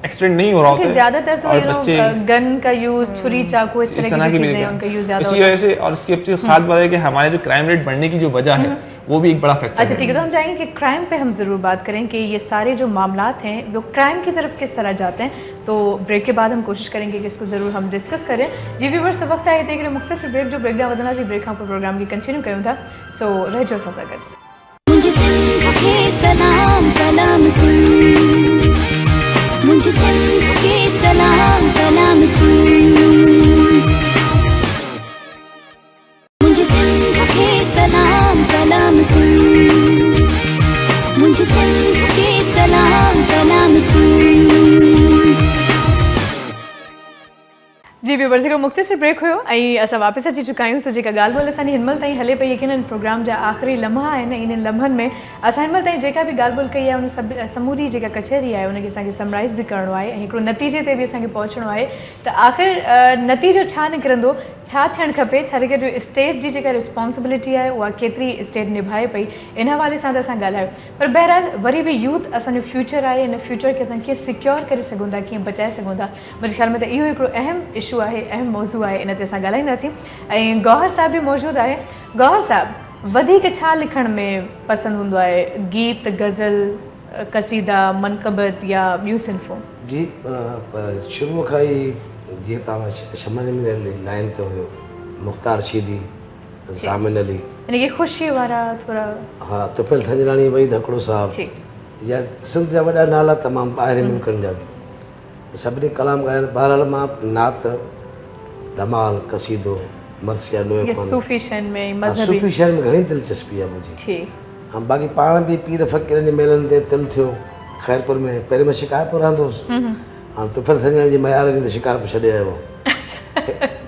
एक्सीडेंट नहीं हो रहा होता है, ज्यादातर तो और बच्चे गन का यूज, छुरी चाकू, इस तरह की चीजें उनका यूज ज्यादा इसी वजह से। और इसकी सबसे खास बात है कि हमारे जो क्राइम रेट बढ़ने की जो वजह है वो भी एक बड़ा फैक्टर है। अच्छा ठीक है, तो हम चाहेंगे कि क्राइम पे हम ज़रूर बात करें कि ये सारे जो मामलात हैं वो क्राइम की तरफ किस तरह जाते हैं। तो ब्रेक के बाद हम कोशिश करेंगे कि इसको ज़रूर हम डिस्कस करें। जी व्यूअर्स, वक्त आए थे कि मुख्तसर ब्रेक जो ब्रेकडाउन बदलना जी ब्रेक हम प्रोग्राम की कंटिन्यू करूँ था। सो रह जो सजा मुझे सिंध के सलाम सलाम सुन, मुझे सिंध के सलाम सलाम सुन, मुझे सिंध के सलाम सलाम सुन, मुझे सिंध के सलाम सलाम सुन। जी व्यूअर्स, हिकिड़ो मुख़्तसिर ब्रेक हुयो ऐं असां वापसि अची चुका आहियूं। सो जेका ॻाल्हि ॿोल असांजी हिनमहिल ताईं हले पई, यकीनन प्रोग्राम जा आख़िरी लम्हा आहिनि। इन्हनि लम्हनि में असां हिनमहिल ताईं जेका बि ॻाल्हि ॿोल कई आहे उन सभु समूरी जेका कचहरी आहे उनखे असांखे समराइज़ बि करिणो आहे ऐं हिकिड़ो नतीजे ते बि असांखे पहुचणो आहे। त आख़िर नतीजो छा निकिरंदो, छा थियणु खपे, छा करे जो स्टेट जी जेका रिस्पॉन्सिबिलिटी आहे उहा केतिरी स्टेट निभाए पई, इन हवाले सां त असां ॻाल्हायो। पर बहरहाल वरी बि यूथ असांजो फ्यूचर आहे, इन फ्यूचर खे असां कीअं सिक्योर करे सघूं था, कीअं बचाए सघूं था। मुंहिंजे ख़्याल में त इहो हिकिड़ो अहम इशू आहे, अहम मौज़ू आहे, इन ते असां ॻाल्हाईंदासीं। ऐं गौहर साहब बि मौजूदु आहे। गौहर साहब, वधीक छा लिखण में पसंदि हूंदो आहे, गीत, गज़ल, कसीदा, मनक़बत या ॿियूं सिन्फ़ूं? जी शुरू खां ई जीअं तव्हां शमन में लाइन ते हुयो, मुख़्तार रशीदी, ज़ामिन अली, यानी कि ख़ुशी वारा थोरा, हाँ, तुफ़ैल संजराणी, वहीद हकड़ो साहब, या सिंध जा वॾा नाला तमामु ॿाहिरि मुल्कनि जा बि सभिनी कलाम ॻाइनि। बहरहाल मां नात, धमाल, कसीदो, मरसिया, नोए सूफ़ी शहर में, सूफ़ी शहर में घणी दिलचस्पी आहे मुंहिंजी। ऐं बाक़ी पाण बि पीर फ़क़ीरनि जे मेलनि ते तिल थियो ख़ैरपुर में। पहिरीं मां शिकारपुर रहंदो हुउसि, हाणे तुफ़ैल संजराणी जी मयारनि ते शिकारपुर छॾे आयो हुओ।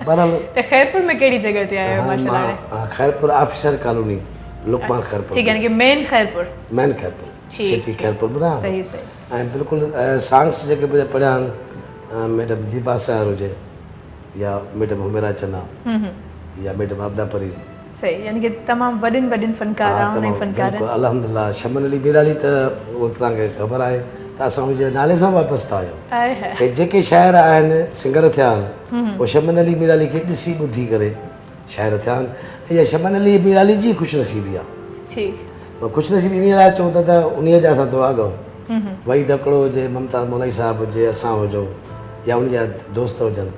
बहरहाल ख़ैरपुर में कहिड़ी जगह ते आयो माशाल्लाह? Khairpur officer colony, Luqman Khairpur. ठीक है, यानी कि main Khairpur, main Khairpur city Khairpur में रहां। सही सही। ऐं बिल्कुलु सॉन्ग्स जेके मुंहिंजा पढ़िया आहिनि, मैडम दीपा साहिर हुजे, या मैडम हुमेरा चन्ना या मैडम आबदा परी। सही, यानी कि तमामु वॾनि फ़नकार ऐं फ़नकार। अल्हम्दुलिल्लाह शमन अली मीराली त उहो तव्हांखे ख़बर आहे त असां हुनजे नाले सां वापसि था आहियूं। हे जेके शाइर आहिनि सिंगर थिया आहिनि उहे शमन अली मीराली खे ॾिसी ॿुधी करे शाइर थिया आहिनि। इहा शमन अली मीराली जी ख़ुशनसीबी आहे। ख़ुशनसीबी इन लाइ चऊं था त उन जा असां दुआ कयूं। वही दकिड़ो हुजे, ममताज़ मौलवी साहब हुजे, असां हुजूं या उनजा दोस्त हुजनि,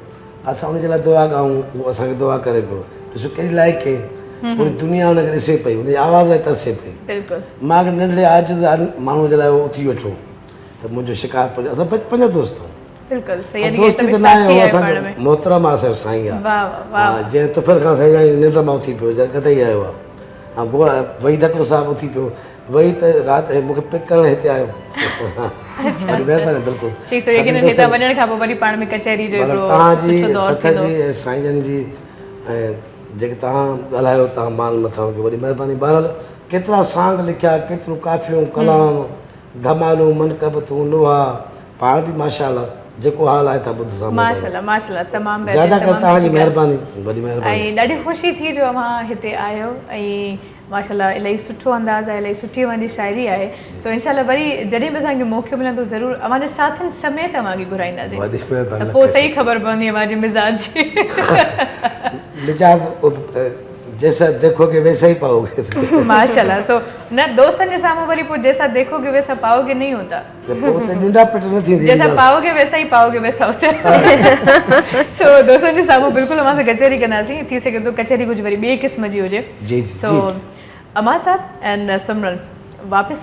असां उनजे लाइ दुआ कयूं। उहो असांखे दुआ करे पियो। ॾिसो कहिड़ी लाइक़ खे पूरी दुनिया हुनखे ॾिसे पई, हुनजी आवाज़ लाइ तरसे पई। मां नंढड़े आजिज़ माण्हू जे लाइ उथी वेठो त मुंहिंजो शिकार पर असां बचपन जा दोस्त आहियूं। दोस्ती त न आहे, उहो असांजो मोहतरम आहे, असांजो साईं आहे। जंहिं तुफर खां साईं निंड मां उथी पियो कतई आयो आहे। ऐं गोआ वही दकिड़ो साहिबु उथी पियो, वही त राति मूंखे पिक करणु हिते आयो। महिरबानी, बिल्कुलु तव्हांजी सथ जी ऐं साईं जी ऐं जेके तव्हां ॻाल्हायो तव्हां मान मथां वॾी महिरबानी। बहरहाल केतिरा सांग लिखिया, केतिरियूं काफ़ियूं, कलाम, धमालूं, मनक़बतूं, लोहा, पाण बि माशाअल्लाह जेको हाल आहे तव्हां ॿुध सां माशाअल्लाह तमामु ज़्यादातर तव्हांजी महिरबानी, वॾी महिरबानी। ऐं ॾाढी ख़ुशी थी जो अव्हां हिते आयो ऐं माशाअल्लाह इलाही सुठो अंदाज़ आहे, इलाही सुठी अव्हांजी शाइरी आहे। सो इंशाअल्लाह वरी जॾहिं बि असांखे मौक़ो मिलंदो ज़रूरु अव्हांजे साथनि समेत अव्हांखे घुराईंदासीं, त पोइ सही ख़बर पवंदी अव्हांजे मिज़ाज जी। मिजाज जैसा देखोगे वैसा ही पाओगे। माशाल्लाह। सो न दोस्तनि जे साम्हूं वरी पोइ जैसा देखोगे वैसा पाओगे नहीं होता, जैसा पाओगे वैसा ही पाओगे वैसा होता है। सो दोस्तनि जे साम्हूं बिल्कुलु अमां सां कचहरी कंदासीं, थी सघे थो कचहरी कुझु वरी ॿिए क़िस्म जी हुजे। सो अमा साहब एंड सिमरन, वापस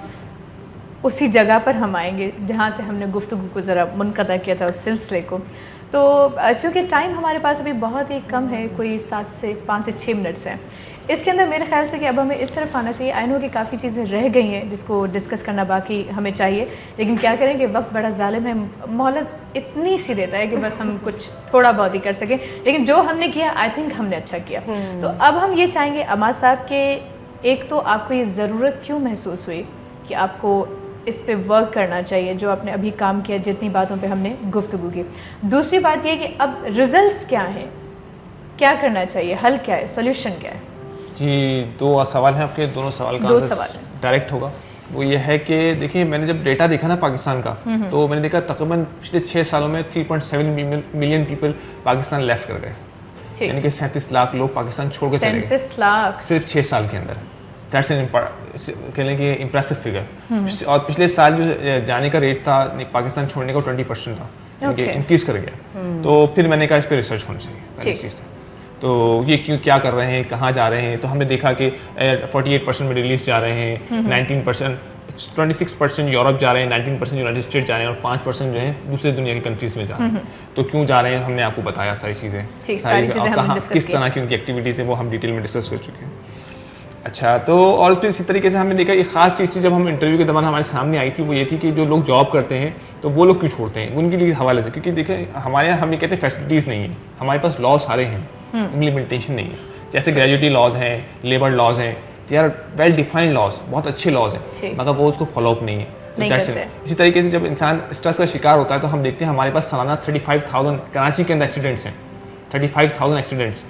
उसी जगह पर हम आएंगे जहाँ से हमने गुफ्तगू को ज़रा मुनक़ता किया था उस सिलसिले को। तो चूँकि टाइम हमारे पास अभी बहुत ही कम है, कोई 5 से 6 मिनट्स हैं, इसके अंदर मेरे ख्याल से कि अब हमें इस तरफ आना चाहिए। आई नो कि काफ़ी चीज़ें रह गई हैं जिसको डिस्कस करना बाकी हमें चाहिए, लेकिन क्या करें कि वक्त बड़ा ज़ालिम है, मोहलत इतनी सी देता है कि बस हम कुछ थोड़ा बहुत ही कर सकें, लेकिन जो हमने किया आई थिंक हमने अच्छा किया। तो अब हम ये चाहेंगे अमा साहब के, एक तो आपको ये ज़रूरत क्यों महसूस हुई कि आपको इस पे वर्क करना चाहिए, जो आपने अभी काम किया, जितनी बातों पे हमने गुफ्तगू की। दूसरी बात ये कि अब रिजल्ट्स क्या हैं, क्या करना चाहिए, हल क्या है, सॉल्यूशन क्या है? जी, 2 सवाल हैं आपके, दोनों सवाल का आंसर डायरेक्ट होगा। वो ये है कि देखिए मैंने जब डेटा देखा ना पाकिस्तान का, तो मैंने देखा तकरीबन पिछले 6 सालों में 3.7 मिलियन पीपल पाकिस्तान लेफ्ट कर गए, यानी कि 37 लाख लोग पाकिस्तान छोड़ के चले गए। 37 लाख सिर्फ 6 साल के अंदर। दैट्स एन कह लें कि इम्प्रेसिव फिगर। और पिछले साल जो जाने का रेट था पाकिस्तान छोड़ने का 20% था, यानी कि इंक्रीज कर गया। तो फिर मैंने कहा इस पर रिसर्च होनी चाहिए चीज़। तो ये क्यों, क्या कर रहे हैं, कहाँ जा रहे हैं? तो हमने देखा कि 48% मिडिल ईस्ट जा रहे हैं, 26% यूरोप जा रहे हैं, 19% यूनाइटेड स्टेट जा रहे हैं और 5% जो है दूसरे दुनिया की कंट्रीज में जा रहे हैं। तो क्यों जा रहे हैं हमने आपको बताया सारी चीज़ें, किस तरह की उनकी एक्टिविटीज़ है वो हम डिटेल में डिस्कस कर चुके हैं। अच्छा, तो और फिर इसी तरीके से हमने देखा एक ख़ास चीज़ थी जब हम इंटरव्यू के दौरान हमारे सामने आई थी, वो ये थी कि जो लोग जॉब करते हैं तो वो लोग क्यों छोड़ते हैं, उनके लिए हवाले से। क्योंकि देखें हमारे यहाँ हम ये कहते हैं फैसिलिटीज़ नहीं है, हमारे पास लॉ सारे हैं, इम्प्लीमेंटेशन नहीं है। जैसे ग्रेजुएटी लॉज हैं, लेबर लॉज हैं, they are well defined laws, बहुत अच्छे लॉज हैं, मगर वो उसको फॉलोअप नहीं है। इसी तरीके से जब इंसान स्ट्रेस का शिकार होता है तो हम देखते हैं हमारे पास सालाना 35,000 कराची के अंदर एक्सीडेंट्स हैं, 35,000 एक्सीडेंट्स,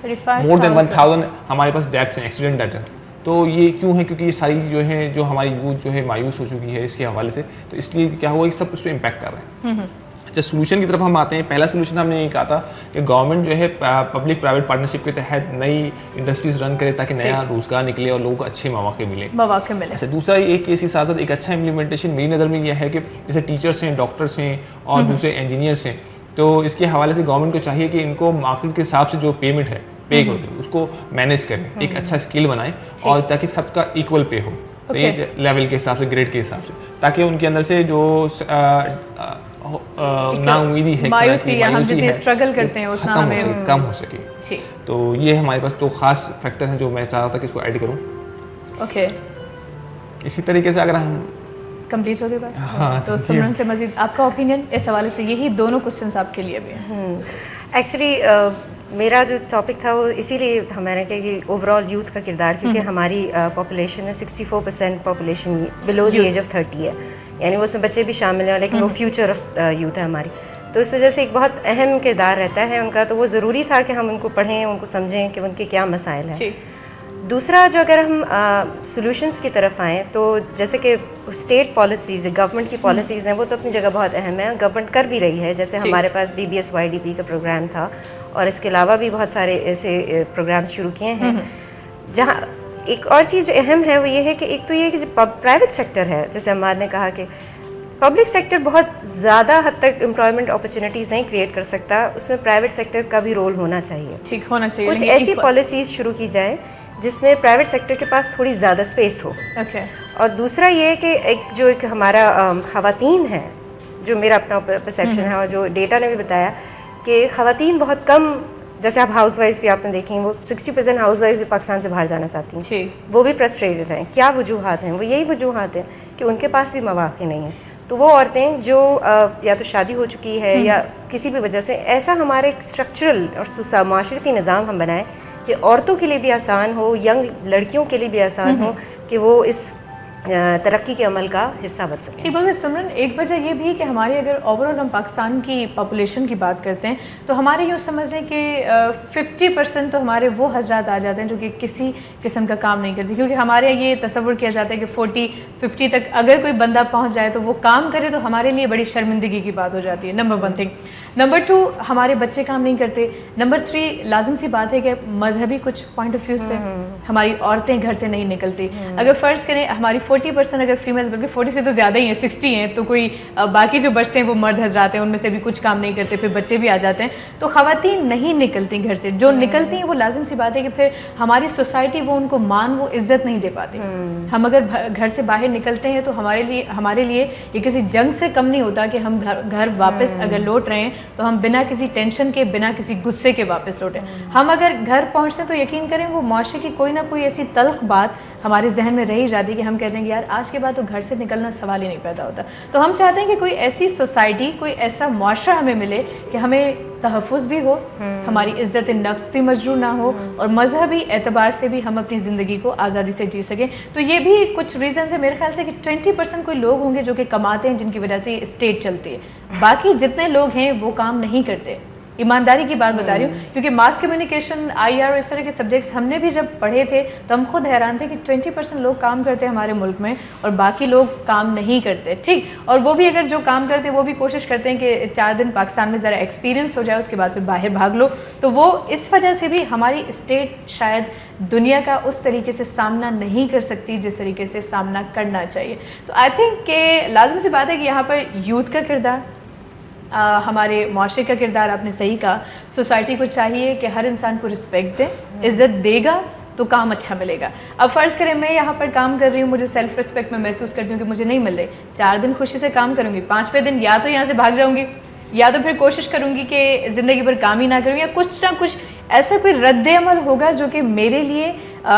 मोर देन 1,000 हमारे पास डेथ्स हैं, एक्सीडेंट डेथ है। तो ये क्यों है? क्योंकि ये सारी जो है जो हमारी यूथ जो है मायूस हो चुकी है इसके हवाले से, तो इसलिए क्या हुआ कि सब उस पर इम्पैक्ट कर रहे हैं। अच्छा, सोल्यूशन की तरफ हम आते हैं। पहला सोल्यूशन हमने ये कहा था कि गवर्नमेंट जो है पब्लिक प्राइवेट पार्टनरशिप के तहत नई इंडस्ट्रीज रन करे ताकि नया रोजगार निकले और लोगों को अच्छे मौके मिले। अच्छा, दूसरा एक के साथ साथ एक अच्छा इम्प्लीमेंटेशन मेरी नज़र में यह है कि जैसे टीचर्स हैं, डॉक्टर्स हैं और दूसरे इंजीनियर्स हैं, तो इसके हवाले से गवर्नमेंट को चाहिए कि इनको मार्केट के हिसाब से जो पेमेंट है पे करके उसको मैनेज करें, एक अच्छा स्किल बनाएं और ताकि सबका इक्वल पे हो, तो ये लेवल के हिसाब से, ग्रेड के हिसाब से, ताकि उनके अंदर से जो नाउमीदी है, मायूसी है, स्ट्रगल करते हैं उतना हमें कम हो सके। तो ये हमारे पास 2 खास फैक्टर हैं जो मैं चाह रहा था कि इसको ऐड करूं। ओके, इसी तरीके से अगर हम कंप्लीट हो गई बात, हाँ, तो सिमरन से मजीद आपका ओपिनियन इस हवाले से, यही दोनों क्वेश्चंस आपके लिए भी हैं। एक्चुअली मेरा जो टॉपिक था वो इसीलिए था, मैंने कहा कि ओवरऑल यूथ का किरदार, क्योंकि हमारी पॉपुलेशन है 64% population below the age of 30 है, यानी वो उसमें बच्चे भी शामिल हैं, लेकिन वो फ्यूचर ऑफ यूथ है हमारी। तो इस वजह से एक बहुत अहम किरदार रहता है उनका, तो वो ज़रूरी था कि हम उनको पढ़ें, उनको समझें कि उनके क्या मसाइल हैं। दूसरा जो अगर हम सॉल्यूशंस की तरफ आएँ तो जैसे कि स्टेट पॉलिसीज़, गवर्नमेंट की पॉलिसीज़ हैं, वो तो अपनी जगह बहुत अहम है, गवर्नमेंट कर भी रही है। जैसे हमारे पास BBSYDP का प्रोग्राम था और इसके अलावा भी बहुत सारे ऐसे प्रोग्राम्स शुरू किए हैं। जहाँ एक और चीज़ जो अहम है वो ये है कि एक तो ये कि जो प्राइवेट सेक्टर है, जैसे अम्माद ने कहा कि पब्लिक सेक्टर बहुत ज़्यादा हद तक एम्प्लॉयमेंट अपॉर्चुनिटीज़ नहीं क्रिएट कर सकता, उसमें प्राइवेट सेक्टर का भी रोल होना चाहिए। ठीक होना चाहिए। कुछ ऐसी पॉलिसीज़ शुरू की जाए जिसमें प्राइवेट सेक्टर के पास थोड़ी ज़्यादा स्पेस हो। और दूसरा ये है कि एक हमारा ख़वातीन है, जो मेरा अपना परसेप्शन है और जो डेटा ने भी बताया कि ख़वातीन बहुत कम, जैसे आप हाउस वाइफ्स भी आपने देखी, वो 60% हाउस वाइफ्स भी पाकिस्तान से बाहर जाना चाहती हैं, वो भी फ्रस्ट्रेटेड हैं। क्या वजूहात हैं? वो यही वजूहात हैं कि उनके पास भी मौक़े नहीं हैं। तो वो औरतें जो या तो शादी हो चुकी है या किसी भी वजह से, ऐसा हमारे एक स्ट्रक्चरल और माशरती निज़ाम हम बनाएं कि औरतों के लिए भी आसान हो, यंग लड़कियों के लिए भी आसान हो कि वो इस तरक्की के अमल का हिस्सा बन सकते हैं। ठीक बोलते सिमरन, एक वजह ये भी है कि हमारी अगर ओवरऑल हम पाकिस्तान की पॉपुलेशन की बात करते हैं तो हमारे यूँ समझ लें कि 50% तो हमारे वो हजरात आ जाते हैं जो कि किसी किस्म का काम नहीं करते, क्योंकि हमारे ये तसव्वुर किया जाता है कि 40-50 तक अगर कोई बंदा पहुँच जाए तो वो काम करे तो हमारे लिए बड़ी शर्मिंदगी की बात हो जाती है। Number 1 thing. नंबर 2, हमारे बच्चे काम नहीं करते। नंबर 3, लाजिम सी बात है कि मजहबी कुछ पॉइंट ऑफ व्यू से हमारी औरतें घर से नहीं निकलती। अगर फ़र्ज़ करें हमारी 40% अगर फीमेल, बल्कि 40 से तो ज़्यादा ही हैं, 60 हैं, तो कोई बाकी जो बचते हैं वो मर्द हजरात हैं, उनमें से भी कुछ काम नहीं करते, फिर बच्चे भी आ जाते हैं, तो ख़वातीन नहीं निकलती घर से। जो निकलती हैं वो लाजिम सी बात है कि फिर हमारी सोसाइटी वो उनको मान, वो इज़्ज़त नहीं दे पाती। हम अगर घर से बाहर निकलते हैं तो हमारे लिए ये किसी जंग से कम नहीं होता कि हम घर वापस अगर लौट रहे हैं तो हम बिना किसी टेंशन के, बिना किसी गुस्से के वापस लौटें। हम अगर घर पहुंचते तो यकीन करें वो माशरे की कोई ना कोई ऐसी तल्ख बात हमारे जहन में रह ही जाती है कि हम कहते हैं कि यार आज के बाद तो घर से निकलना सवाल ही नहीं पैदा होता। तो हम चाहते हैं कि कोई ऐसी सोसाइटी, कोई ऐसा मुआशरा हमें मिले कि हमें तहफ़्फ़ुज़ भी हो, हमारी इज़्ज़त नफ्स भी मजरूह ना हो और मजहबी एतबार से भी हम अपनी ज़िंदगी को आज़ादी से जी सकें। तो ये भी कुछ रीज़न है मेरे ख्याल से कि 20% कोई लोग होंगे जो कि कमाते हैं, जिनकी वजह से स्टेट चलती है। बाकी जितने लोग हैं वो काम नहीं करते। ईमानदारी की बात बता रही हूँ, क्योंकि मास कम्युनिकेशन, IR इस तरह के सब्जेक्ट्स हमने भी जब पढ़े थे तो हम खुद हैरान थे कि 20% लोग काम करते हैं हमारे मुल्क में और बाकी लोग काम नहीं करते। ठीक, और वो भी अगर जो काम करते हैं वो भी कोशिश करते हैं कि 4 दिन पाकिस्तान में ज़रा एक्सपीरियंस हो जाए, उसके बाद फिर बाहर भाग लो। तो वो इस वजह से भी हमारी स्टेट शायद दुनिया का उस तरीके से सामना नहीं कर सकती जिस तरीके से सामना करना चाहिए। तो आई थिंक कि लाजमी सी बात है कि यहाँ पर यूथ का किरदार, हमारे माशरे का किरदार, आपने सही कहा, सोसाइटी को चाहिए कि हर इंसान को रिस्पेक्ट दे, इज़्ज़त देगा तो काम अच्छा मिलेगा। अब फ़र्ज़ करें मैं यहाँ पर काम कर रही हूँ, मुझे सेल्फ़ रिस्पेक्ट में महसूस करती हूँ कि मुझे नहीं मिल रही, 4 दिन खुशी से काम करूँगी, 5वें दिन या तो यहाँ से भाग जाऊँगी या तो फिर कोशिश करूँगी कि ज़िंदगी भर काम ही ना करूँ, या कुछ ना कुछ ऐसा कोई रद्द-ए-अमल होगा जो कि मेरे लिए,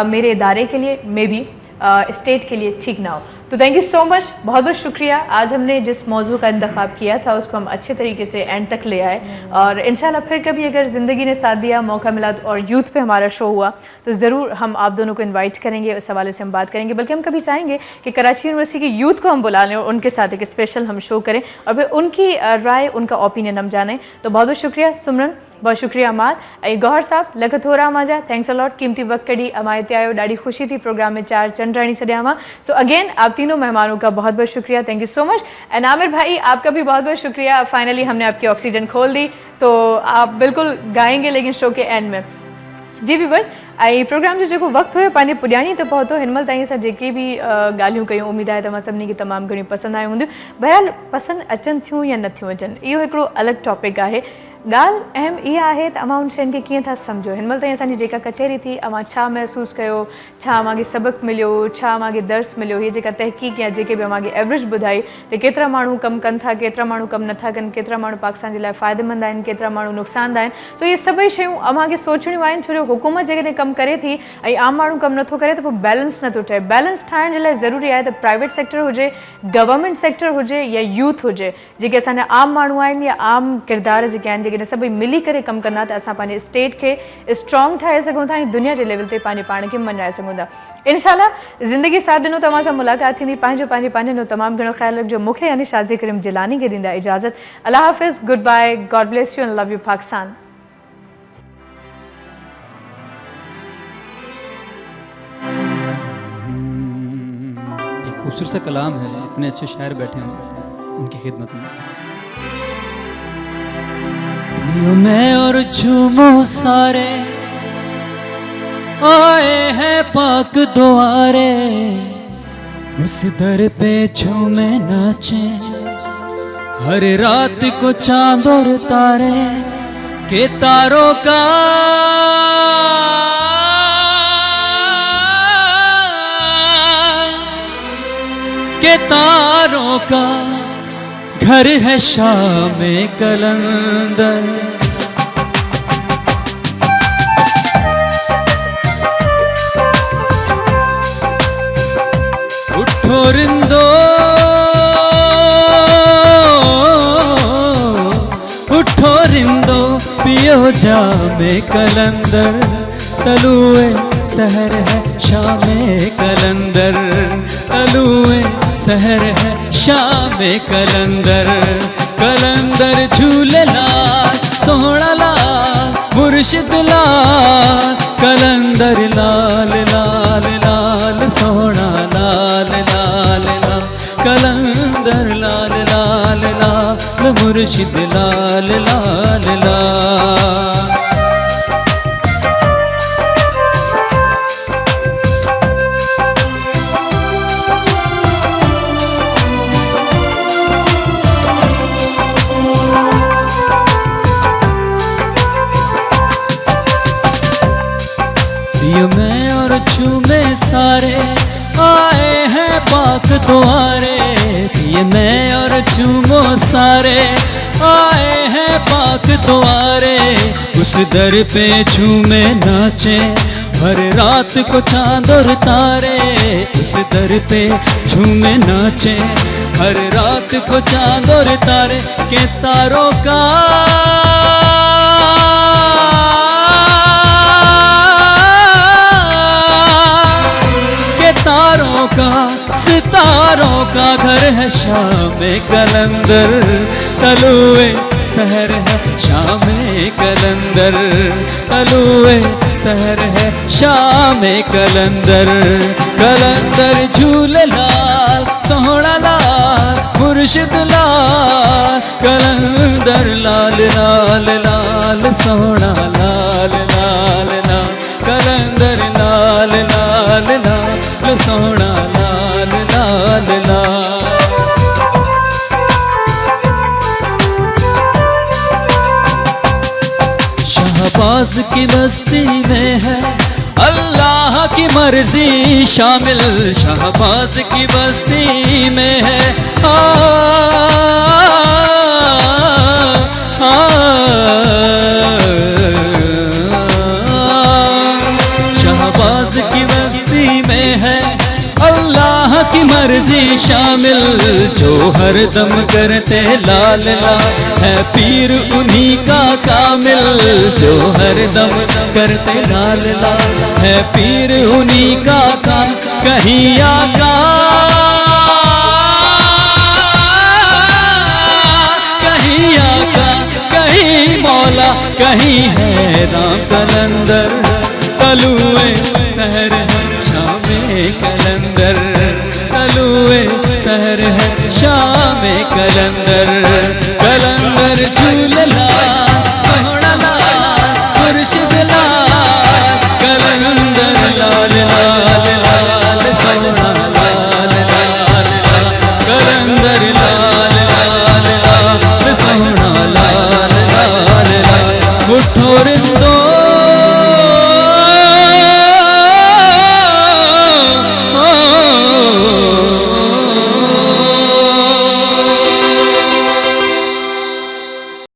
मेरे इदारे के लिए, मे बी स्टेट के लिए ठीक ना हो। तो थैंक यू सो मच, बहुत बहुत शुक्रिया। आज हमने जिस मौजू का इंतखाब किया था उसको हम अच्छे तरीके से एंड तक ले आए और इंशाल्लाह फिर कभी अगर ज़िंदगी ने साथ दिया, मौका मिला और यूथ पे हमारा शो हुआ तो ज़रूर हम आप दोनों को इनवाइट करेंगे, उस हवाले से हम बात करेंगे। बल्कि हम कभी चाहेंगे कि कराची यूनिवर्सिटी के यूथ को हम बुला लें और उनके साथ एक स्पेशल हम शो करें और फिर उनकी राय, उनका ओपिनियन हम जानें। तो बहुत बहुत शुक्रिया सुमरन, बहुत शुक्रिया अमाद, गौहर साहब लख थोरा माजा, थैंक्स अ लॉट, कीमती वक्त कड़ी अमायत आयो, ॾाढी खुशी थी प्रोग्राम में 4 चंड रानी छॾिया हुआ। सो अगेन आप तीनों मेहमानों का बहुत बहुत शुक्रिया, thank you so much. And Aamir भाई आपका भी बहुत बहुत शुक्रिया, फाइनली हमने आपकी ऑक्सीजन खोल दी, तो आप बिल्कुल गाएंगे लेकिन शो के एंड में। जी व्यूअर्स, प्रोग्राम जो जेको वक्त हुयो पंहिंजे पुॼाणी त पहुतो, हिनमहिल ताईं असां जेके भी ॻाल्हियूं कयूं, उमेद आहे तव्हां सभिनी खे तमामु घणियूं पसंदि आयूं हूंदियूं। बहरहाल पसंदि अचनि थियूं या नथियूं अचनि, इहो हिकिड़ो अलॻि टॉपिक आहे। ॻाल्हि अहम इहा आहे त अव्हां उन शयुनि खे कीअं था सम्झो। हिनमहिल ताईं असांजी जेका कचहरी थी, अव्हां छा महसूसु कयो, छा अव्हांखे सबक़ु मिलियो, छा अव्हांखे दर्स मिलियो, हीअ जेका तहक़ीक़ या जेके बि अव्हांखे एवरेज ॿुधाई त केतिरा माण्हू कमु कनि था, केतिरा माण्हू कमु नथा कनि, केतिरा माण्हू पाकिस्तान जे लाइ फ़ाइदेमंद आहिनि, केतिरा माण्हू नुक़सानदा आहिनि। सो इहे सभई शयूं अव्हांखे सोचणियूं आहिनि, छो जो हुकूमत जेकॾहिं कमु करे थी ऐं आम माण्हू कमु नथो करे त पोइ बैलेंस नथो ठहे। बैलेंस ठाहिण जे लाइ ज़रूरी आहे त प्राइवेट सेक्टर हुजे, गवर्नमेंट सेक्टर हुजे या यूथ हुजे, जेके असांजा आम माण्हू आहिनि या आम किरदार जेके आहिनि, जेके जेकॾहिं सभई मिली करे कमु कंदा त असां पंहिंजे स्टेट खे स्ट्रॉन्ग ठाहे सघूं था ऐं दुनिया जे लेवल ते पंहिंजे पाण खे मञाए सघूं था। इंशाल्लाह ज़िंदगी साथ ॾिनो, तव्हां सां मुलाक़ात थींदी। पंहिंजे नो तमामु घणो ख़्यालु रखिजो। मूंखे यानी शाज़ी करीम जिलानी खे ॾींदा इजाज़त। अल्लाह हाफ़िज़, good bye, God bless you and love you Pakistan. खूबसूरत सा कलाम है, इतने अच्छे शायर बैठे हैं उनकी खिदमत में। मैं और झूमो सारे आए हैं पाक द्वारे, उस दर पे झूमे नाचे, हर रात को चांद और तारे के तारों का तारों का घर है शाम कलंदर। उठो रिंदो उठो रिंदो पियो जाम कलंदर, तलुए सहर है शाम कलंदर, तलुए सहर है शाम कलंदर। कलंदर झूले लाल सोहना लाल मुर्शिद लाल, कलंदर लाल लाल लाल सोहना लाल लाल लाल, कलंदर लाल लाल लाल मुर्शिद लाल लाल लाल। मैं और झूमे सारे आए हैं पाक द्वारे, ये मैं और झूमो सारे आए हैं पाक द्वारे, उस दर पे झूमे नाचे, हर रात को चांद और तारे, उस दर पे झूमे नाचे, हर रात को चांद और तारे के तारों का तारों का सितारों का घर है शाम कलंदर, तलुए सहर है शाम कलंदर, तलुए सहर है शाम कलंदर। कलंदर झूले लाल सोहना लाल मुर्शिद लाल, कलंदर लाल लाल लाल सोहना लाल लाल लाल, कलंदर लाल लाल लाल सोहना लाल लाल लाल। शहबाज की बस्ती में है अल्लाह की मर्जी शामिल, शहबाज की बस्ती में है शहबाज की बस्ती में है अल्लाह की मर्जी शामिल, जो हर दम करते लाल लाल है पीर उन्हीं का कामिल, जो हर दम करते लाल लाल है पीर उन्हीं का काम। कहीं आका कहीं आका कहीं मौला कहीं है राम कलंदर, तलुए सहर है शाम कलंदर, तलुए सहर है शाम कलंदर।